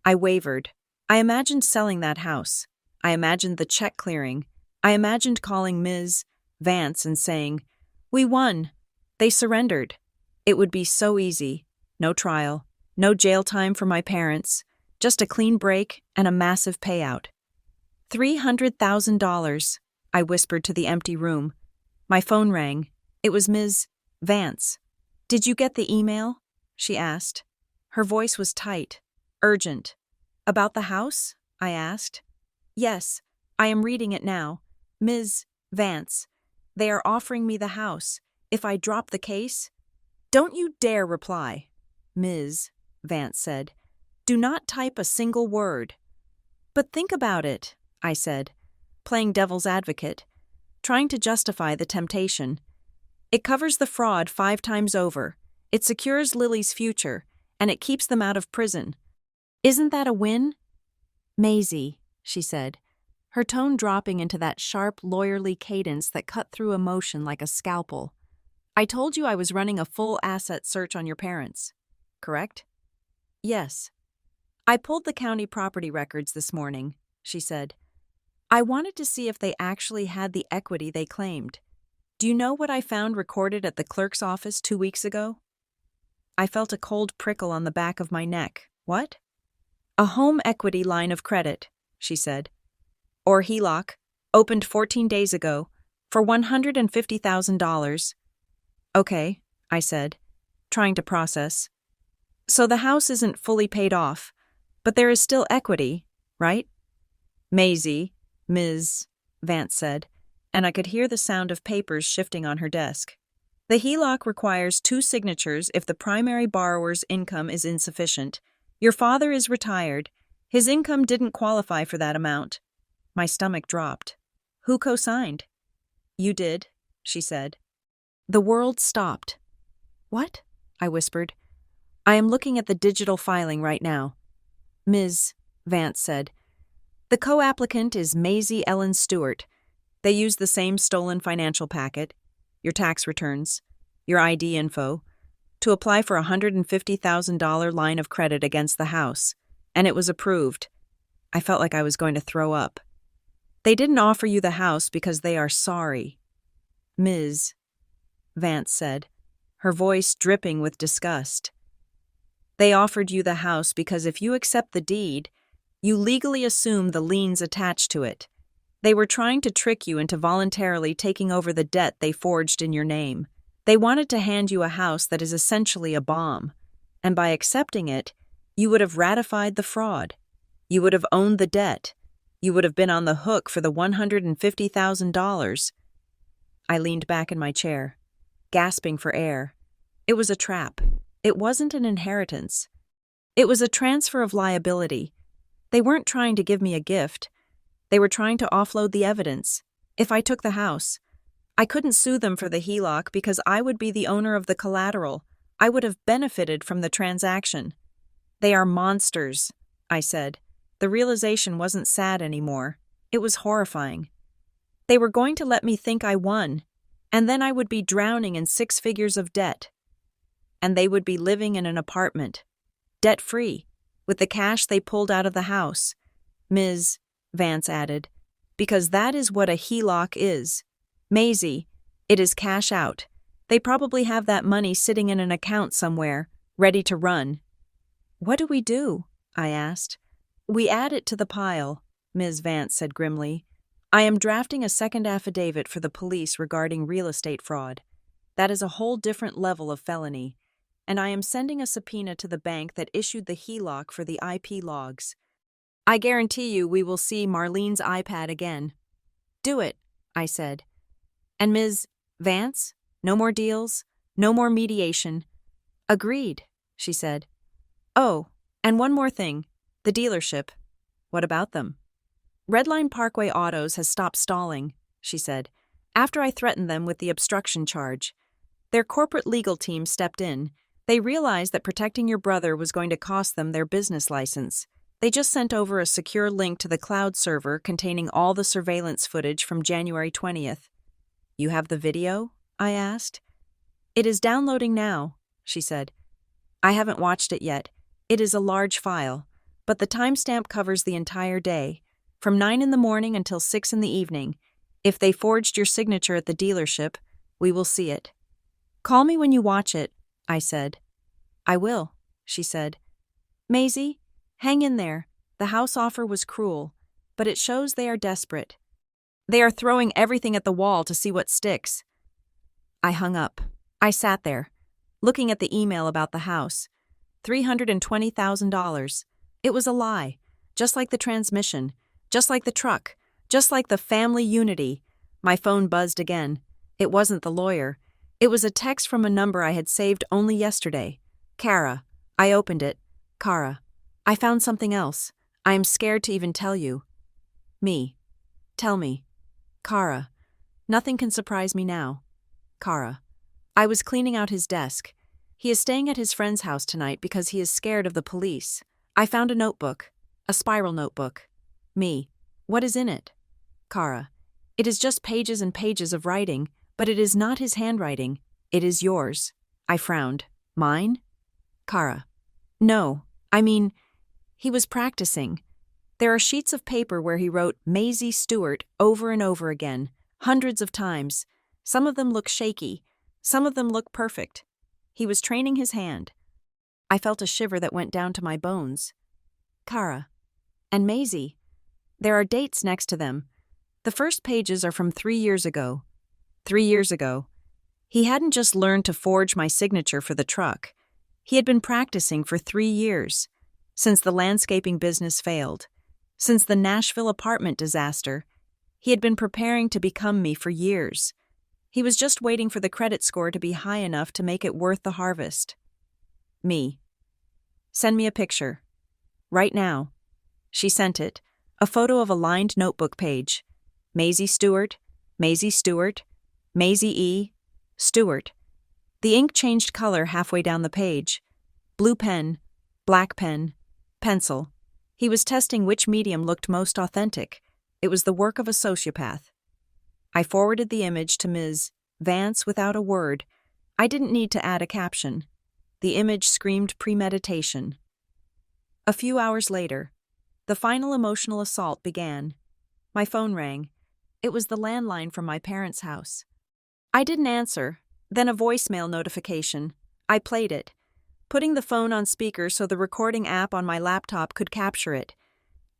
I wavered. I imagined selling that house. I imagined the check clearing. I imagined calling Ms. Vance and saying, "We won. They surrendered." It would be so easy. No trial, no jail time for my parents, just a clean break and a massive payout. $300,000, I whispered to the empty room. My phone rang. It was Ms. Vance. "Did you get the email?" she asked. Her voice was tight, urgent. "About the house?" I asked. "Yes, I am reading it now. Ms. Vance, they are offering me the house. If I drop the case—" "Don't you dare reply," Ms. Vance said. "Do not type a single word." "But think about it," I said, playing devil's advocate, trying to justify the temptation. "It covers the fraud 5 times over. It secures Lily's future, and it keeps them out of prison. Isn't that a win?" "Maisie," she said, her tone dropping into that sharp, lawyerly cadence that cut through emotion like a scalpel. "I told you I was running a full asset search on your parents, correct?" "Yes." "I pulled the county property records this morning," she said. "I wanted to see if they actually had the equity they claimed. Do you know what I found recorded at the clerk's office 2 weeks ago?" I felt a cold prickle on the back of my neck. "What?" "A home equity line of credit," she said. "Or HELOC, opened 14 days ago, for $150,000. "Okay," I said, trying to process. "So the house isn't fully paid off, but there is still equity, right?" "Maisie," Ms. Vance said, and I could hear the sound of papers shifting on her desk. "The HELOC requires 2 signatures if the primary borrower's income is insufficient. Your father is retired. His income didn't qualify for that amount." My stomach dropped. "Who co-signed?" "You did," she said. The world stopped. "What?" I whispered. "I am looking at the digital filing right now," Ms. Vance said. "The co-applicant is Maisie Ellen Stewart. They used the same stolen financial packet, your tax returns, your ID info, to apply for a $150,000 line of credit against the house, and it was approved." I felt like I was going to throw up. "They didn't offer you the house because they are sorry," Ms. Vance said, her voice dripping with disgust. "They offered you the house because if you accept the deed, you legally assume the liens attached to it. They were trying to trick you into voluntarily taking over the debt they forged in your name. They wanted to hand you a house that is essentially a bomb, and by accepting it, you would have ratified the fraud. You would have owned the debt. You would have been on the hook for the $150,000. I leaned back in my chair, gasping for air. It was a trap. It wasn't an inheritance. It was a transfer of liability. They weren't trying to give me a gift. They were trying to offload the evidence. If I took the house, I couldn't sue them for the HELOC because I would be the owner of the collateral. I would have benefited from the transaction. They are monsters, I said. The realization wasn't sad anymore. It was horrifying. They were going to let me think I won, and then I would be drowning in 6 figures of debt. And they would be living in an apartment, debt-free, with the cash they pulled out of the house. Ms. Vance added, because that is what a HELOC is. Maisie, it is cash out. They probably have that money sitting in an account somewhere, ready to run. What do we do? I asked. We add it to the pile, Ms. Vance said grimly. I am drafting a second affidavit for the police regarding real estate fraud. That is a whole different level of felony. And I am sending a subpoena to the bank that issued the HELOC for the IP logs. I guarantee you we will see Marlene's iPad again. Do it, I said. And Ms. Vance, no more deals, no more mediation. Agreed, she said. Oh, and one more thing. The dealership. What about them? Redline Parkway Autos has stopped stalling, she said, after I threatened them with the obstruction charge. Their corporate legal team stepped in. They realized that protecting your brother was going to cost them their business license. They just sent over a secure link to the cloud server containing all the surveillance footage from January 20th. You have the video? I asked. It is downloading now, she said. I haven't watched it yet. It is a large file, but the timestamp covers the entire day, from 9 in the morning until 6 in the evening. If they forged your signature at the dealership, we will see it. Call me when you watch it, I said. I will, she said. Maisie, hang in there. The house offer was cruel, but it shows they are desperate. They are throwing everything at the wall to see what sticks. I hung up. I sat there, looking at the email about the house. $320,000. It was a lie, just like the transmission, just like the truck, just like the family unity. My phone buzzed again. It wasn't the lawyer. It was a text from a number I had saved only yesterday. Kara. I opened it. Kara. I found something else. I am scared to even tell you. Me. Tell me. Kara. Nothing can surprise me now. Kara. I was cleaning out his desk. He is staying at his friend's house tonight because he is scared of the police. I found a notebook. A spiral notebook. Me. What is in it? Kara. It is just pages and pages of writing, but it is not his handwriting. It is yours. I frowned. Mine? Kara. No. I mean, he was practicing. There are sheets of paper where he wrote Maisie Stewart over and over again, hundreds of times. Some of them look shaky. Some of them look perfect. He was training his hand. I felt a shiver that went down to my bones. Kara. And Maisie. There are dates next to them. The first pages are from 3 years ago. 3 years ago. He hadn't just learned to forge my signature for the truck. He had been practicing for 3 years. Since the landscaping business failed. Since the Nashville apartment disaster. He had been preparing to become me for years. He was just waiting for the credit score to be high enough to make it worth the harvest. Me. Send me a picture. Right now. She sent it. A photo of a lined notebook page. Maisie Stewart, Maisie Stewart, Maisie E. Stewart. The ink changed color halfway down the page. Blue pen, black pen, pencil. He was testing which medium looked most authentic. It was the work of a sociopath. I forwarded the image to Ms. Vance without a word. I didn't need to add a caption. The image screamed premeditation. A few hours later, the final emotional assault began. My phone rang. It was the landline from my parents' house. I didn't answer, then a voicemail notification. I played it, putting the phone on speaker so the recording app on my laptop could capture it.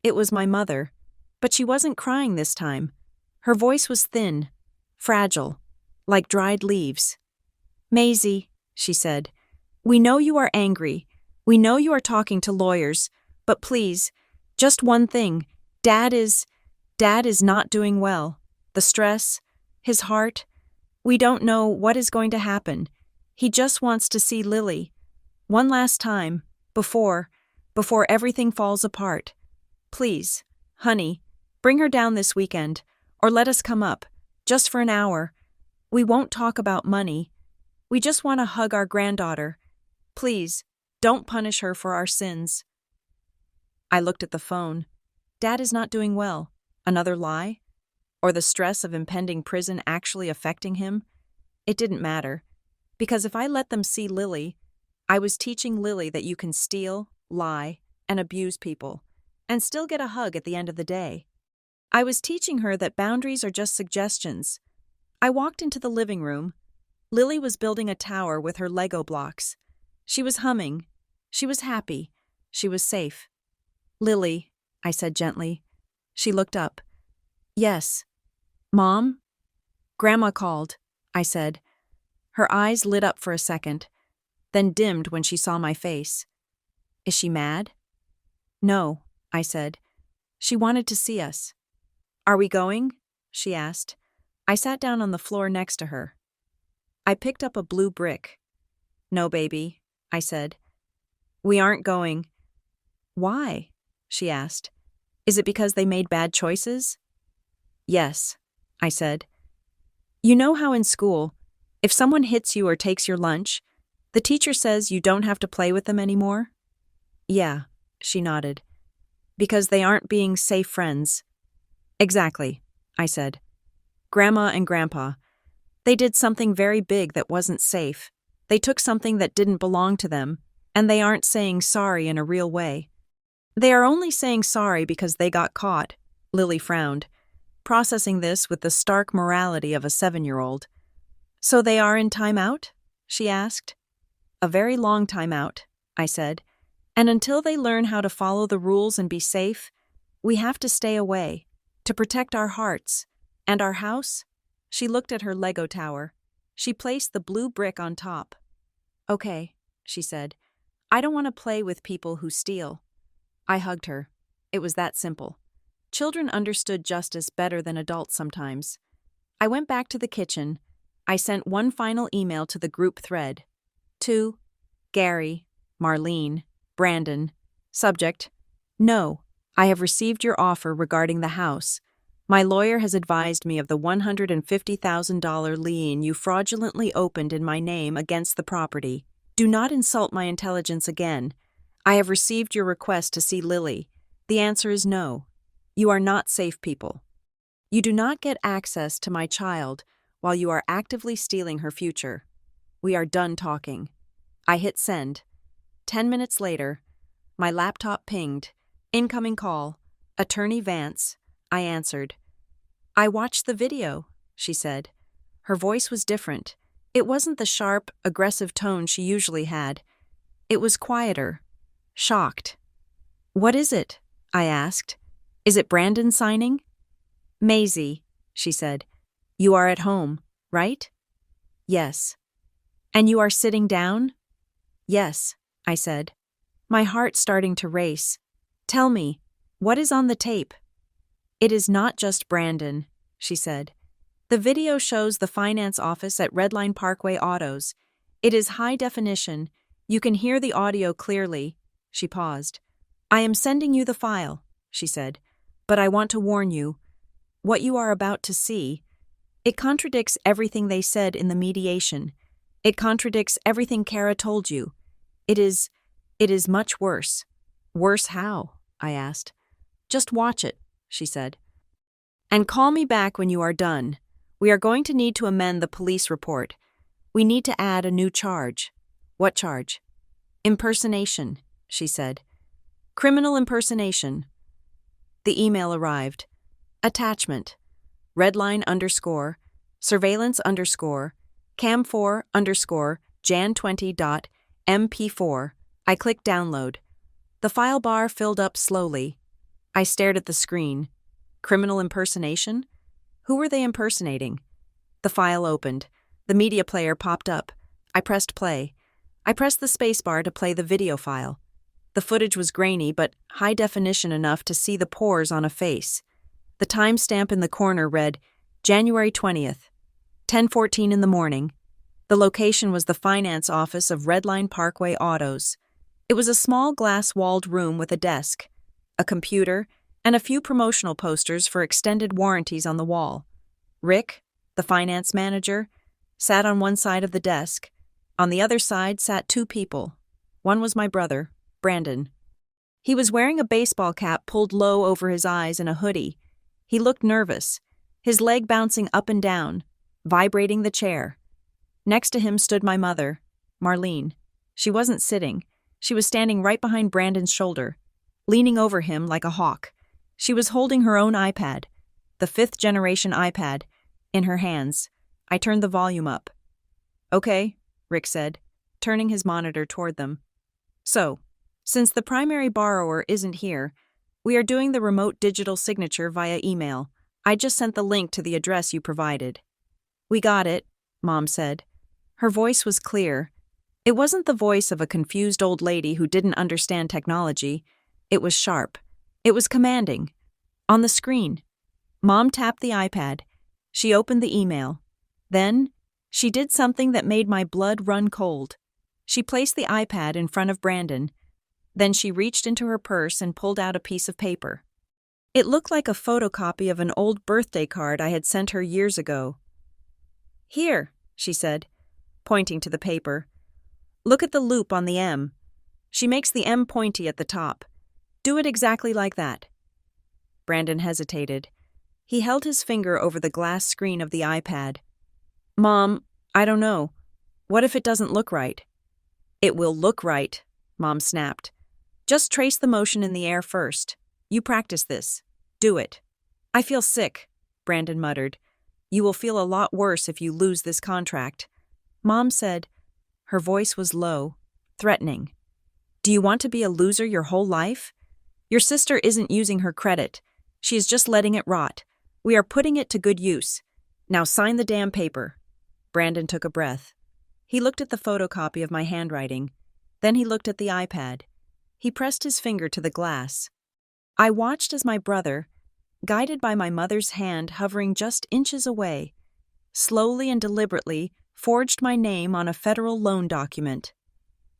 It was my mother, but she wasn't crying this time. Her voice was thin, fragile, like dried leaves. Maisie, she said, we know you are angry. We know you are talking to lawyers, but please, just one thing. Dad is not doing well. The stress, his heart, we don't know what is going to happen. He just wants to see Lily. One last time, before everything falls apart. Please, honey, bring her down this weekend, or let us come up, just for an hour. We won't talk about money. We just want to hug our granddaughter. Please, don't punish her for our sins. I looked at the phone. Dad is not doing well. Another lie? Or the stress of impending prison actually affecting him? It didn't matter. Because if I let them see Lily, I was teaching Lily that you can steal, lie, and abuse people, and still get a hug at the end of the day. I was teaching her that boundaries are just suggestions. I walked into the living room. Lily was building a tower with her Lego blocks. She was humming. She was happy. She was safe. Lily, I said gently. She looked up. Yes. Mom? Grandma called, I said. Her eyes lit up for a second, then dimmed when she saw my face. Is she mad? No, I said. She wanted to see us. Are we going? She asked. I sat down on the floor next to her. I picked up a blue brick. No, baby, I said. We aren't going. Why? She asked. Is it because they made bad choices? Yes, I said. You know how in school, if someone hits you or takes your lunch, the teacher says you don't have to play with them anymore? Yeah, she nodded. Because they aren't being safe friends. Exactly, I said. Grandma and Grandpa, they did something very big that wasn't safe. They took something that didn't belong to them, and they aren't saying sorry in a real way. They are only saying sorry because they got caught, Lily frowned, processing this with the stark morality of a 7-year-old. So they are in timeout? She asked. A very long timeout, I said. And until they learn how to follow the rules and be safe, we have to stay away, to protect our hearts. And our house? She looked at her Lego tower. She placed the blue brick on top. Okay, she said. I don't want to play with people who steal. I hugged her. It was that simple. Children understood justice better than adults sometimes. I went back to the kitchen. I sent one final email to the group thread. To Gary, Marlene, Brandon. Subject: No, I have received your offer regarding the house. My lawyer has advised me of the $150,000 lien you fraudulently opened in my name against the property. Do not insult my intelligence again. I have received your request to see Lily. The answer is no. You are not safe people. You do not get access to my child while you are actively stealing her future. We are done talking. I hit send. 10 minutes later, my laptop pinged. Incoming call. Attorney Vance. I answered. I watched the video, she said. Her voice was different. It wasn't the sharp, aggressive tone she usually had. It was quieter. Shocked. What is it? I asked. Is it Brandon signing? Maisie, she said. You are at home, right? Yes. And you are sitting down? Yes, I said. My heart starting to race. Tell me, what is on the tape? It is not just Brandon, she said. The video shows the finance office at Redline Parkway Autos. It is high definition. You can hear the audio clearly. She paused. I am sending you the file, she said. But I want to warn you. What you are about to see, it contradicts everything they said in the mediation. It contradicts everything Kara told you. It is much worse. Worse how? I asked. Just watch it, she said. And call me back when you are done. We are going to need to amend the police report. We need to add a new charge. What charge? Impersonation, she said. Criminal impersonation. The email arrived. Attachment. Redline _ surveillance _ cam4 _ jan20.mp4. I clicked download. The file bar filled up slowly. I stared at the screen. Criminal impersonation? Who were they impersonating? The file opened. The media player popped up. I pressed play. I pressed the spacebar to play the video file. The footage was grainy, but high definition enough to see the pores on a face. The timestamp in the corner read, January 20th, 10:14 in the morning. The location was the finance office of Redline Parkway Autos. It was a small glass-walled room with a desk, a computer, and a few promotional posters for extended warranties on the wall. Rick, the finance manager, sat on one side of the desk. On the other side sat two people. One was my brother, Brandon. He was wearing a baseball cap pulled low over his eyes and a hoodie. He looked nervous, his leg bouncing up and down, vibrating the chair. Next to him stood my mother, Marlene. She wasn't sitting. She was standing right behind Brandon's shoulder, leaning over him like a hawk. She was holding her own iPad, the 5th-generation iPad, in her hands. I turned the volume up. Okay, Rick said, turning his monitor toward them. So, since the primary borrower isn't here, we are doing the remote digital signature via email. I just sent the link to the address you provided. We got it, Mom said. Her voice was clear. It wasn't the voice of a confused old lady who didn't understand technology. It was sharp. It was commanding. On the screen, Mom tapped the iPad. She opened the email. Then, she did something that made my blood run cold. She placed the iPad in front of Brandon. Then she reached into her purse and pulled out a piece of paper. It looked like a photocopy of an old birthday card I had sent her years ago. Here, she said, pointing to the paper. Look at the loop on the M. She makes the M pointy at the top. Do it exactly like that. Brandon hesitated. He held his finger over the glass screen of the iPad. Mom, I don't know. What if it doesn't look right? It will look right, Mom snapped. Just trace the motion in the air first. You practice this. Do it. I feel sick, Brandon muttered. You will feel a lot worse if you lose this contract. Mom said. Her voice was low, threatening. Do you want to be a loser your whole life? Your sister isn't using her credit. She is just letting it rot. We are putting it to good use. Now sign the damn paper. Brandon took a breath. He looked at the photocopy of my handwriting. Then he looked at the iPad. He pressed his finger to the glass. I watched as my brother, guided by my mother's hand hovering just inches away, slowly and deliberately forged my name on a federal loan document.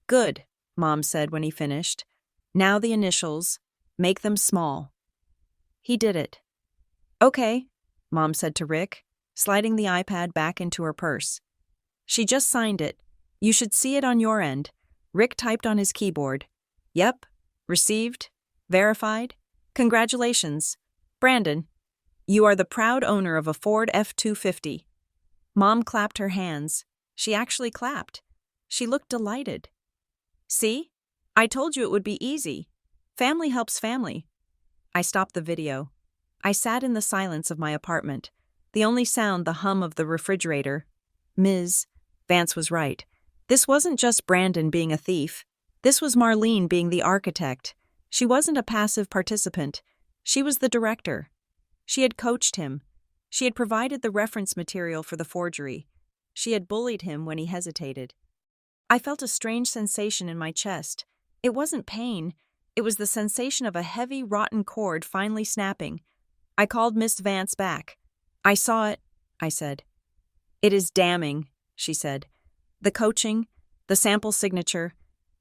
Good, Mom said when he finished. Now the initials. Make them small. He did it. Okay, Mom said to Rick, sliding the iPad back into her purse. She just signed it. You should see it on your end. Rick typed on his keyboard. Yep, received, verified. Congratulations. Brandon, you are the proud owner of a Ford F-250. Mom clapped her hands. She actually clapped. She looked delighted. See? I told you it would be easy. Family helps family. I stopped the video. I sat in the silence of my apartment, the only sound the hum of the refrigerator. Ms. Vance was right. This wasn't just Brandon being a thief. This was Marlene being the architect. She wasn't a passive participant. She was the director. She had coached him. She had provided the reference material for the forgery. She had bullied him when he hesitated. I felt a strange sensation in my chest. It wasn't pain. It was the sensation of a heavy, rotten cord finally snapping. I called Miss Vance back. I saw it, I said. It is damning, she said. The coaching, the sample signature,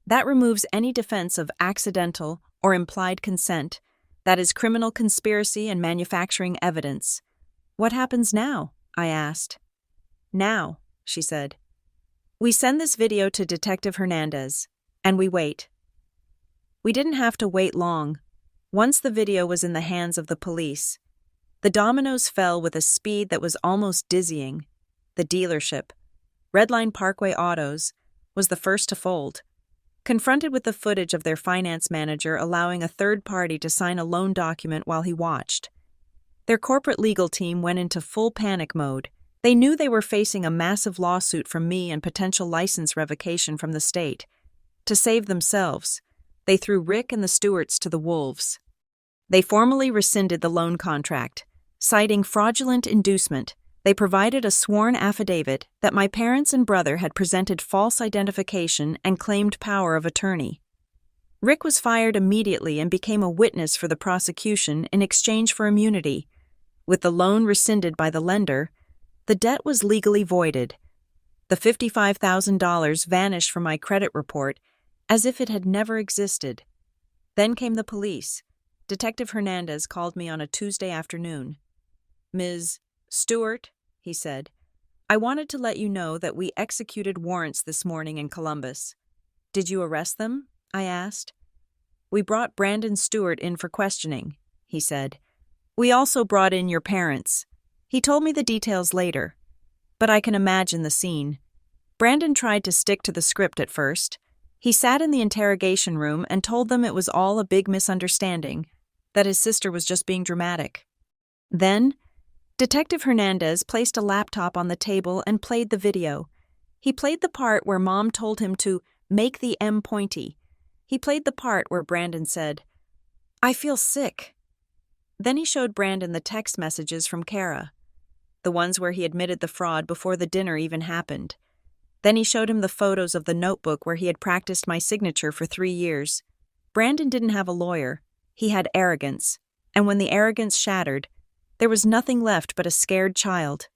that removes any defense of accidental or implied consent. That is criminal conspiracy and manufacturing evidence. What happens now? I asked. Now, she said. We send this video to Detective Hernandez, and we wait. We didn't have to wait long. Once the video was in the hands of the police, the dominoes fell with a speed that was almost dizzying. The dealership, Redline Parkway Autos, was the first to fold. Confronted with the footage of their finance manager allowing a third party to sign a loan document while he watched, their corporate legal team went into full panic mode. They knew they were facing a massive lawsuit from me and potential license revocation from the state. To save themselves, they threw Rick and the Stewarts to the wolves. They formally rescinded the loan contract, citing fraudulent inducement, They provided a sworn affidavit that my parents and brother had presented false identification and claimed power of attorney. Rick was fired immediately and became a witness for the prosecution in exchange for immunity. With the loan rescinded by the lender, the debt was legally voided. The $55,000 vanished from my credit report as if it had never existed. Then came the police. Detective Hernandez called me on a Tuesday afternoon. "Ms. Stewart," he said, "I wanted to let you know that we executed warrants this morning in Columbus." "Did you arrest them?" I asked. "We brought Brandon Stewart in for questioning," he said. "We also brought in your parents." He told me the details later, but I can imagine the scene. Brandon tried to stick to the script at first. He sat in the interrogation room and told them it was all a big misunderstanding, that his sister was just being dramatic. Then, Detective Hernandez placed a laptop on the table and played the video. He played the part where Mom told him to make the M pointy. He played the part where Brandon said, "I feel sick." Then he showed Brandon the text messages from Kara, the ones where he admitted the fraud before the dinner even happened. Then he showed him the photos of the notebook where he had practiced my signature for 3 years. Brandon didn't have a lawyer. He had arrogance. And when the arrogance shattered, there was nothing left but a scared child.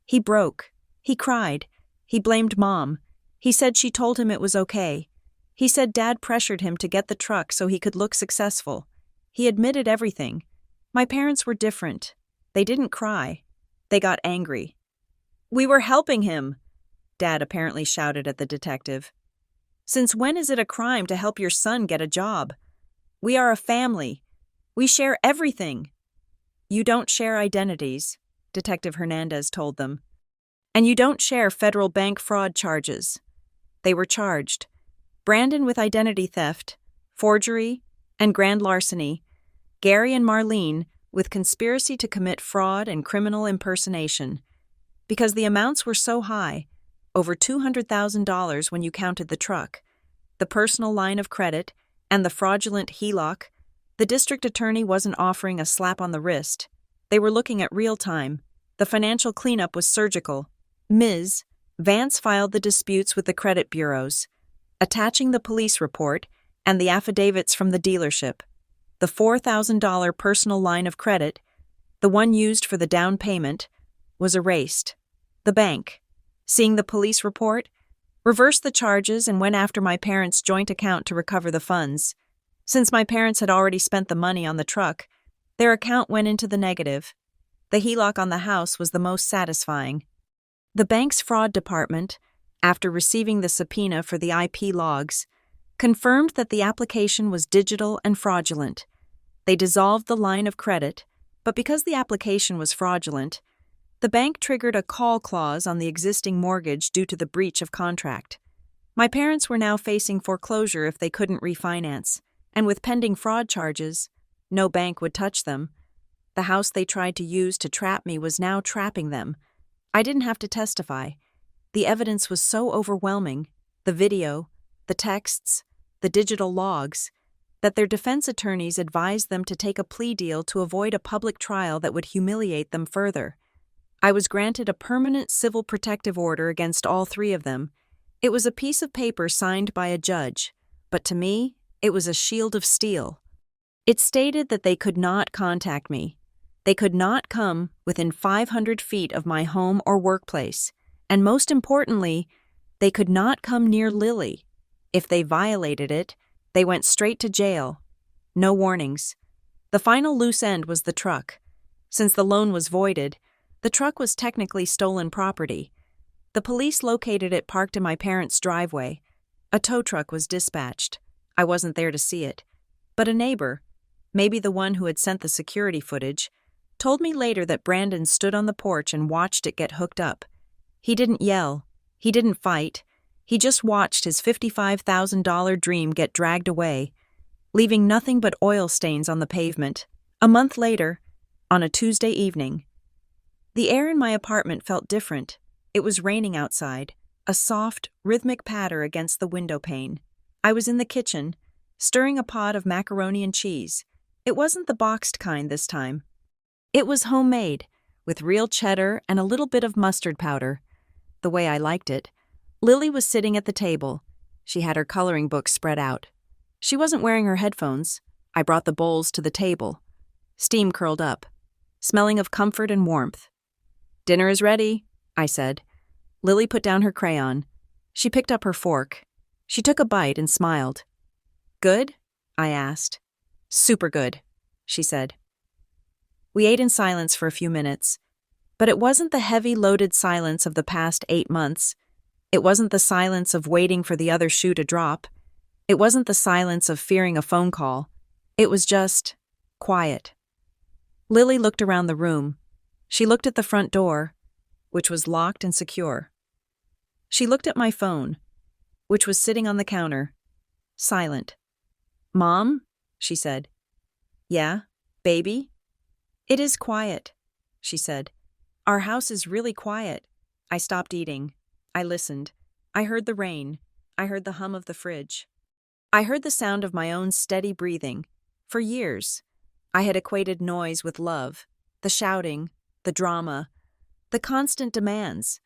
He broke. He cried. He blamed Mom. He said she told him it was okay. He said Dad pressured him to get the truck so he could look successful. He admitted everything. My parents were different. They didn't cry. They got angry. "We were helping him," Dad apparently shouted at the detective. "Since when is it a crime to help your son get a job? We are a family. We share everything." "You don't share identities," Detective Hernandez told them. "And you don't share federal bank fraud charges." They were charged. Brandon with identity theft, forgery, and grand larceny. Gary and Marlene with conspiracy to commit fraud and criminal impersonation. Because the amounts were so high, over $200,000 when you counted the truck, the personal line of credit, and the fraudulent HELOC, the district attorney wasn't offering a slap on the wrist. They were looking at real time. The financial cleanup was surgical. Ms. Vance filed the disputes with the credit bureaus, attaching the police report and the affidavits from the dealership. The $4,000 personal line of credit, the one used for the down payment, was erased. The bank, seeing the police report, reversed the charges and went after my parents' joint account to recover the funds. Since my parents had already spent the money on the truck, their account went into the negative. The HELOC on the house was the most satisfying. The bank's fraud department, after receiving the subpoena for the IP logs, confirmed that the application was digital and fraudulent. They dissolved the line of credit, but because the application was fraudulent, the bank triggered a call clause on the existing mortgage due to the breach of contract. My parents were now facing foreclosure if they couldn't refinance, and with pending fraud charges, no bank would touch them. The house they tried to use to trap me was now trapping them. I didn't have to testify. The evidence was so overwhelming, the video, the texts, the digital logs, that their defense attorneys advised them to take a plea deal to avoid a public trial that would humiliate them further. I was granted a permanent civil protective order against all 3 of them. It was a piece of paper signed by a judge, but to me, it was a shield of steel. It stated that they could not contact me. They could not come within 500 feet of my home or workplace, and most importantly, they could not come near Lily. If they violated it, they went straight to jail. No warnings. The final loose end was the truck. Since the loan was voided, the truck was technically stolen property. The police located it parked in my parents' driveway. A tow truck was dispatched. I wasn't there to see it. But a neighbor, maybe the one who had sent the security footage, told me later that Brandon stood on the porch and watched it get hooked up. He didn't yell. He didn't fight. He just watched his $55,000 dream get dragged away, leaving nothing but oil stains on the pavement. A month later, on a Tuesday evening, the air in my apartment felt different. It was raining outside, a soft, rhythmic patter against the window pane. I was in the kitchen, stirring a pot of macaroni and cheese. It wasn't the boxed kind this time. It was homemade, with real cheddar and a little bit of mustard powder, the way I liked it. Lily was sitting at the table. She had her coloring book spread out. She wasn't wearing her headphones. I brought the bowls to the table. Steam curled up, smelling of comfort and warmth. "Dinner is ready," I said. Lily put down her crayon. She picked up her fork. She took a bite and smiled. "Good?" I asked. "Super good," she said. We ate in silence for a few minutes, but it wasn't the heavy, loaded silence of the past 8 months. It wasn't the silence of waiting for the other shoe to drop. It wasn't the silence of fearing a phone call. It was just quiet. Lily looked around the room. She looked at the front door, which was locked and secure. She looked at my phone, which was sitting on the counter, silent. "Mom?" she said. "Yeah, baby?" "It is quiet," she said. "Our house is really quiet." I stopped eating. I listened. I heard the rain. I heard the hum of the fridge. I heard the sound of my own steady breathing. For years, I had equated noise with love, the shouting, the drama, the constant demands.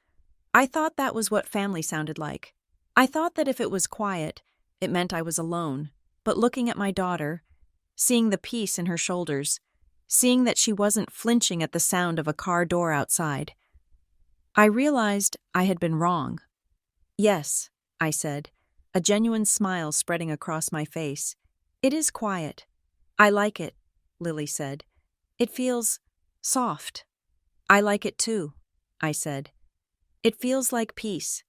I thought that was what family sounded like. I thought that if it was quiet, it meant I was alone. But looking at my daughter, seeing the peace in her shoulders, seeing that she wasn't flinching at the sound of a car door outside, I realized I had been wrong. "Yes," I said, a genuine smile spreading across my face. "It is quiet." "I like it," Lily said. "It feels soft." "I like it too," I said. "It feels like peace."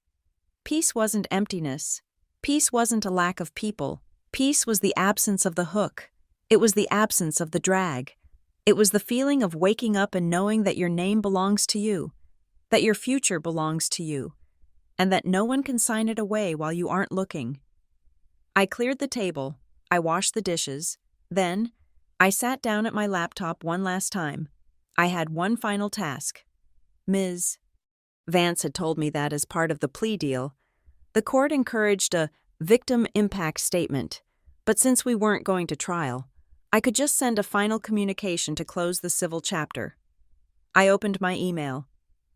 Peace wasn't emptiness. Peace wasn't a lack of people. Peace was the absence of the hook. It was the absence of the drag. It was the feeling of waking up and knowing that your name belongs to you, that your future belongs to you, and that no one can sign it away while you aren't looking. I cleared the table. I washed the dishes. Then, I sat down at my laptop one last time. I had one final task. Ms. Vance had told me that as part of the plea deal, the court encouraged a victim impact statement, but since we weren't going to trial, I could just send a final communication to close the civil chapter. I opened my email.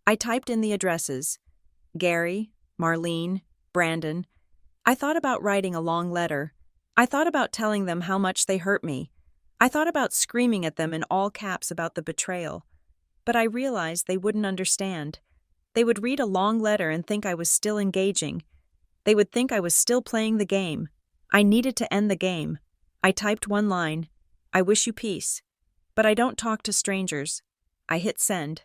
I typed in the addresses: Gary, Marlene, Brandon. I thought about writing a long letter. I thought about telling them how much they hurt me. I thought about screaming at them in all caps about the betrayal. But I realized they wouldn't understand. They would read a long letter and think I was still engaging. They would think I was still playing the game. I needed to end the game. I typed one line: "I wish you peace, but I don't talk to strangers." I hit send.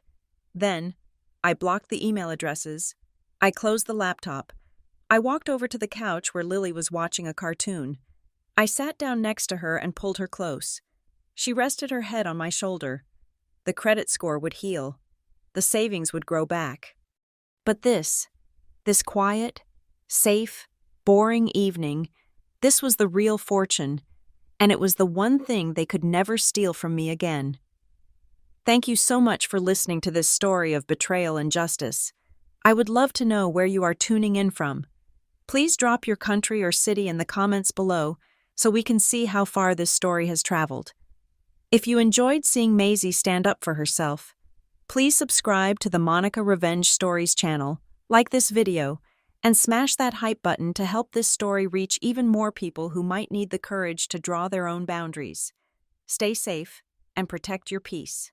Then, I blocked the email addresses. I closed the laptop. I walked over to the couch where Lily was watching a cartoon. I sat down next to her and pulled her close. She rested her head on my shoulder. The credit score would heal. The savings would grow back. But this quiet, safe, boring evening, this was the real fortune, and it was the one thing they could never steal from me again. Thank you so much for listening to this story of betrayal and justice. I would love to know where you are tuning in from. Please drop your country or city in the comments below so we can see how far this story has traveled. If you enjoyed seeing Maisie stand up for herself, please subscribe to the Monica Revenge Stories channel, like this video, and smash that hype button to help this story reach even more people who might need the courage to draw their own boundaries. Stay safe and protect your peace.